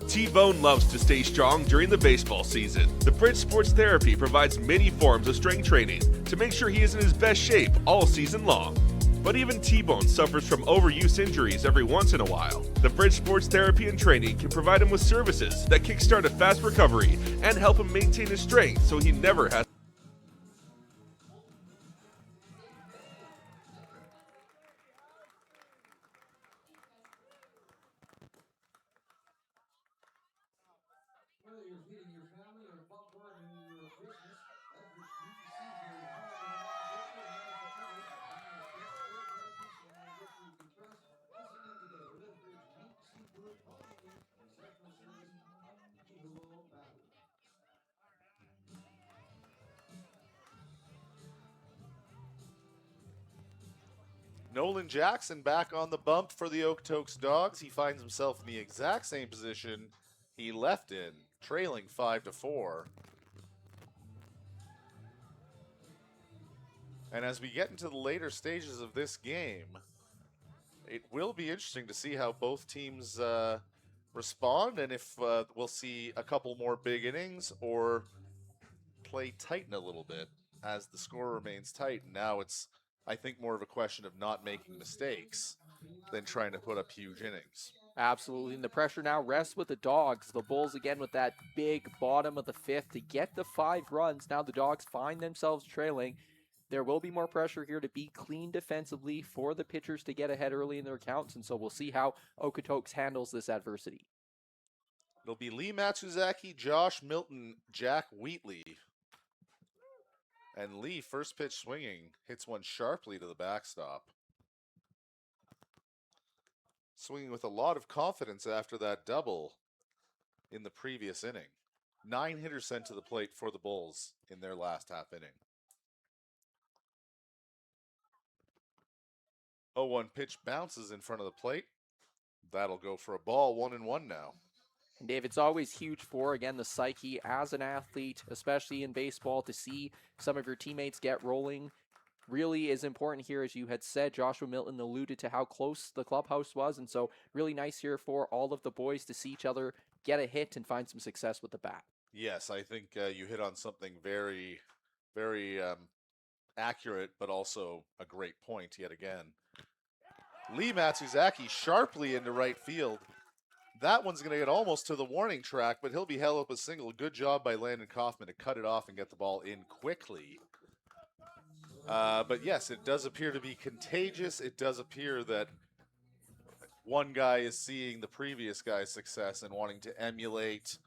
H: T-Bone loves to stay strong during the baseball season. The Bridge Sports Therapy provides many forms of strength training to make sure he is in his best shape all season long. But even T-Bone suffers from overuse injuries every once in a while. The Bridge Sports Therapy and Training can provide him with services that kickstart a fast recovery and help him maintain his strength so he never has
O: Whether you're feeding your family or above board in your business, Lethbridge BBC's here to help with a non-addictive medical effort. Find a sport therapists and an addiction you can trust. Listen in today. Lethbridge BBC Group Coaching Professional Service of Mihulo Valley.
F: Nolan Jackson back on the bump for the Okotoks Dawgs. He finds himself in the exact same position he left in, trailing 5-4. And as we get into the later stages of this game, it will be interesting to see how both teams respond and if we'll see a couple more big innings or play tighten a little bit as the score remains tight. And now it's, I think, more of a question of not making mistakes than trying to put up huge innings.
G: Absolutely, and the pressure now rests with the Dawgs. The Bulls again with that big bottom of the 5th to get the 5 runs. Now the Dawgs find themselves trailing. There will be more pressure here to be clean defensively for the pitchers to get ahead early in their counts, and so we'll see how Okotoks handles this adversity.
F: It'll be Lee Matsuzaki, Josh Milton, Jack Wheatley. And Lee, first pitch swinging, hits one sharply to the backstop. Swinging with a lot of confidence after that double in the previous inning. 9 hitters sent to the plate for the Bulls in their last half inning. 0-1 pitch bounces in front of the plate. That'll go for a ball, 1-1 now.
G: And Dave, it's always huge for, again, the psyche as an athlete, especially in baseball, to see some of your teammates get rolling. Really is important here, as you had said. Joshua Milton alluded to how close the clubhouse was, and so really nice here for all of the boys to see each other get a hit and find some success with the bat.
F: Yes, I think you hit on something very, very accurate, but also a great point yet again. Lee Matsuzaki sharply into right field. That one's going to get almost to the warning track, but he'll be held up a single. Good job by Landon Kaufman to cut it off and get the ball in quickly. But yes, it does appear to be contagious. It does appear that one guy is seeing the previous guy's success and wanting to emulate.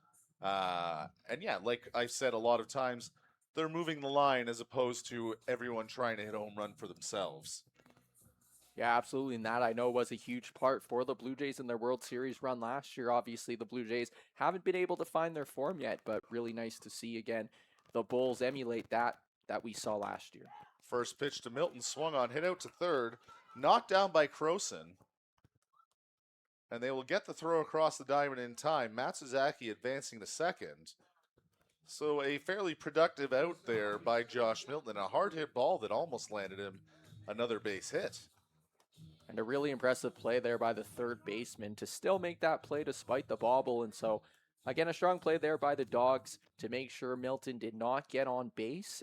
F: And yeah, like I've said a lot of times, they're moving the line as opposed to everyone trying to hit a home run for themselves.
G: Yeah, absolutely. And that I know was a huge part for the Blue Jays in their World Series run last year. Obviously, the Blue Jays haven't been able to find their form yet, but really nice to see again the Bulls emulate that we saw last year.
F: First pitch to Milton, swung on, hit out to third, knocked down by Croson. And they will get the throw across the diamond in time. Matsuzaki advancing to second. So a fairly productive out there by Josh Milton. A hard hit ball that almost landed him another base hit.
G: And a really impressive play there by the third baseman to still make that play despite the bobble. And so, again, a strong play there by the Dawgs to make sure Milton did not get on base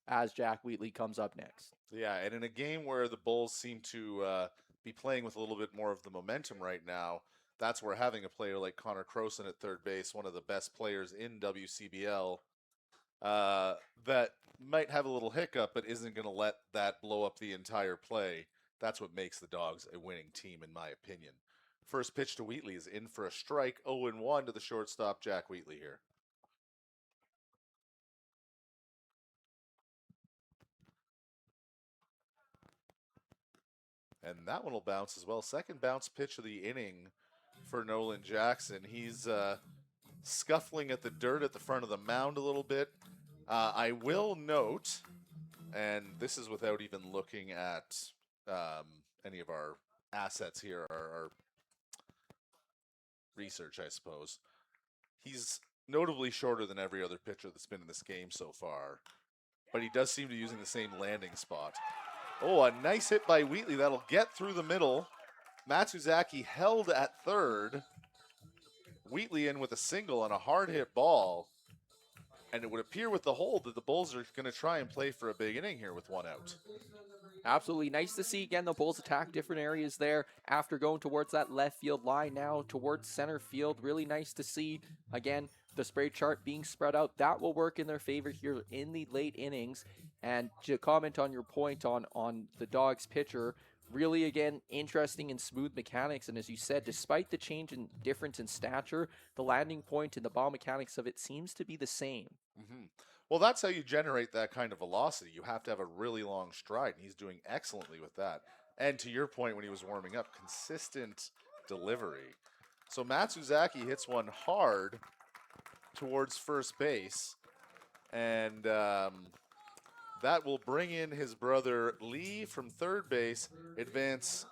G: as Jack Wheatley comes up next.
F: Yeah, and in a game where the Bulls seem to be playing with a little bit more of the momentum right now, that's where having a player like Connor Croson at third base, one of the best players in WCBL, that might have a little hiccup but isn't going to let that blow up the entire play. That's what makes the Dawgs a winning team, in my opinion. First pitch to Wheatley is in for a strike. 0-1 to the shortstop, Jack Wheatley here. And that one will bounce as well. Second bounce pitch of the inning for Nolan Jackson. He's scuffling at the dirt at the front of the mound a little bit. I will note, and this is without even looking at any of our assets here, our research, I suppose. He's notably shorter than every other pitcher that's been in this game so far, but he does seem to be using the same landing spot. Oh, a nice hit by Wheatley. That'll get through the middle. Matsuzaki held at third. Wheatley in with a single on a hard hit ball. And it would appear with the hold that the Bulls are going to try and play for a big inning here with one out.
G: Absolutely nice to see again the Bulls attack different areas there after going towards that left field line now towards center field. Really nice to see again the spray chart being spread out. That will work in their favor here in the late innings. And to comment on your point on the Dawgs pitcher, really again interesting and smooth mechanics. And as you said, despite the change in difference in stature, the landing point and the ball mechanics of it seems to be the same.
F: Mm-hmm. Well, that's how you generate that kind of velocity. You have to have a really long stride, and he's doing excellently with that. And to your point when he was warming up, consistent delivery. So Matsuzaki hits one hard towards first base, and that will bring in his brother Lee from third base, advance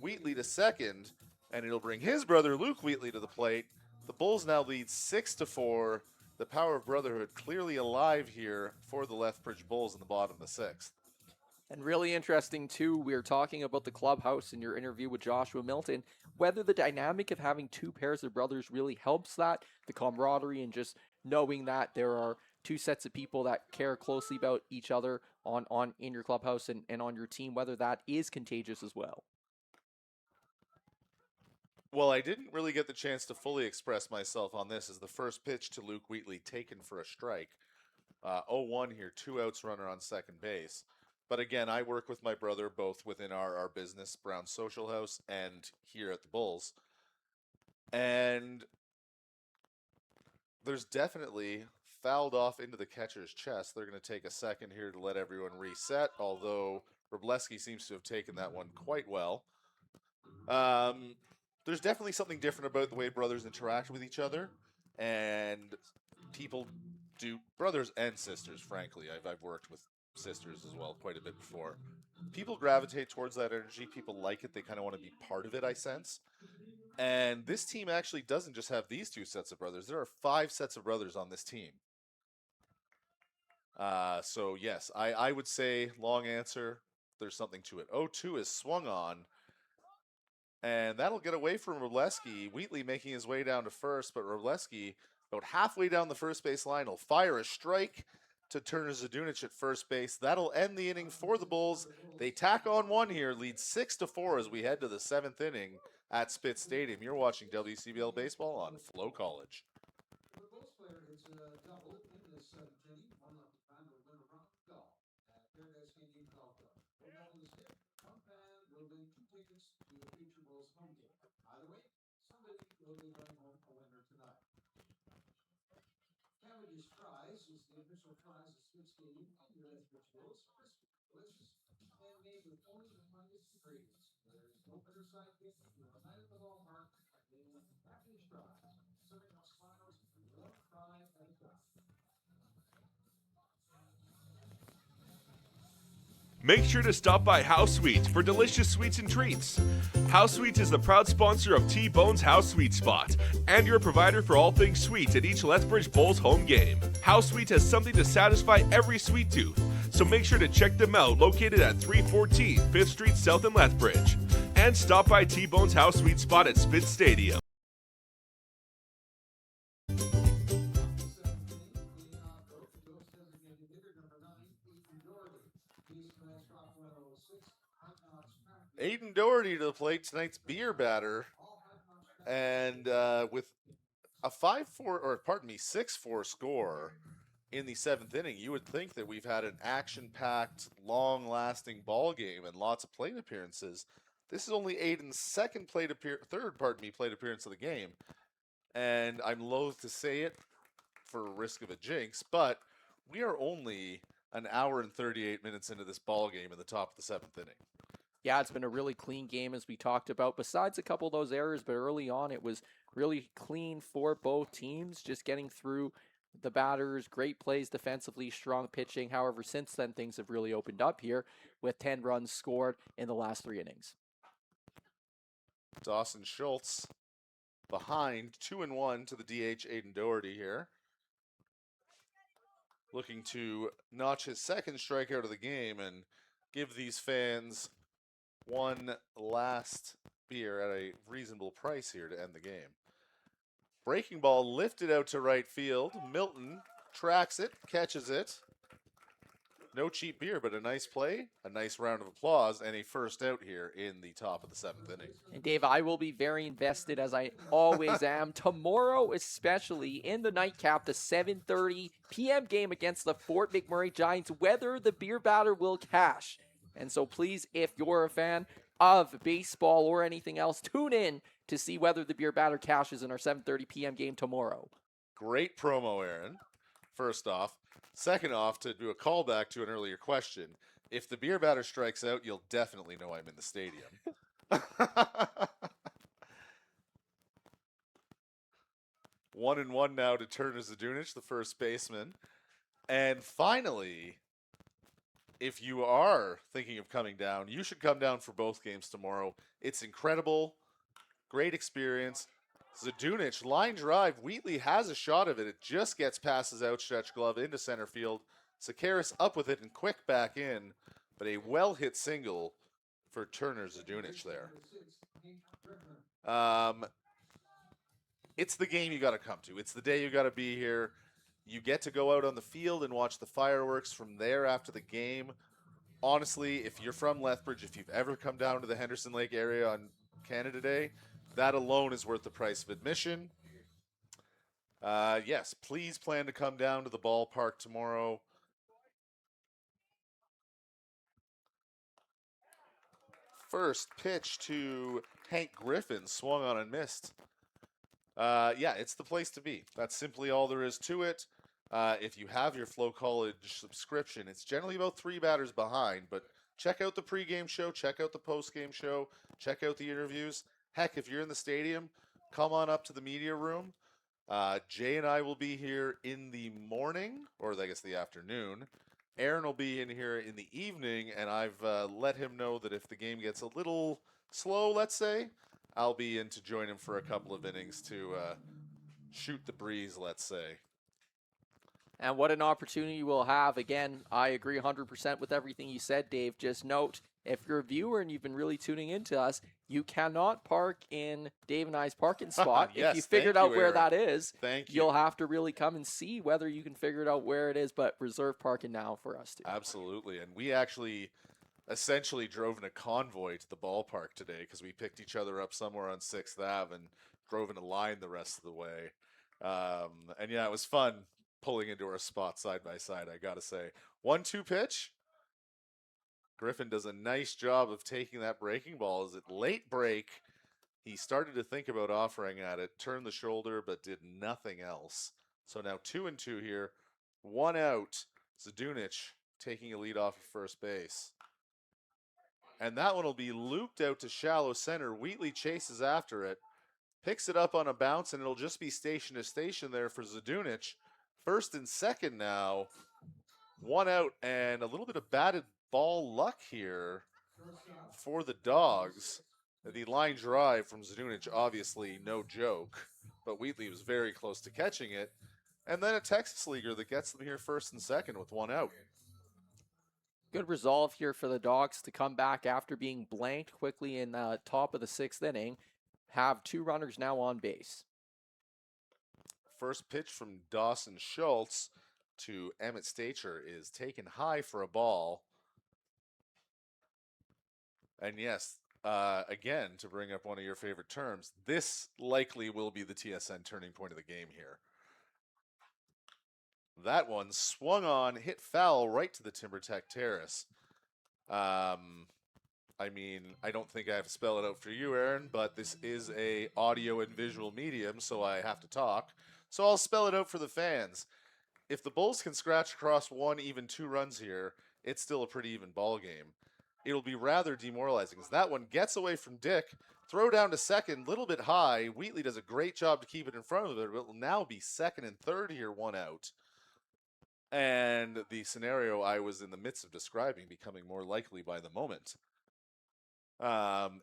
F: Wheatley to second, and it'll bring his brother Luke Wheatley to the plate. The Bulls now lead 6-4. The power of brotherhood clearly alive here for the Lethbridge Bulls in the bottom of the sixth.
G: And really interesting, too, we were talking about the clubhouse in your interview with Joshua Milton, whether the dynamic of having two pairs of brothers really helps that, the camaraderie and just knowing that there are two sets of people that care closely about each other on in your clubhouse and on your team, whether that is contagious as well.
F: Well, I didn't really get the chance to fully express myself on this as the first pitch to Luke Wheatley taken for a strike. 0-1 here, 2 outs, runner on second base. But again, I work with my brother both within our business, Brown Social House, and here at the Bulls. And there's definitely fouled off into the catcher's chest. They're going to take a second here to let everyone reset, although Wroblewski seems to have taken that one quite well. There's definitely something different about the way brothers interact with each other, and people do, brothers and sisters, frankly. I've worked with sisters as well quite a bit before. People gravitate towards that energy. People like it. They kind of want to be part of it, I sense. And this team actually doesn't just have these two sets of brothers. There are 5 sets of brothers on this team. So, yes, I would say, long answer, there's something to it. 0-2 is swung on. And that'll get away from Wroblewski. Wheatley making his way down to first, but Wroblewski, about halfway down the first base line, will fire a strike to Turner Zadunic at first base. That'll end the inning for the Bulls. They tack on one here, lead 6-4 as we head to the 7th inning at Spitz Stadium. You're watching WCBL Baseball on FloCollege.
H: Make sure to stop by House Sweets for delicious sweets and treats. House Sweets is the proud sponsor of T-Bone's House Sweet Spot and your provider for all things sweet at each Lethbridge Bulls home game. House Sweets has something to satisfy every sweet tooth, so make sure to check them out, located at 314 5th Street South in Lethbridge. And stop by T-Bone's House Sweet Spot at Spitz Stadium.
F: Aiden Doherty to the plate, tonight's beer batter. And with a 6-4 score in the 7th inning, you would think that we've had an action-packed, long-lasting ball game and lots of plate appearances. This is only Aiden's third plate appearance of the game. And I'm loath to say it for risk of a jinx, but we are only an hour and 38 minutes into this ball game in the top of the 7th inning.
G: Yeah, it's been a really clean game as we talked about, besides a couple of those errors, but early on it was really clean for both teams, just getting through the batters, great plays defensively, strong pitching. However, since then, things have really opened up here with 10 runs scored in the last 3 innings.
F: Dawson Schultz behind 2-1 to the DH Aiden Doherty here. Looking to notch his second strikeout of the game and give these fans one last beer at a reasonable price here to end the game. Breaking ball lifted out to right field. Milton tracks it, catches it. No cheap beer, but a nice play, a nice round of applause, and a first out here in the top of the 7th inning.
G: And Dave, I will be very invested, as I always am, tomorrow especially, in the nightcap, the 7:30 p.m. game against the Fort McMurray Giants, whether the beer batter will cash. And so please, if you're a fan of baseball or anything else, tune in to see whether the beer batter cashes in our 7:30 p.m. game tomorrow.
F: Great promo, Aaron. First off. Second off, to do a callback to an earlier question, if the beer batter strikes out, you'll definitely know I'm in the stadium. 1-1 now to Turner Zadunic, the first baseman. And finally, if you are thinking of coming down, you should come down for both games tomorrow. It's incredible. Great experience. Zadunic, line drive. Wheatley has a shot of it. It just gets past his outstretched glove into center field. Sakaris up with it and quick back in, but a well-hit single for Turner Zadunic there. It's the game you got to come to. It's the day you got to be here. You get to go out on the field and watch the fireworks from there after the game. Honestly, if you're from Lethbridge, if you've ever come down to the Henderson Lake area on Canada Day, that alone is worth the price of admission. Yes, please plan to come down to the ballpark tomorrow. First pitch to Hank Griffin, swung on and missed. Yeah, it's the place to be. That's simply all there is to it. If you have your FloCollege subscription, it's generally about 3 batters behind, but check out the pregame show, check out the postgame show, check out the interviews. Heck, if you're in the stadium, come on up to the media room. Jay and I will be here in the morning, or I guess the afternoon. Aaron will be in here in the evening, and I've let him know that if the game gets a little slow, let's say, I'll be in to join him for a couple of innings to shoot the breeze, let's say.
G: And what an opportunity we'll have. Again, I agree 100% with everything you said, Dave. Just note, if you're a viewer and you've been really tuning into us, You cannot park in Dave and I's parking spot. If you
F: Yes,
G: figured
F: thank
G: out
F: you,
G: where
F: Aaron.
G: that is,
F: Thank you.
G: you'll have to really come and see whether you can figure it out where it is, but reserve parking now for us too.
F: Absolutely. And we actually essentially drove in a convoy to the ballpark today because we picked each other up somewhere on 6th Ave and drove in a line the rest of the way. And yeah, it was fun pulling into our spot side by side, I got to say. 1-2 pitch. Griffin does a nice job of taking that breaking ball. As it late break, he started to think about offering at it, turned the shoulder, but did nothing else. So now 2-2 here. 1 out. Zdunic taking a lead off of first base. And that one will be looped out to shallow center. Wheatley chases after it, picks it up on a bounce, and it'll just be station to station there for Zdunic. First and second now. 1 out, and a little bit of batted ball luck here for the Dawgs. The line drive from Zdunic, obviously no joke, but Wheatley was very close to catching it. And then a Texas leaguer that gets them here first and second with 1 out.
G: Good resolve here for the Dawgs to come back after being blanked quickly in the top of the 6th inning. Have 2 runners now on base.
F: First pitch from Dawson Schultz to Emmett Stacher is taken high for a ball. And yes, again, to bring up one of your favorite terms, this likely will be the TSN turning point of the game here. That one swung on, hit foul right to the TimberTech terrace. I mean, I don't think I have to spell it out for you, Aaron, but this is a audio and visual medium, so I have to talk. So I'll spell it out for the fans. If the Bulls can scratch across 1, even 2 runs here, it's still a pretty even ball game. It'll be rather demoralizing as that one gets away from Dick, throw down to second, little bit high. Wheatley does a great job to keep it in front of it, but it will now be second and third here, 1 out. And the scenario I was in the midst of describing becoming more likely by the moment.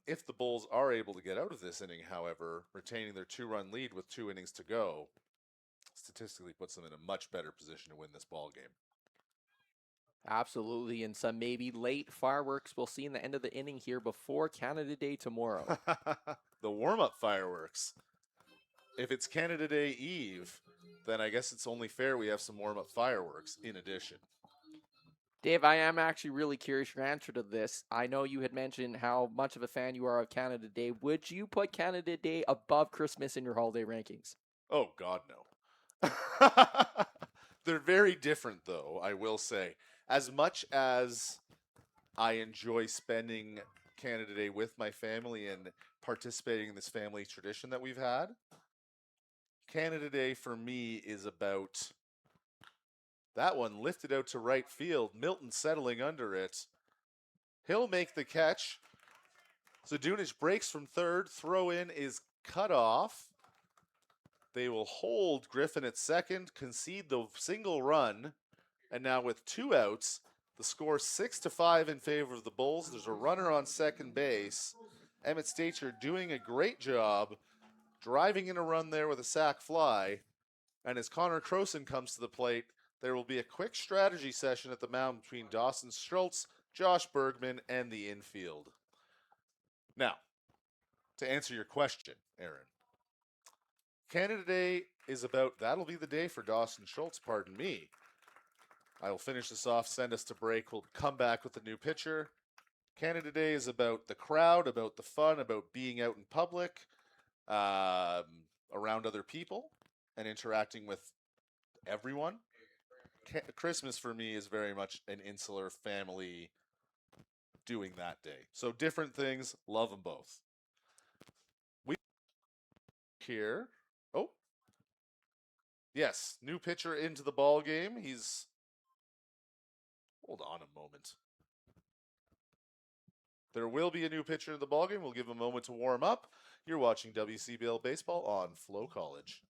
F: If the Bulls are able to get out of this inning, however, retaining their 2-run lead with 2 innings to go, statistically puts them in a much better position to win this ball game.
G: Absolutely, and some maybe late fireworks we'll see in the end of the inning here before Canada Day tomorrow.
F: The warm-up fireworks. If it's Canada Day Eve, then I guess it's only fair we have some warm-up fireworks in addition.
G: Dave, I am actually really curious your answer to this. I know you had mentioned how much of a fan you are of Canada Day. Would you put Canada Day above Christmas in your holiday rankings?
F: Oh, God, no. They're very different, though, I will say. As much as I enjoy spending Canada Day with my family and participating in this family tradition that we've had, Canada Day for me is about that one lifted out to right field. Milton settling under it. He'll make the catch. Zdunic breaks from third. Throw in is cut off. They will hold Griffin at second, concede the single run. And now with 2 outs, the score 6-5 in favor of the Bulls. There's a runner on second base. Emmett Stacher doing a great job driving in a run there with a sac fly. And as Connor Croson comes to the plate, there will be a quick strategy session at the mound between Dawson Schultz, Josh Bergman, and the infield. Now, to answer your question, Aaron, Canada Day is about, that'll be the day for Dawson Schultz, pardon me. I will finish this off, send us to break. We'll come back with a new pitcher. Canada Day is about the crowd, about the fun, about being out in public, around other people, and interacting with everyone. Christmas for me is very much an insular family doing that day. So different things, love them both. We here. Oh. Yes, new pitcher into the ball game. He's hold on a moment. There will be a new pitcher in the ballgame. We'll give him a moment to warm up. You're watching WCBL Baseball on FloCollege.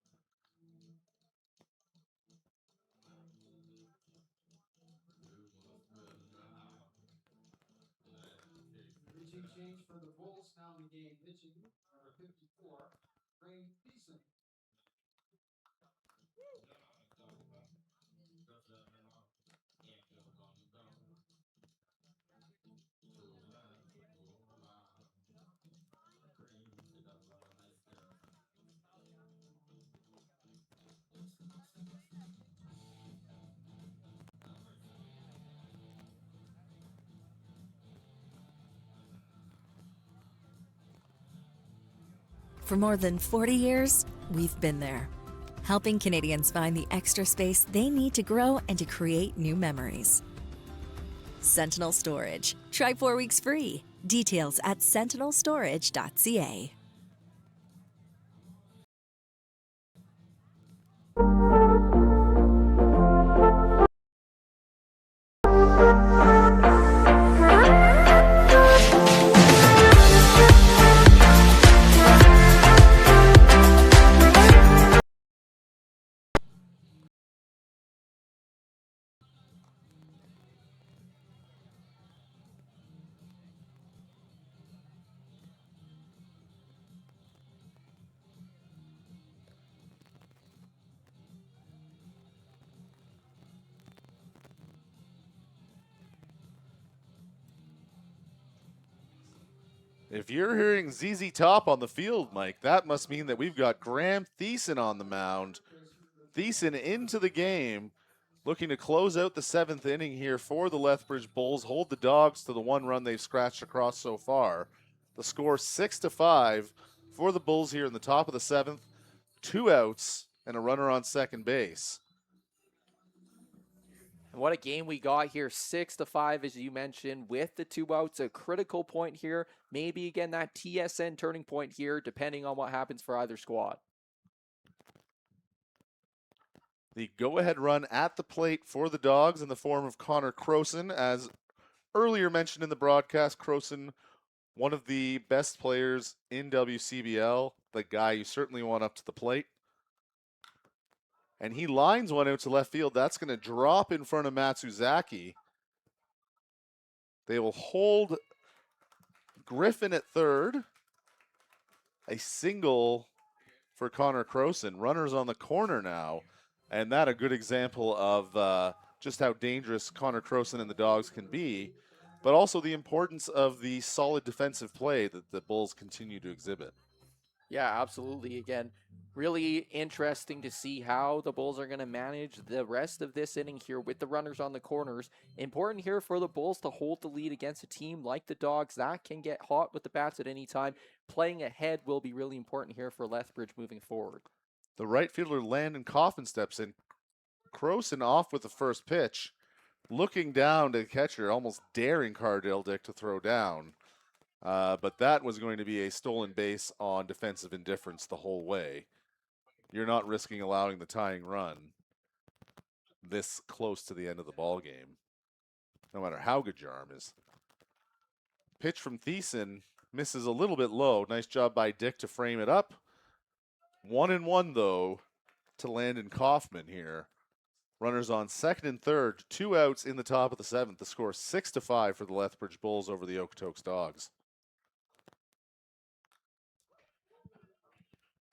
D: Routine change for the Bulls now in the game. Pitching number 54, Ray Beasley.
I: For more than 40 years, we've been there, helping Canadians find the extra space they need to grow and to create new memories. Sentinel Storage. Try 4 weeks free. Details at sentinelstorage.ca.
F: If you're hearing ZZ Top on the field, Mike, that must mean that we've got Graham Thiessen on the mound. Thiessen into the game, looking to close out the 7th inning here for the Lethbridge Bulls, hold the Dawgs to the 1 run they've scratched across so far. The score 6-5 for the Bulls here in the top of the 7th. 2 outs and a runner on second base.
G: And what a game we got here, 6-5, as you mentioned, with the 2 outs, a critical point here. Maybe, again, that TSN turning point here, depending on what happens for either squad.
F: The go-ahead run at the plate for the Dawgs in the form of Connor Croson. As earlier mentioned in the broadcast, Croson, one of the best players in WCBL, the guy you certainly want up to the plate. And he lines one out to left field. That's going to drop in front of Matsuzaki. They will hold Griffin at third. A single for Connor Croson. Runners on the corner now. And that a good example of just how dangerous Connor Croson and the Dawgs can be, but also the importance of the solid defensive play that the Bulls continue to exhibit.
G: Yeah, absolutely. Again, really interesting to see how the Bulls are going to manage the rest of this inning here with the runners on the corners. Important here for the Bulls to hold the lead against a team like the Dawgs that can get hot with the bats at any time. Playing ahead will be really important here for Lethbridge moving forward.
F: The right fielder Landon Coffin steps in. Croson off with the first pitch, looking down to the catcher, almost daring Cardale Dick to throw down. But that was going to be a stolen base on defensive indifference the whole way. You're not risking allowing the tying run this close to the end of the ball game, no matter how good your arm is. Pitch from Thiessen misses a little bit low. Nice job by Dick to frame it up. 1-1 though to Landon Kaufman here. Runners on second and third, 2 outs in the top of the 7th. The score 6-5 for the Lethbridge Bulls over the Okotoks Dawgs.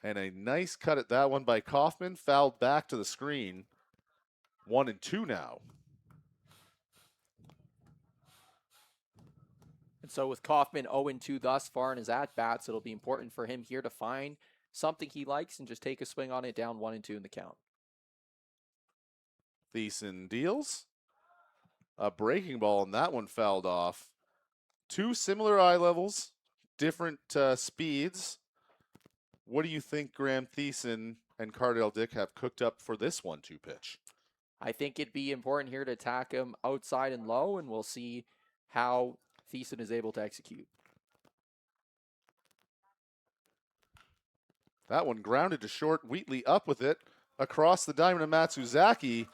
F: And a nice cut at that one by Kaufman, fouled back to the screen. 1-2 now.
G: And so with Kaufman 0-2 thus far in his at-bats, it'll be important for him here to find something he likes and just take a swing on it, down 1-2 in the count.
F: Thiessen deals. A breaking ball, and that one fouled off. 2 similar eye levels, different speeds. What do you think Graham Thiessen and Cardale Dick have cooked up for this 1-2 pitch?
G: I think it'd be important here to attack him outside and low, and we'll see how Thiessen is able to execute.
F: That one grounded to short. Wheatley up with it across the diamond of Matsuzaki.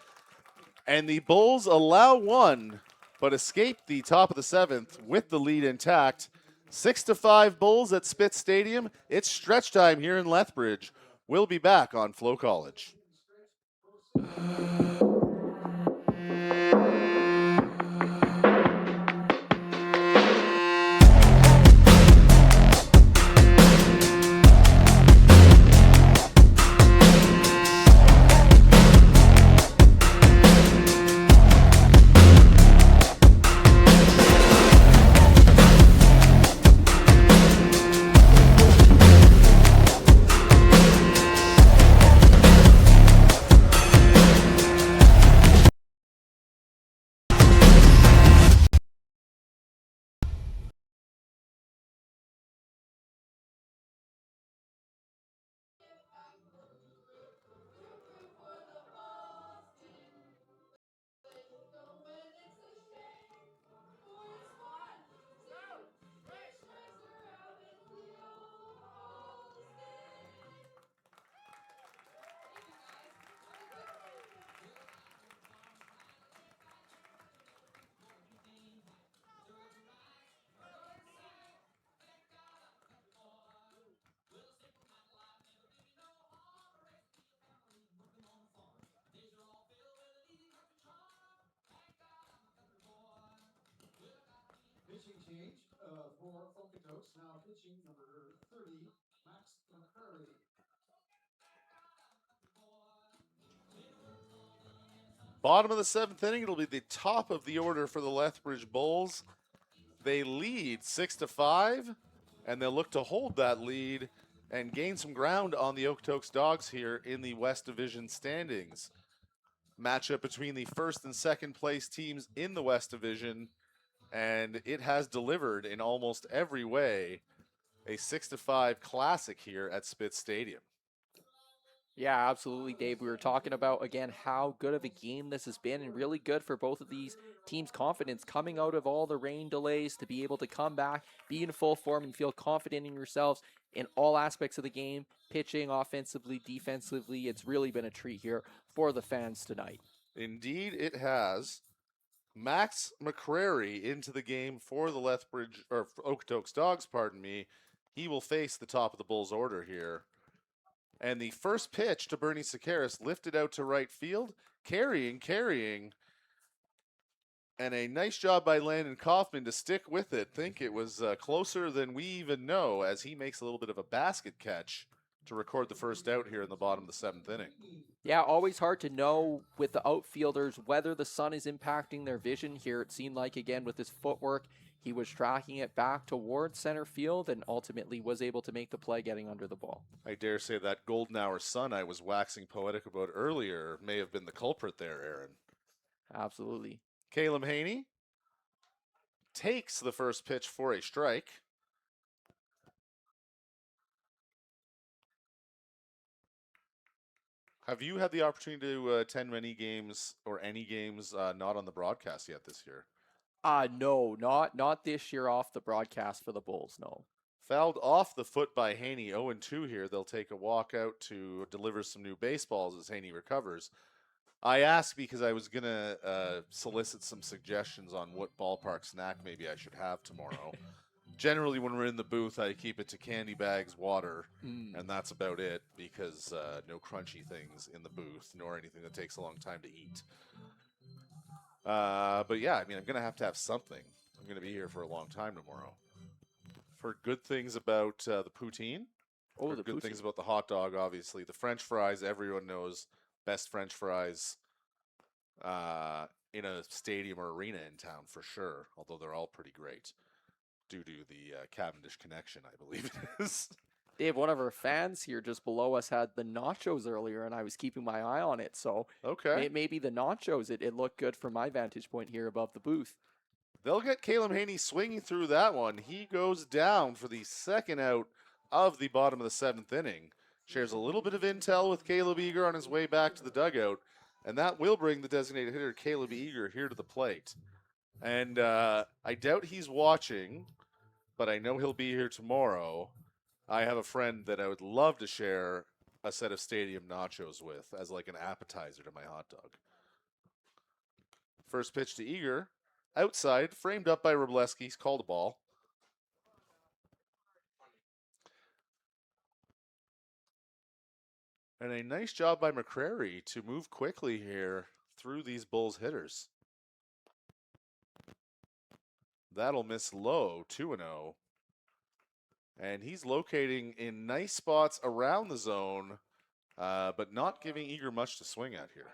F: And the Bulls allow one, but escape the top of the 7th with the lead intact. 6-5 Bulls at Spitz Stadium. It's stretch time here in Lethbridge. We'll be back on FloCollege.
D: change for Okotoks. Now pitching number 30, Max McCurry.
F: Bottom of the 7th inning, it'll be the top of the order for the Lethbridge Bulls. They lead 6-5, and they'll look to hold that lead and gain some ground on the Okotoks Dawgs here in the West Division standings. Matchup between the first and second place teams in the West Division, and it has delivered in almost every way. A 6-5 classic here at Spitz Stadium.
G: Yeah, absolutely, Dave. We were talking about, again, how good of a game this has been, and really good for both of these teams' confidence coming out of all the rain delays to be able to come back, be in full form, and feel confident in yourselves in all aspects of the game, pitching, offensively, defensively. It's really been a treat here for the fans tonight.
F: Indeed, it has. Max McCrary into the game for the Lethbridge, or Okotoks Dawgs, pardon me. He will face the top of the Bulls order here. And the first pitch to Bernie Sakaris lifted out to right field, carrying. And a nice job by Landon Kaufman to stick with it. Think it was closer than we even know, as he makes a little bit of a basket catch to record the first out here in the bottom of the 7th inning.
G: Yeah, always hard to know with the outfielders whether the sun is impacting their vision here. It seemed like, again, with his footwork, he was tracking it back towards center field and ultimately was able to make the play getting under the ball.
F: I dare say that golden hour sun I was waxing poetic about earlier may have been the culprit there, Aaron.
G: Absolutely.
F: Caleb Haney takes the first pitch for a strike. Have you had the opportunity to attend many games or any games not on the broadcast yet this year?
G: No, not this year off the broadcast for the Bulls, no.
F: Fouled off the foot by Haney, 0-2 here. They'll take a walk out to deliver some new baseballs as Haney recovers. I asked because I was going to solicit some suggestions on what ballpark snack maybe I should have tomorrow. Generally, when we're in the booth, I keep it to candy bags, water, and that's about it because no crunchy things in the booth, nor anything that takes a long time to eat. But yeah, I mean, I'm going to have something. I'm going to be here for a long time tomorrow. For good things about the poutine.
G: Oh, the
F: good
G: poutine.
F: things about the hot dog, obviously. The French fries, everyone knows, best French fries in a stadium or arena in town for sure, although they're all pretty great due to the Cavendish connection, I believe it is.
G: Dave, one of our fans here just below us had the nachos earlier, and I was keeping my eye on it. So
F: okay,
G: maybe the nachos, it looked good from my vantage point here above the booth.
F: They'll get Caleb Haney swinging through that one. He goes down for the second out of the bottom of the 7th inning. Shares a little bit of intel with Caleb Eager on his way back to the dugout, and that will bring the designated hitter Caleb Eager here to the plate. And I doubt he's watching, but I know he'll be here tomorrow. I have a friend that I would love to share a set of stadium nachos with as like an appetizer to my hot dog. First pitch to Eager. Outside, framed up by Robleski. He's called a ball. And a nice job by McCrary to move quickly here through these Bulls hitters. That'll miss low, 2-0. And he's locating in nice spots around the zone, but not giving Eager much to swing at here.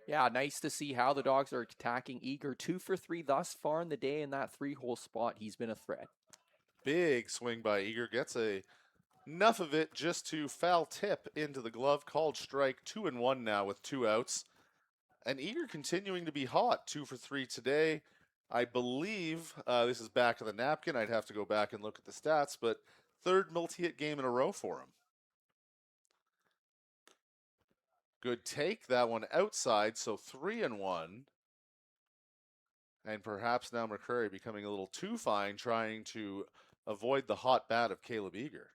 G: Yeah, nice to see how the Dawgs are attacking Eager. 2 for 3 thus far in the day in that 3-hole spot. He's been a threat.
F: Big swing by Eager. Gets enough of it just to foul tip into the glove. Called strike. 2-1 now with 2 outs. And Eager continuing to be hot. 2 for 3 today. I believe this is back to the napkin. I'd have to go back and look at the stats, but third multi-hit game in a row for him. Good take. That one outside, so 3-1. And perhaps now McCrary becoming a little too fine, trying to avoid the hot bat of Caleb Eager.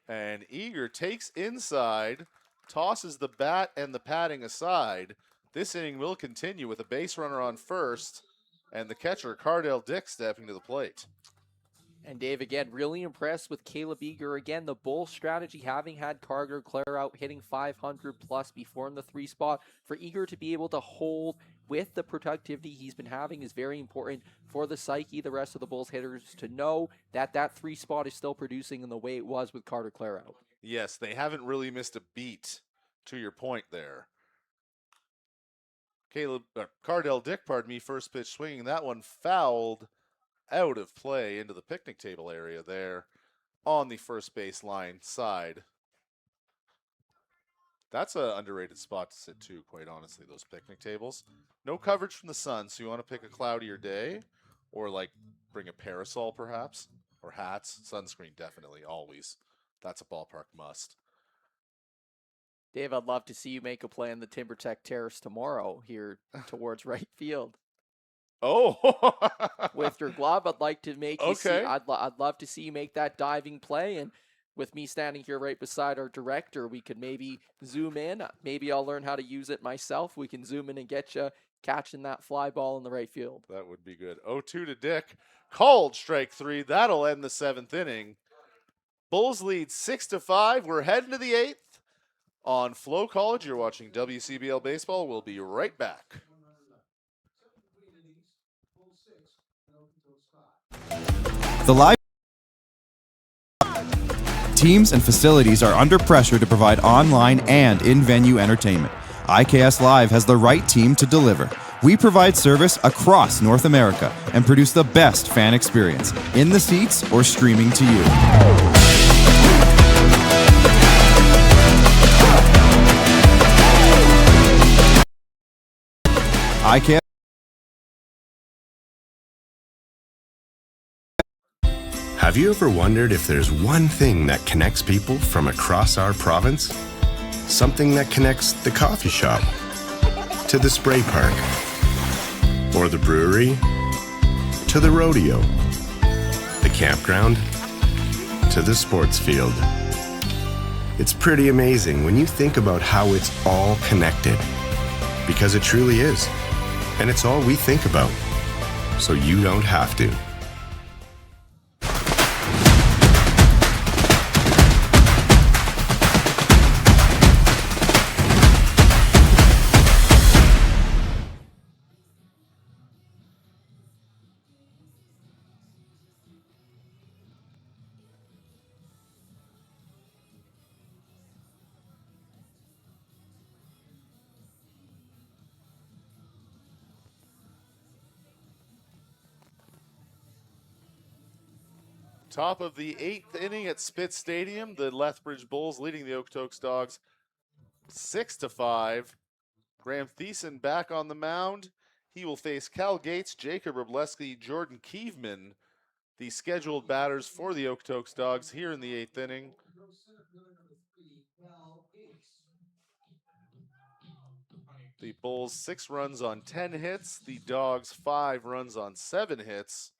F: And Eager takes inside, tosses the bat and the padding aside. This inning will continue with a base runner on first and the catcher, Cardell Dick, stepping to the plate.
G: And Dave, again, really impressed with Caleb Eager. Again, the bull strategy, having had Carter Clare out hitting 500 plus before in the 3 spot, for Eager to be able to hold with the productivity he's been having is very important for the psyche, the rest of the Bulls hitters, to know that that 3 spot is still producing in the way it was with Carter Clare out.
F: Yes, they haven't really missed a beat, to your point there. Cardell Dick, first pitch swinging. That one fouled out of play into the picnic table area there on the first baseline side. That's an underrated spot to sit too, quite honestly, those picnic tables. No coverage from the sun, so you want to pick a cloudier day or like bring a parasol perhaps, or hats. Sunscreen definitely, always. That's a ballpark must.
G: Dave, I'd love to see you make a play on the TimberTech Terrace tomorrow here towards right field.
F: Oh,
G: with your glove, I'd like to make you see.
F: Okay.
G: I'd love to see you make that diving play, and with me standing here right beside our director, we could maybe zoom in. Maybe I'll learn how to use it myself. We can zoom in and get you catching that fly ball in the right field.
F: That would be good. 0-2 to Dick. Called strike 3. That'll end the 7th inning. Bulls lead 6-5. We're heading to the 8th. On FloCollege, you're watching WCBL Baseball. We'll be right back.
L: The live teams and facilities are under pressure to provide online and in-venue entertainment. IKS Live has the right team to deliver. We provide service across North America and produce the best fan experience in the seats or streaming to you. IKS.
Q: Have you ever wondered if there's one thing that connects people from across our province? Something that connects the coffee shop to the spray park, or the brewery to the rodeo, the campground to the sports field. It's pretty amazing when you think about how it's all connected, because it truly is. And it's all we think about, so you don't have to.
F: Top of the 8th inning at Spitz Stadium. The Lethbridge Bulls leading the Okotoks Dawgs 6-5. Graham Thiessen back on the mound. He will face Cal Gates, Jacob Robleski, Jordan Kievman, the scheduled batters for the Okotoks Dawgs here in the 8th inning. The Bulls 6 runs on 10 hits. The Dogs 5 runs on 7 hits.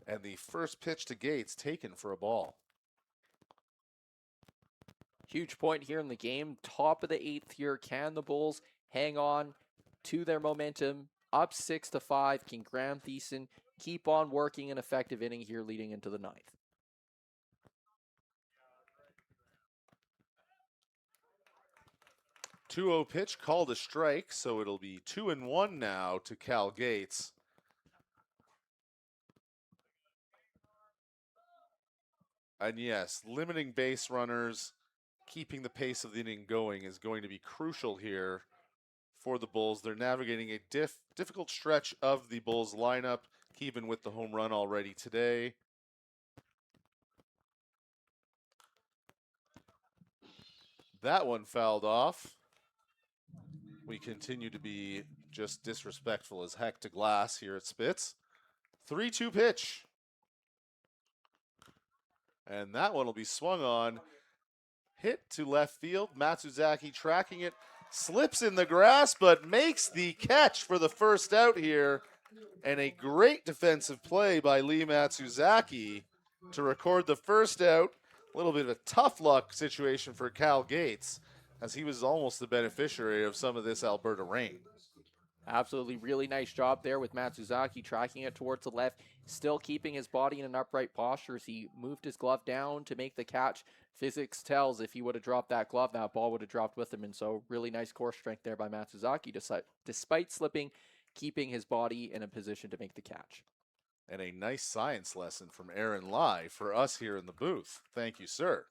F: And the first pitch to Gates taken for a ball.
G: Huge point here in the game. Top of the 8th here. Can the Bulls hang on to their momentum? Up 6-5. Can Graham Thiessen keep on working an effective inning here leading into the 9th?
F: Two-0 pitch called a strike, so it'll be 2-1 now to Cal Gates. And yes, limiting base runners, keeping the pace of the inning going is going to be crucial here for the Bulls. They're navigating a difficult stretch of the Bulls lineup, even with the home run already today. That one fouled off. We continue to be just disrespectful as heck to Glass here at Spitz. 3-2 pitch. And that one will be swung on. Hit to left field. Matsuzaki tracking it. Slips in the grass, but makes the catch for the first out here. And a great defensive play by Lee Matsuzaki to record the first out. A little bit of a tough luck situation for Cal Gates, as he was almost the beneficiary of some of this Alberta rain.
G: Absolutely, really nice job there with Matsuzaki tracking it towards the left, still keeping his body in an upright posture as he moved his glove down to make the catch. Physics tells if he would have dropped that glove, that ball would have dropped with him, and so really nice core strength there by Matsuzaki, despite slipping, keeping his body in a position to make the catch.
F: And a nice science lesson from Aaron Lai for us here in the booth. Thank you, sir.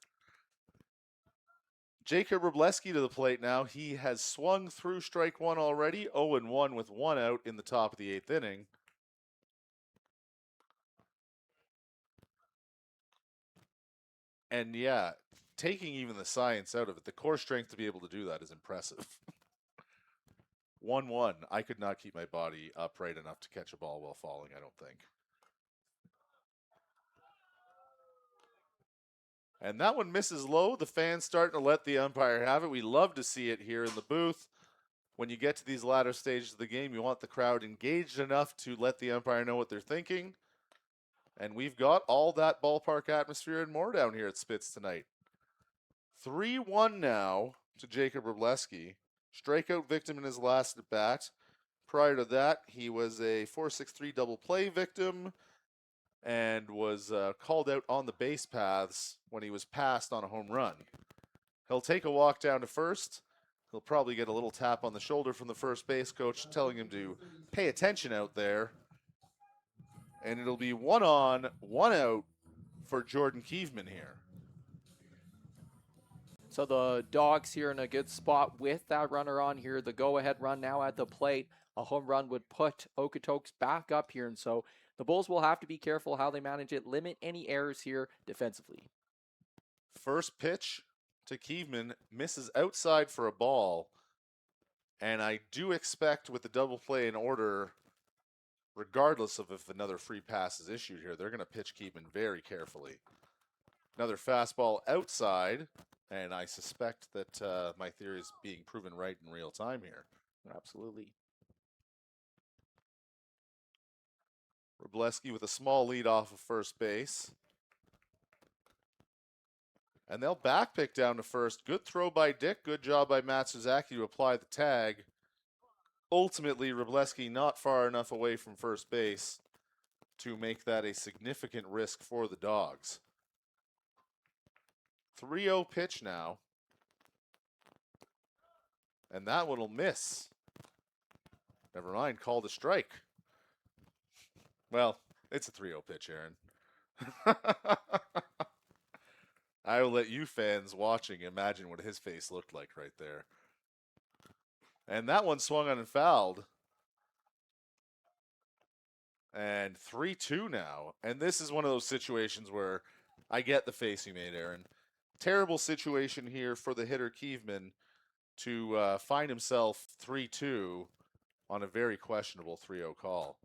F: Jacob Wroblewski to the plate now. He has swung through strike one already, 0-1 with one out in the top of the 8th inning. And yeah, taking even the science out of it, the core strength to be able to do that is impressive. 1-1. I could not keep my body upright enough to catch a ball while falling, I don't think. And that one misses low. The fans starting to let the umpire have it. We love to see it here in the booth. When you get to these latter stages of the game, you want the crowd engaged enough to let the umpire know what they're thinking. And we've got all that ballpark atmosphere and more down here at Spitz tonight. 3-1 now to Jacob Wroblewski. Strikeout victim in his last at bat. Prior to that, he was a 4-6-3 double play victim and was called out on the base paths when he was passed on a home run. He'll take a walk down to first. He'll probably get a little tap on the shoulder from the first base coach telling him to pay attention out there. And it'll be 1 on, 1 out for Jordan Kiefman here.
G: So the Dawgs here in a good spot with that runner on here. The go-ahead run now at the plate. A home run would put Okotoks back up here, and so the Bulls will have to be careful how they manage it, limit any errors here defensively.
F: First pitch to Kiefman misses outside for a ball, and I do expect with the double play in order, regardless of if another free pass is issued here, they're going to pitch Kiefman very carefully. Another fastball outside, and I suspect that my theory is being proven right in real time here.
G: Absolutely.
F: Wroblewski with a small lead off of first base. And they'll back pick down to first. Good throw by Dick. Good job by Matsuzaki to apply the tag. Ultimately, Wroblewski not far enough away from first base to make that a significant risk for the Dawgs. 3-0 pitch now. And that one will miss. Never mind, called a strike. Well, it's a 3-0 pitch, Aaron. I will let you fans watching imagine what his face looked like right there. And that one swung on and fouled. And 3-2 now. And this is one of those situations where I get the face you made, Aaron. Terrible situation here for the hitter Kiefman to find himself 3-2 on a very questionable 3-0 call.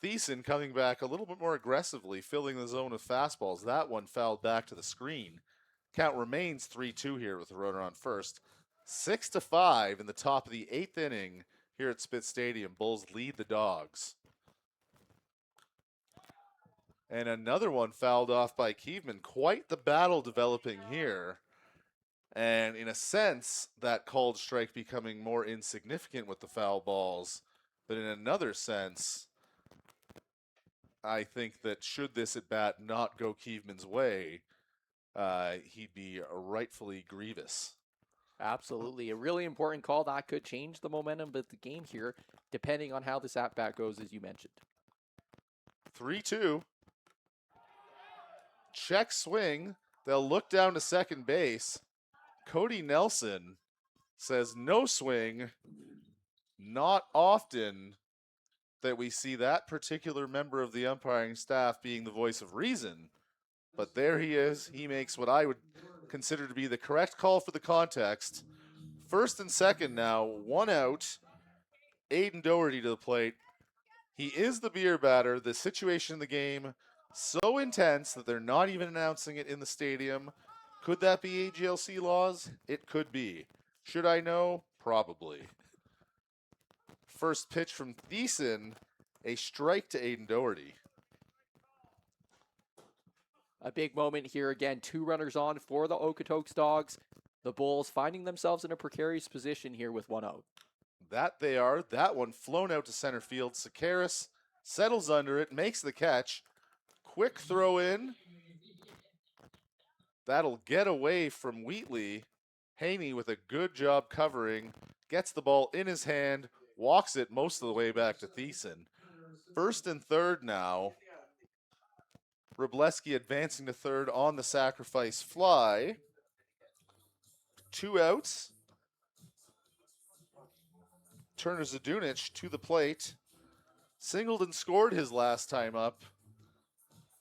F: Thiessen coming back a little bit more aggressively, filling the zone of fastballs. That one fouled back to the screen. Count remains 3-2 here with the runner on first. 6-5 in the top of the 8th inning here at Spitz Stadium. Bulls lead the Dawgs. And another one fouled off by Kiefman. Quite the battle developing here. And in a sense, that called strike becoming more insignificant with the foul balls. But in another sense, I think that should this at bat not go Kiefman's way, he'd be rightfully grievous.
G: Absolutely. A really important call that could change the momentum of the game here, depending on how this at-bat goes, as you mentioned.
F: 3-2. Check swing. They'll look down to second base. Cody Nelson says no swing. Not often that we see that particular member of the umpiring staff being the voice of reason. But there he is. He makes what I would consider to be the correct call for the context. First and second now, 1 out. Aiden Doherty to the plate. He is the beer batter. The situation in the game so intense that they're not even announcing it in the stadium. Could that be AGLC laws? It could be. Should I know? Probably. First pitch from Thiessen, a strike to Aiden Doherty.
G: A big moment here again. 2 runners on for the Okotoks Dawgs. The Bulls finding themselves in a precarious position here with 1 out.
F: That they are. That one flown out to center field. Sakaris settles under it, makes the catch. Quick throw in. That'll get away from Wheatley. Haney with a good job covering. Gets the ball in his hand. Walks it most of the way back to Thiessen. First and third now. Wróblewski advancing to third on the sacrifice fly. 2 outs. Turner Zdunic to the plate. Singled and scored his last time up.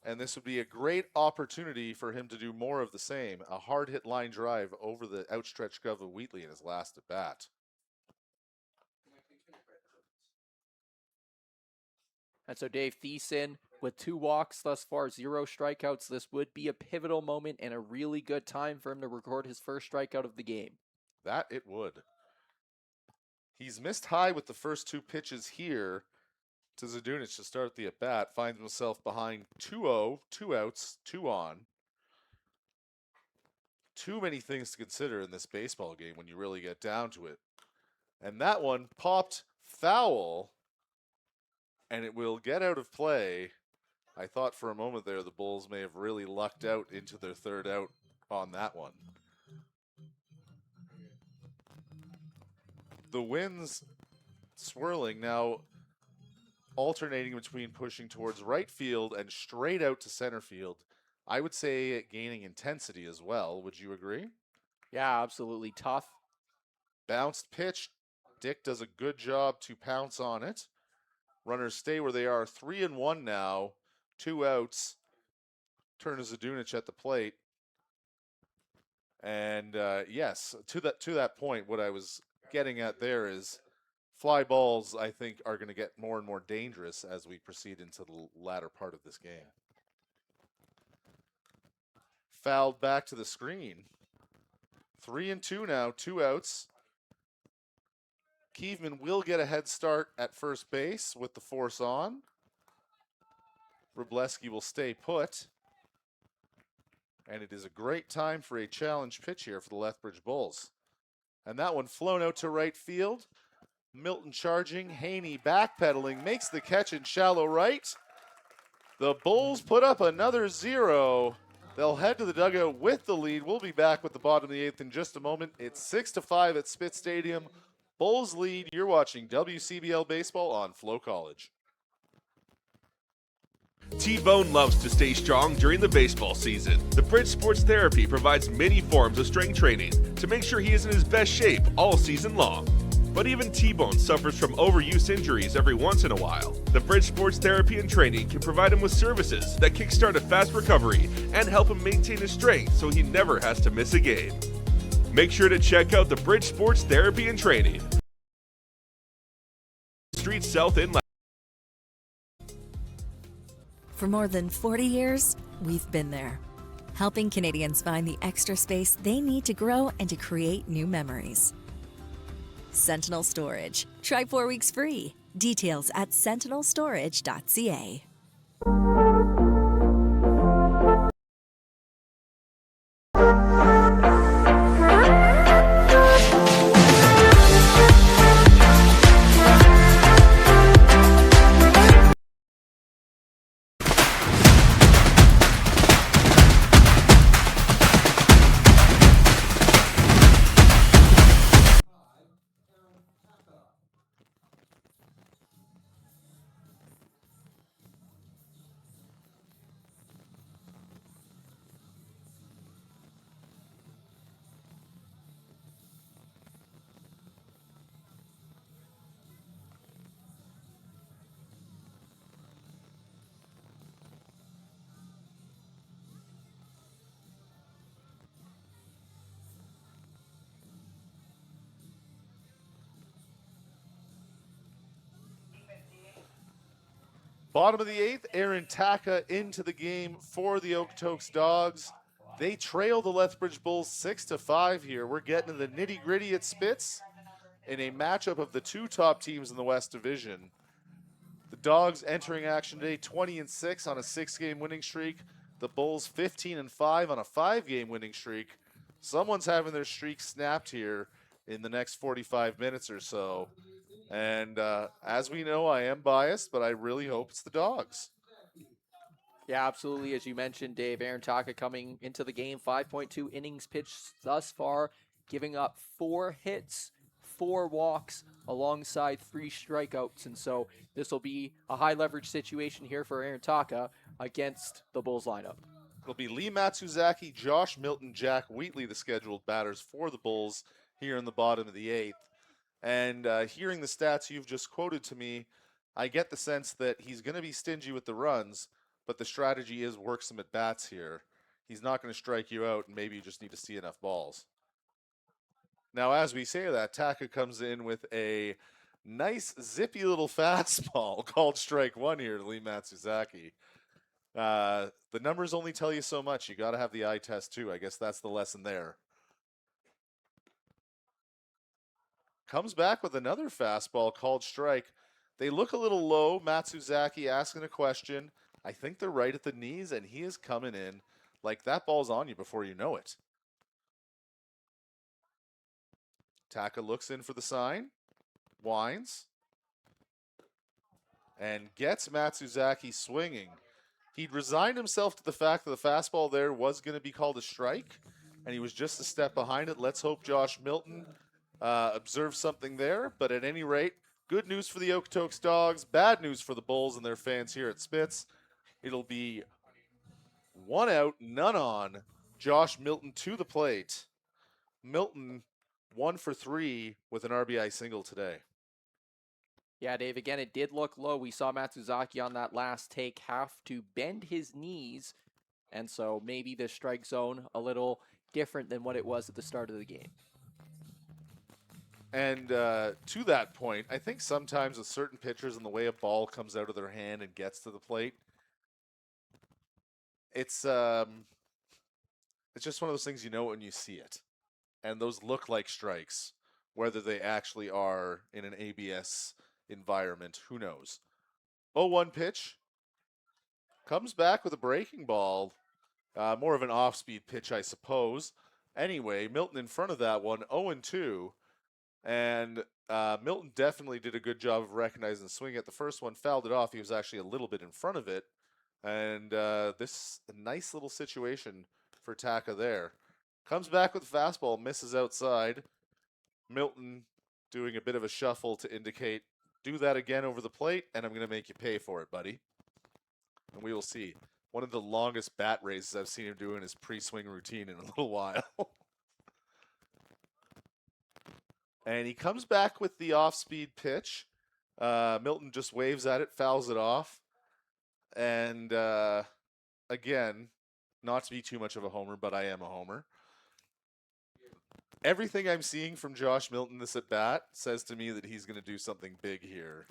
F: And this would be a great opportunity for him to do more of the same. A hard hit line drive over the outstretched glove of Wheatley in his last at bat.
G: And so Dave Thiessen, with 2 walks thus far, 0 strikeouts, this would be a pivotal moment and a really good time for him to record his first strikeout of the game.
F: That it would. He's missed high with the first 2 pitches here to Zdunic to start the at-bat. Finds himself behind 2-0, 2 outs, 2 on. Too many things to consider in this baseball game when you really get down to it. And that one popped foul, and it will get out of play. I thought for a moment there the Bulls may have really lucked out into their third out on that one. The wind's swirling now, alternating between pushing towards right field and straight out to center field. I would say gaining intensity as well. Would you agree?
G: Yeah, absolutely. Tough.
F: Bounced pitch. Dick does a good job to pounce on it. Runners stay where they are. 3-1 now. 2 outs. Turner Zdunic at the plate. And yes, to that point, what I was getting at there is fly balls, I think, are going to get more and more dangerous as we proceed into the latter part of this game. Fouled back to the screen. 3-2 now, 2 outs. Kievman will get a head start at first base with the force on. Wróblewski will stay put. And it is a great time for a challenge pitch here for the Lethbridge Bulls. And that one flown out to right field. Milton charging, Haney backpedaling, makes the catch in shallow right. The Bulls put up another 0. They'll head to the dugout with the lead. We'll be back with the bottom of the 8th in just a moment. It's 6-5 at Spitz Stadium. Bulls lead. You're watching WCBL Baseball on FloCollege.
H: T-Bone loves to stay strong during the baseball season. The Bridge Sports Therapy provides many forms of strength training to make sure he is in his best shape all season long. But even T-Bone suffers from overuse injuries every once in a while. The Bridge Sports Therapy and Training can provide him with services that kickstart a fast recovery and help him maintain his strength so he never has to miss a game. Make sure to check out the Bridge Sports Therapy and Training. Street South in
I: For more than 40 years, we've been there, helping Canadians find the extra space they need to grow and to create new memories. Sentinel Storage. Try 4 weeks free. Details at sentinelstorage.ca.
F: Bottom of the 8th, Aaron Taka into the game for the Okotoks Dawgs. They trail the Lethbridge Bulls 6-5 here. We're getting to the nitty-gritty at Spitz in a matchup of the 2 top teams in the West Division. The Dawgs entering action today 20-6 on a 6-game winning streak. The Bulls 15-5 on a 5-game winning streak. Someone's having their streak snapped here in the next 45 minutes or so. And as we know, I am biased, but I really hope it's the Dawgs.
G: Yeah, absolutely. As you mentioned, Dave, Aaron Taka coming into the game, 5.2 innings pitched thus far, giving up 4 hits, 4 walks, alongside 3 strikeouts. And so this will be a high leverage situation here for Aaron Taka against the Bulls lineup.
F: It'll be Lee Matsuzaki, Josh Milton, Jack Wheatley, the scheduled batters for the Bulls here in the bottom of the 8th. And hearing the stats you've just quoted to me, I get the sense that he's going to be stingy with the runs, but the strategy is work some at-bats here. He's not going to strike you out, and maybe you just need to see enough balls. Now, as we say that, Taka comes in with a nice, zippy little fastball called strike 1 here to Lee Matsuzaki. The numbers only tell you so much. You got to have the eye test, too. I guess that's the lesson there. Comes back with another fastball called strike. They look a little low. Matsuzaki asking a question. I think they're right at the knees, and he is coming in like that ball's on you before you know it. Taka looks in for the sign, winds, and gets Matsuzaki swinging. He'd resigned himself to the fact that the fastball there was going to be called a strike, and he was just a step behind it. Let's hope Josh Milton observes something there, but at any rate, good news for the Okotoks Dawgs, bad news for the Bulls and their fans here at Spitz. It'll be 1 out, none on. Josh Milton to the plate. Milton 1 for 3 with an RBI single today.
G: Yeah, Dave, again, it did look low. We saw Matsuzaki on that last take have to bend his knees, and so maybe the strike zone a little different than what it was at the start of the game.
F: And to that point, I think sometimes with certain pitchers and the way a ball comes out of their hand and gets to the plate, it's just one of those things you know when you see it. And those look like strikes. Whether they actually are in an ABS environment, who knows. 0-1 pitch. Comes back with a breaking ball. More of an off-speed pitch, I suppose. Anyway, Milton in front of that one, 0-2. And Milton definitely did a good job of recognizing the swing at the first one. Fouled it off. He was actually a little bit in front of it. And this a nice little situation for Taka there. Comes back with the fastball, misses outside. Milton doing a bit of a shuffle to indicate, do that again over the plate, and I'm going to make you pay for it, buddy. And we will see. One of the longest bat raises I've seen him do in his pre-swing routine in a little while. And he comes back with the off-speed pitch. Milton just waves at it, fouls it off. And again, not to be too much of a homer, but I am a homer. Everything I'm seeing from Josh Milton this at bat says to me that he's going to do something big here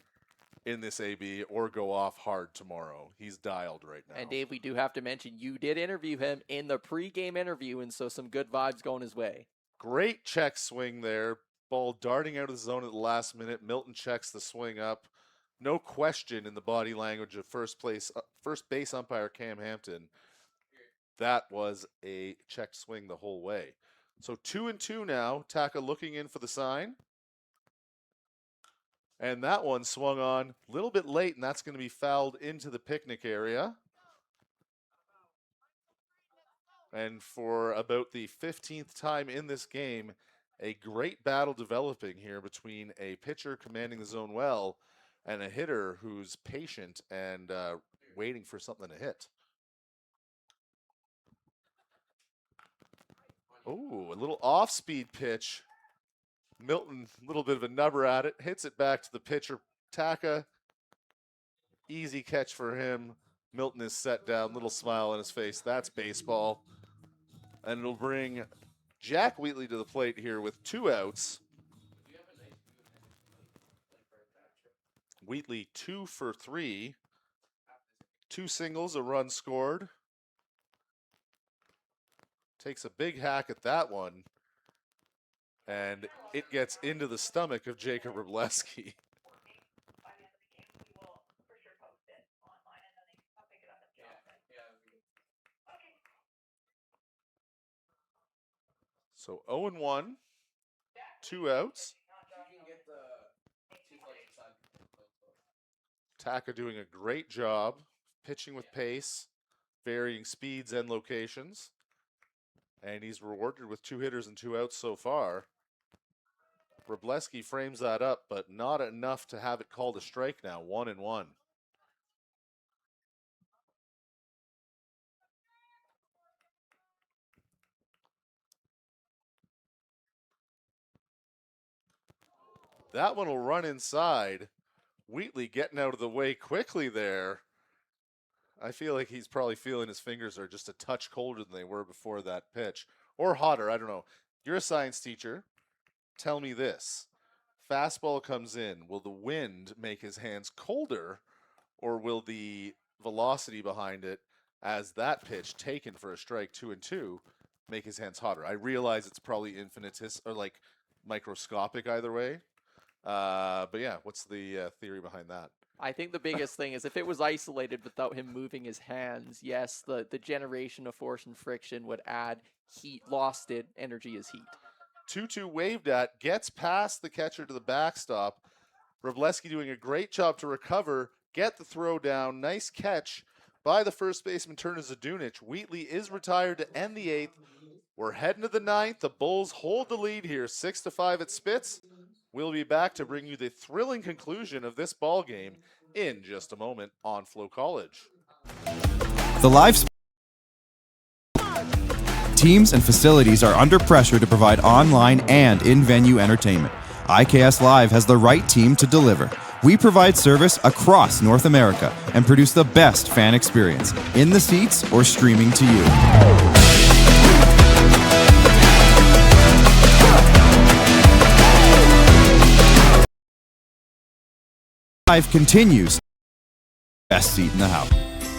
F: in this AB or go off hard tomorrow. He's dialed right now.
G: And Dave, we do have to mention you did interview him in the pregame interview, and so some good vibes going his way.
F: Great check swing there. Ball darting out of the zone at the last minute. Milton checks the swing up. No question in the body language of first base umpire Cam Hampton. That was a checked swing the whole way. So 2-2 now. Taka looking in for the sign. And that one swung on a little bit late, and that's going to be fouled into the picnic area. And for about the 15th time in this game, a great battle developing here between a pitcher commanding the zone well and a hitter who's patient and waiting for something to hit. Oh, a little off-speed pitch. Milton, a little bit of a nubber at it, hits it back to the pitcher, Taka. Easy catch for him. Milton is set down, little smile on his face. That's baseball. And it'll bring Jack Wheatley to the plate here with 2 outs. Wheatley 2 for 3. 2 singles, a run scored. Takes a big hack at that one. And it gets into the stomach of Jacob Robleski. So 0-1 2 outs. Taka doing a great job pitching with pace, varying speeds and locations. And he's rewarded with 2 hitters and 2 outs so far. Wroblewski frames that up, but not enough to have it called a strike now. 1-1. That one will run inside. Wheatley getting out of the way quickly there. I feel like he's probably feeling his fingers are just a touch colder than they were before that pitch. Or hotter, I don't know. You're a science teacher. Tell me this. Fastball comes in. Will the wind make his hands colder, or will the velocity behind it, as that pitch taken for a strike 2-2, make his hands hotter? I realize it's probably or like microscopic either way. But yeah, what's the theory behind that?
G: I think the biggest thing is if it was isolated without him moving his hands, yes, the generation of force and friction would add heat. Lost it. Energy is heat.
F: 2-2 waved at, gets past the catcher to the backstop. Wroblewski doing a great job to recover, get the throw down. Nice catch by the first baseman, Turner Zadunic. Wheatley is retired to end the 8th. We're heading to the 9th. The Bulls hold the lead here, 6-5 at Spitz. We'll be back to bring you the thrilling conclusion of this ball game in just a moment on FloCollege.
L: The live teams and facilities are under pressure to provide online and in-venue entertainment. IKS Live has the right team to deliver. We provide service across North America and produce the best fan experience in the seats or streaming to you. Live continues. Best seat in the house.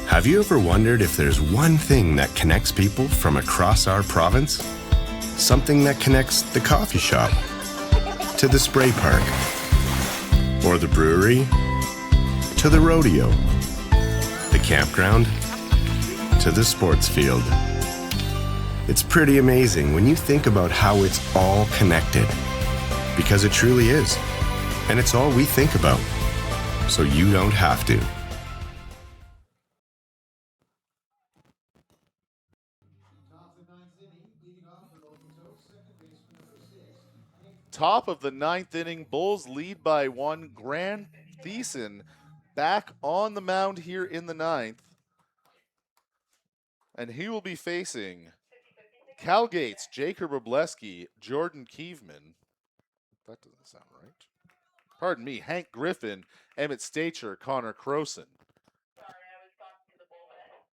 Q: Have you ever wondered if there's one thing that connects people from across our province? Something that connects the coffee shop to the spray park, or the brewery to the rodeo, the campground to the sports field. It's pretty amazing when you think about how it's all connected, because it truly is, and it's all we think about. So you don't have to.
F: Top of the 9th inning, Bulls lead by 1. Grant Thiessen back on the mound here in the 9th. And he will be facing Cal Gates, Jacob Wroblewski, Jordan Kievman. That doesn't sound right. Pardon me, Hank Griffin, Emmett Stacher, Connor Croson.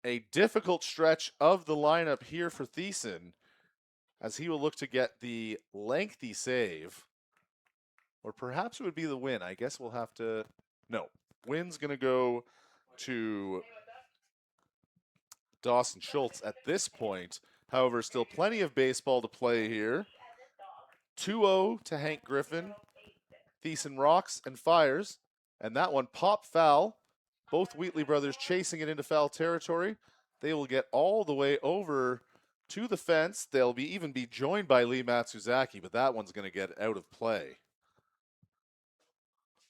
F: A difficult stretch of the lineup here for Thiessen, as he will look to get the lengthy save. Or perhaps it would be the win. I guess we'll have to... No. Win's going to go to Dawson Schultz at this point. However, still plenty of baseball to play here. 2-0 to Hank Griffin. Thiessen rocks and fires, and that one popped foul. Both Wheatley brothers chasing it into foul territory. They will get all the way over to the fence. They'll even be joined by Lee Matsuzaki, but that one's going to get out of play.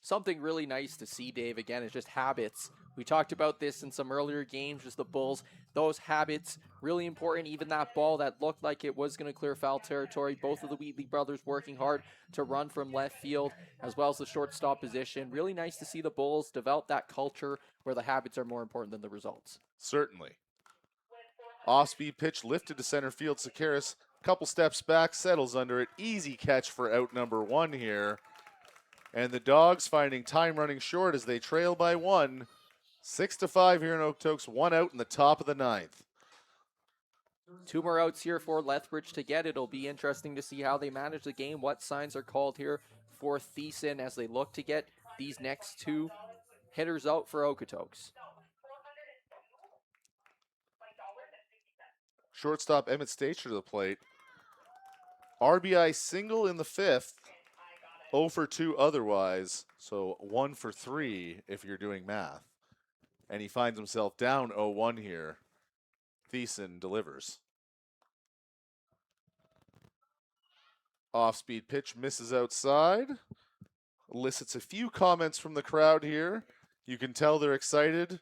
G: Something really nice to see, Dave, again, is just habits. We talked about this in some earlier games, just the Bulls. Those habits, really important. Even that ball that looked like it was going to clear foul territory. Both of the Wheatley brothers working hard to run from left field, as well as the shortstop position. Really nice to see the Bulls develop that culture where the habits are more important than the results.
F: Certainly. Off-speed pitch lifted to center field. Sakaris, couple steps back, settles under it. Easy catch for out number 1 here. And the Dawgs finding time running short as they trail by 1. 6-5 here in Okotoks. 1 out in the top of the 9th.
G: 2 more outs here for Lethbridge to get. It'll be interesting to see how they manage the game, what signs are called here for Thiessen as they look to get these next 2 hitters out for Okotoks.
F: Shortstop Emmett Stacher to the plate. RBI single in the 5th. 0 for 2 otherwise, so 1 for 3 if you're doing math. And he finds himself down 0-1 here. Thiessen delivers. Off-speed pitch misses outside. Elicits a few comments from the crowd here. You can tell they're excited.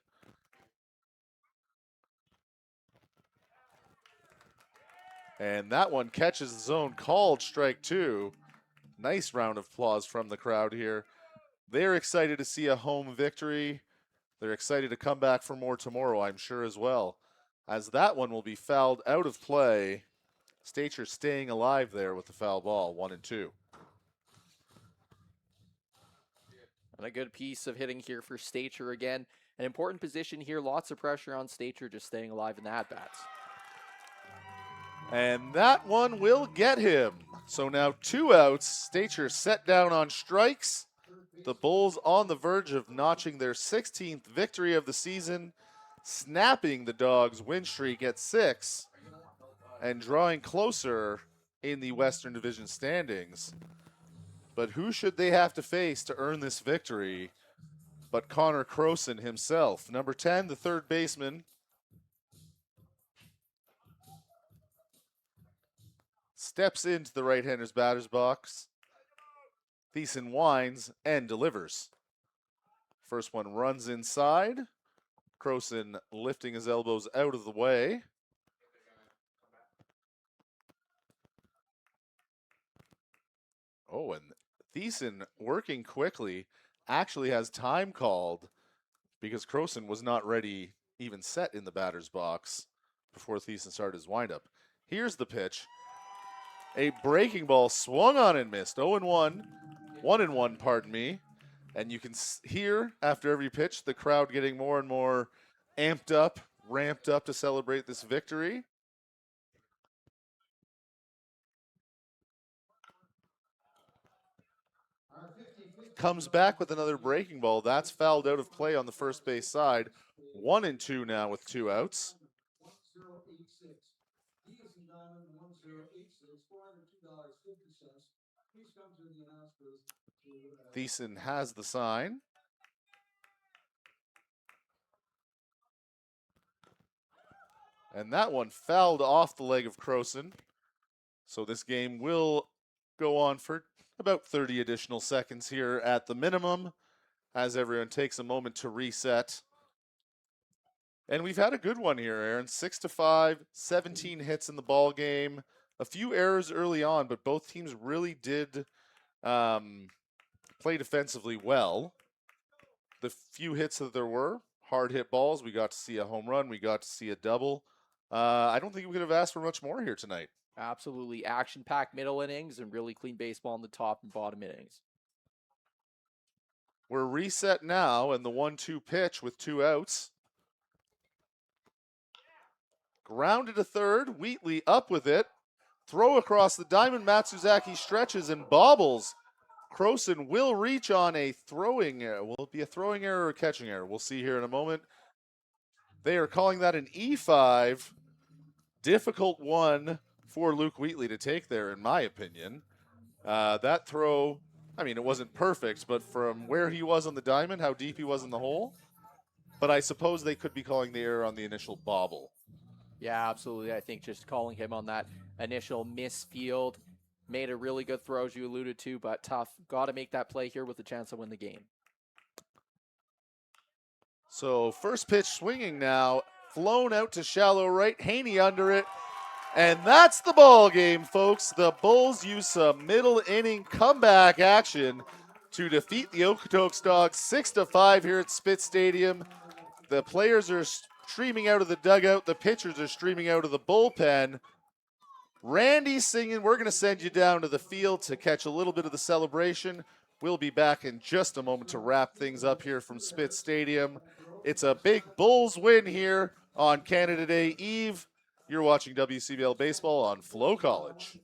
F: And that one catches the zone, called strike 2. Nice round of applause from the crowd here. They're excited to see a home victory. They're excited to come back for more tomorrow, I'm sure, as well. As that one will be fouled out of play. Stacher staying alive there with the foul ball, 1-2.
G: And a good piece of hitting here for Stacher again. An important position here. Lots of pressure on Stacher, just staying alive in the at-bats.
F: And that one will get him. So now 2 outs. Stacher set down on strikes. The Bulls on the verge of notching their 16th victory of the season, snapping the Dawgs' win streak at 6, and drawing closer in the Western Division standings. But who should they have to face to earn this victory but Connor Croson himself? Number 10, the third baseman. Steps into the right-hander's batter's box. Thiessen winds and delivers. First one runs inside. Croson lifting his elbows out of the way. Oh, and Thiessen working quickly actually has time called because Croson was not ready, even set in the batter's box before Thiessen started his windup. Here's the pitch. A breaking ball swung on and missed. 0-1. 1-1, pardon me. And you can hear after every pitch the crowd getting more and more amped up, ramped up to celebrate this victory. Comes back with another breaking ball. That's fouled out of play on the first base side. 1-2 now with 2 outs. Thiessen has the sign. And that one fouled off the leg of Croson. So this game will go on for about 30 additional seconds here at the minimum as everyone takes a moment to reset. And we've had a good one here, Aaron. 6-5, 17 hits in the ball game. A few errors early on, but both teams really did play defensively well. The few hits that there were, hard hit balls. We got to see a home run. We got to see a double. I don't think we could have asked for much more here tonight.
G: Absolutely action-packed middle innings and really clean baseball in the top and bottom innings.
F: We're reset now, and the 1-2 pitch with 2 outs. Grounded to third. Wheatley up with it. Throw across the diamond. Matsuzaki stretches and bobbles. Croson will reach on a throwing error. Will it be a throwing error or a catching error? We'll see here in a moment. They are calling that an E5. Difficult one for Luke Wheatley to take there, in my opinion. That throw, I mean, it wasn't perfect, but from where he was on the diamond, how deep he was in the hole. But I suppose they could be calling the error on the initial bobble.
G: Yeah, absolutely. I think just calling him on that initial misfield made a really good throw, as you alluded to, but tough. Got to make that play here with a chance to win the game.
F: So first pitch swinging now, flown out to shallow right, Haney under it, and that's the ball game, folks. The Bulls use some middle inning comeback action to defeat the Okotoks Dawgs 6-5 here at Spitz Stadium. The players are streaming out of the dugout. The pitchers are streaming out of the bullpen. Randy's singing, "We're going to send you down to the field to catch a little bit of the celebration." We'll be back in just a moment to wrap things up here from Spitz Stadium. It's a big Bulls win here on Canada Day Eve. You're watching WCBL Baseball on FloCollege.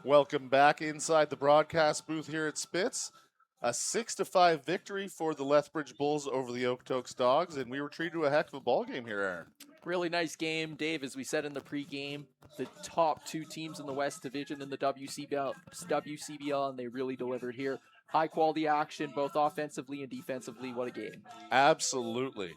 F: Welcome back inside the broadcast booth here at Spitz. A 6-5 victory for the Lethbridge Bulls over the Okotoks Dawgs, and we were treated to a heck of a ball game here, Aaron.
G: Really nice game, Dave. As we said in the pregame, the top 2 teams in the West Division in the WCBL, and they really delivered here. High quality action, both offensively and defensively. What a game.
F: Absolutely.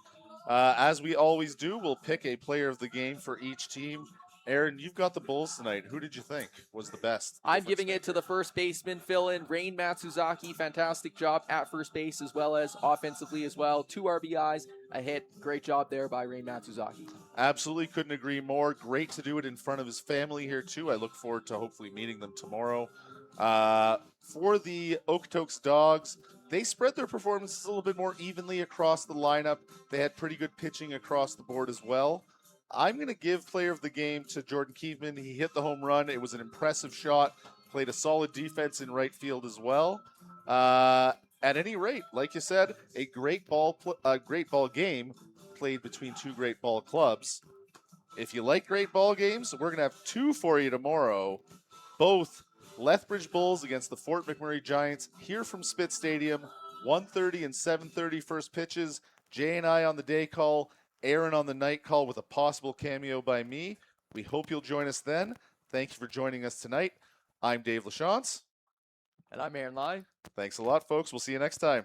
F: As we always do, we'll pick a player of the game for each team. Aaron, you've got the Bulls tonight. Who did you think was the best?
G: I'm giving it to the first baseman, fill-in, Rain Matsuzaki. Fantastic job at first base as well as offensively as well. 2 RBIs, a hit. Great job there by Rain Matsuzaki.
F: Absolutely couldn't agree more. Great to do it in front of his family here, too. I look forward to hopefully meeting them tomorrow. For the Okotoks Dawgs, they spread their performances a little bit more evenly across the lineup. They had pretty good pitching across the board as well. I'm going to give player of the game to Jordan Keefman. He hit the home run. It was an impressive shot. Played a solid defense in right field as well. At any rate, like you said, a great ball game played between 2 great ball clubs. If you like great ball games, we're going to have 2 for you tomorrow. Both Lethbridge Bulls against the Fort McMurray Giants here from Spitz Stadium. 1:30 and 7:30 first pitches. Jay and I on the day call. Aaron on the night call with a possible cameo by me. We hope you'll join us then. Thank you for joining us tonight. I'm Dave Lachance.
G: And I'm Aaron Lai.
F: Thanks a lot, folks. We'll see you next time.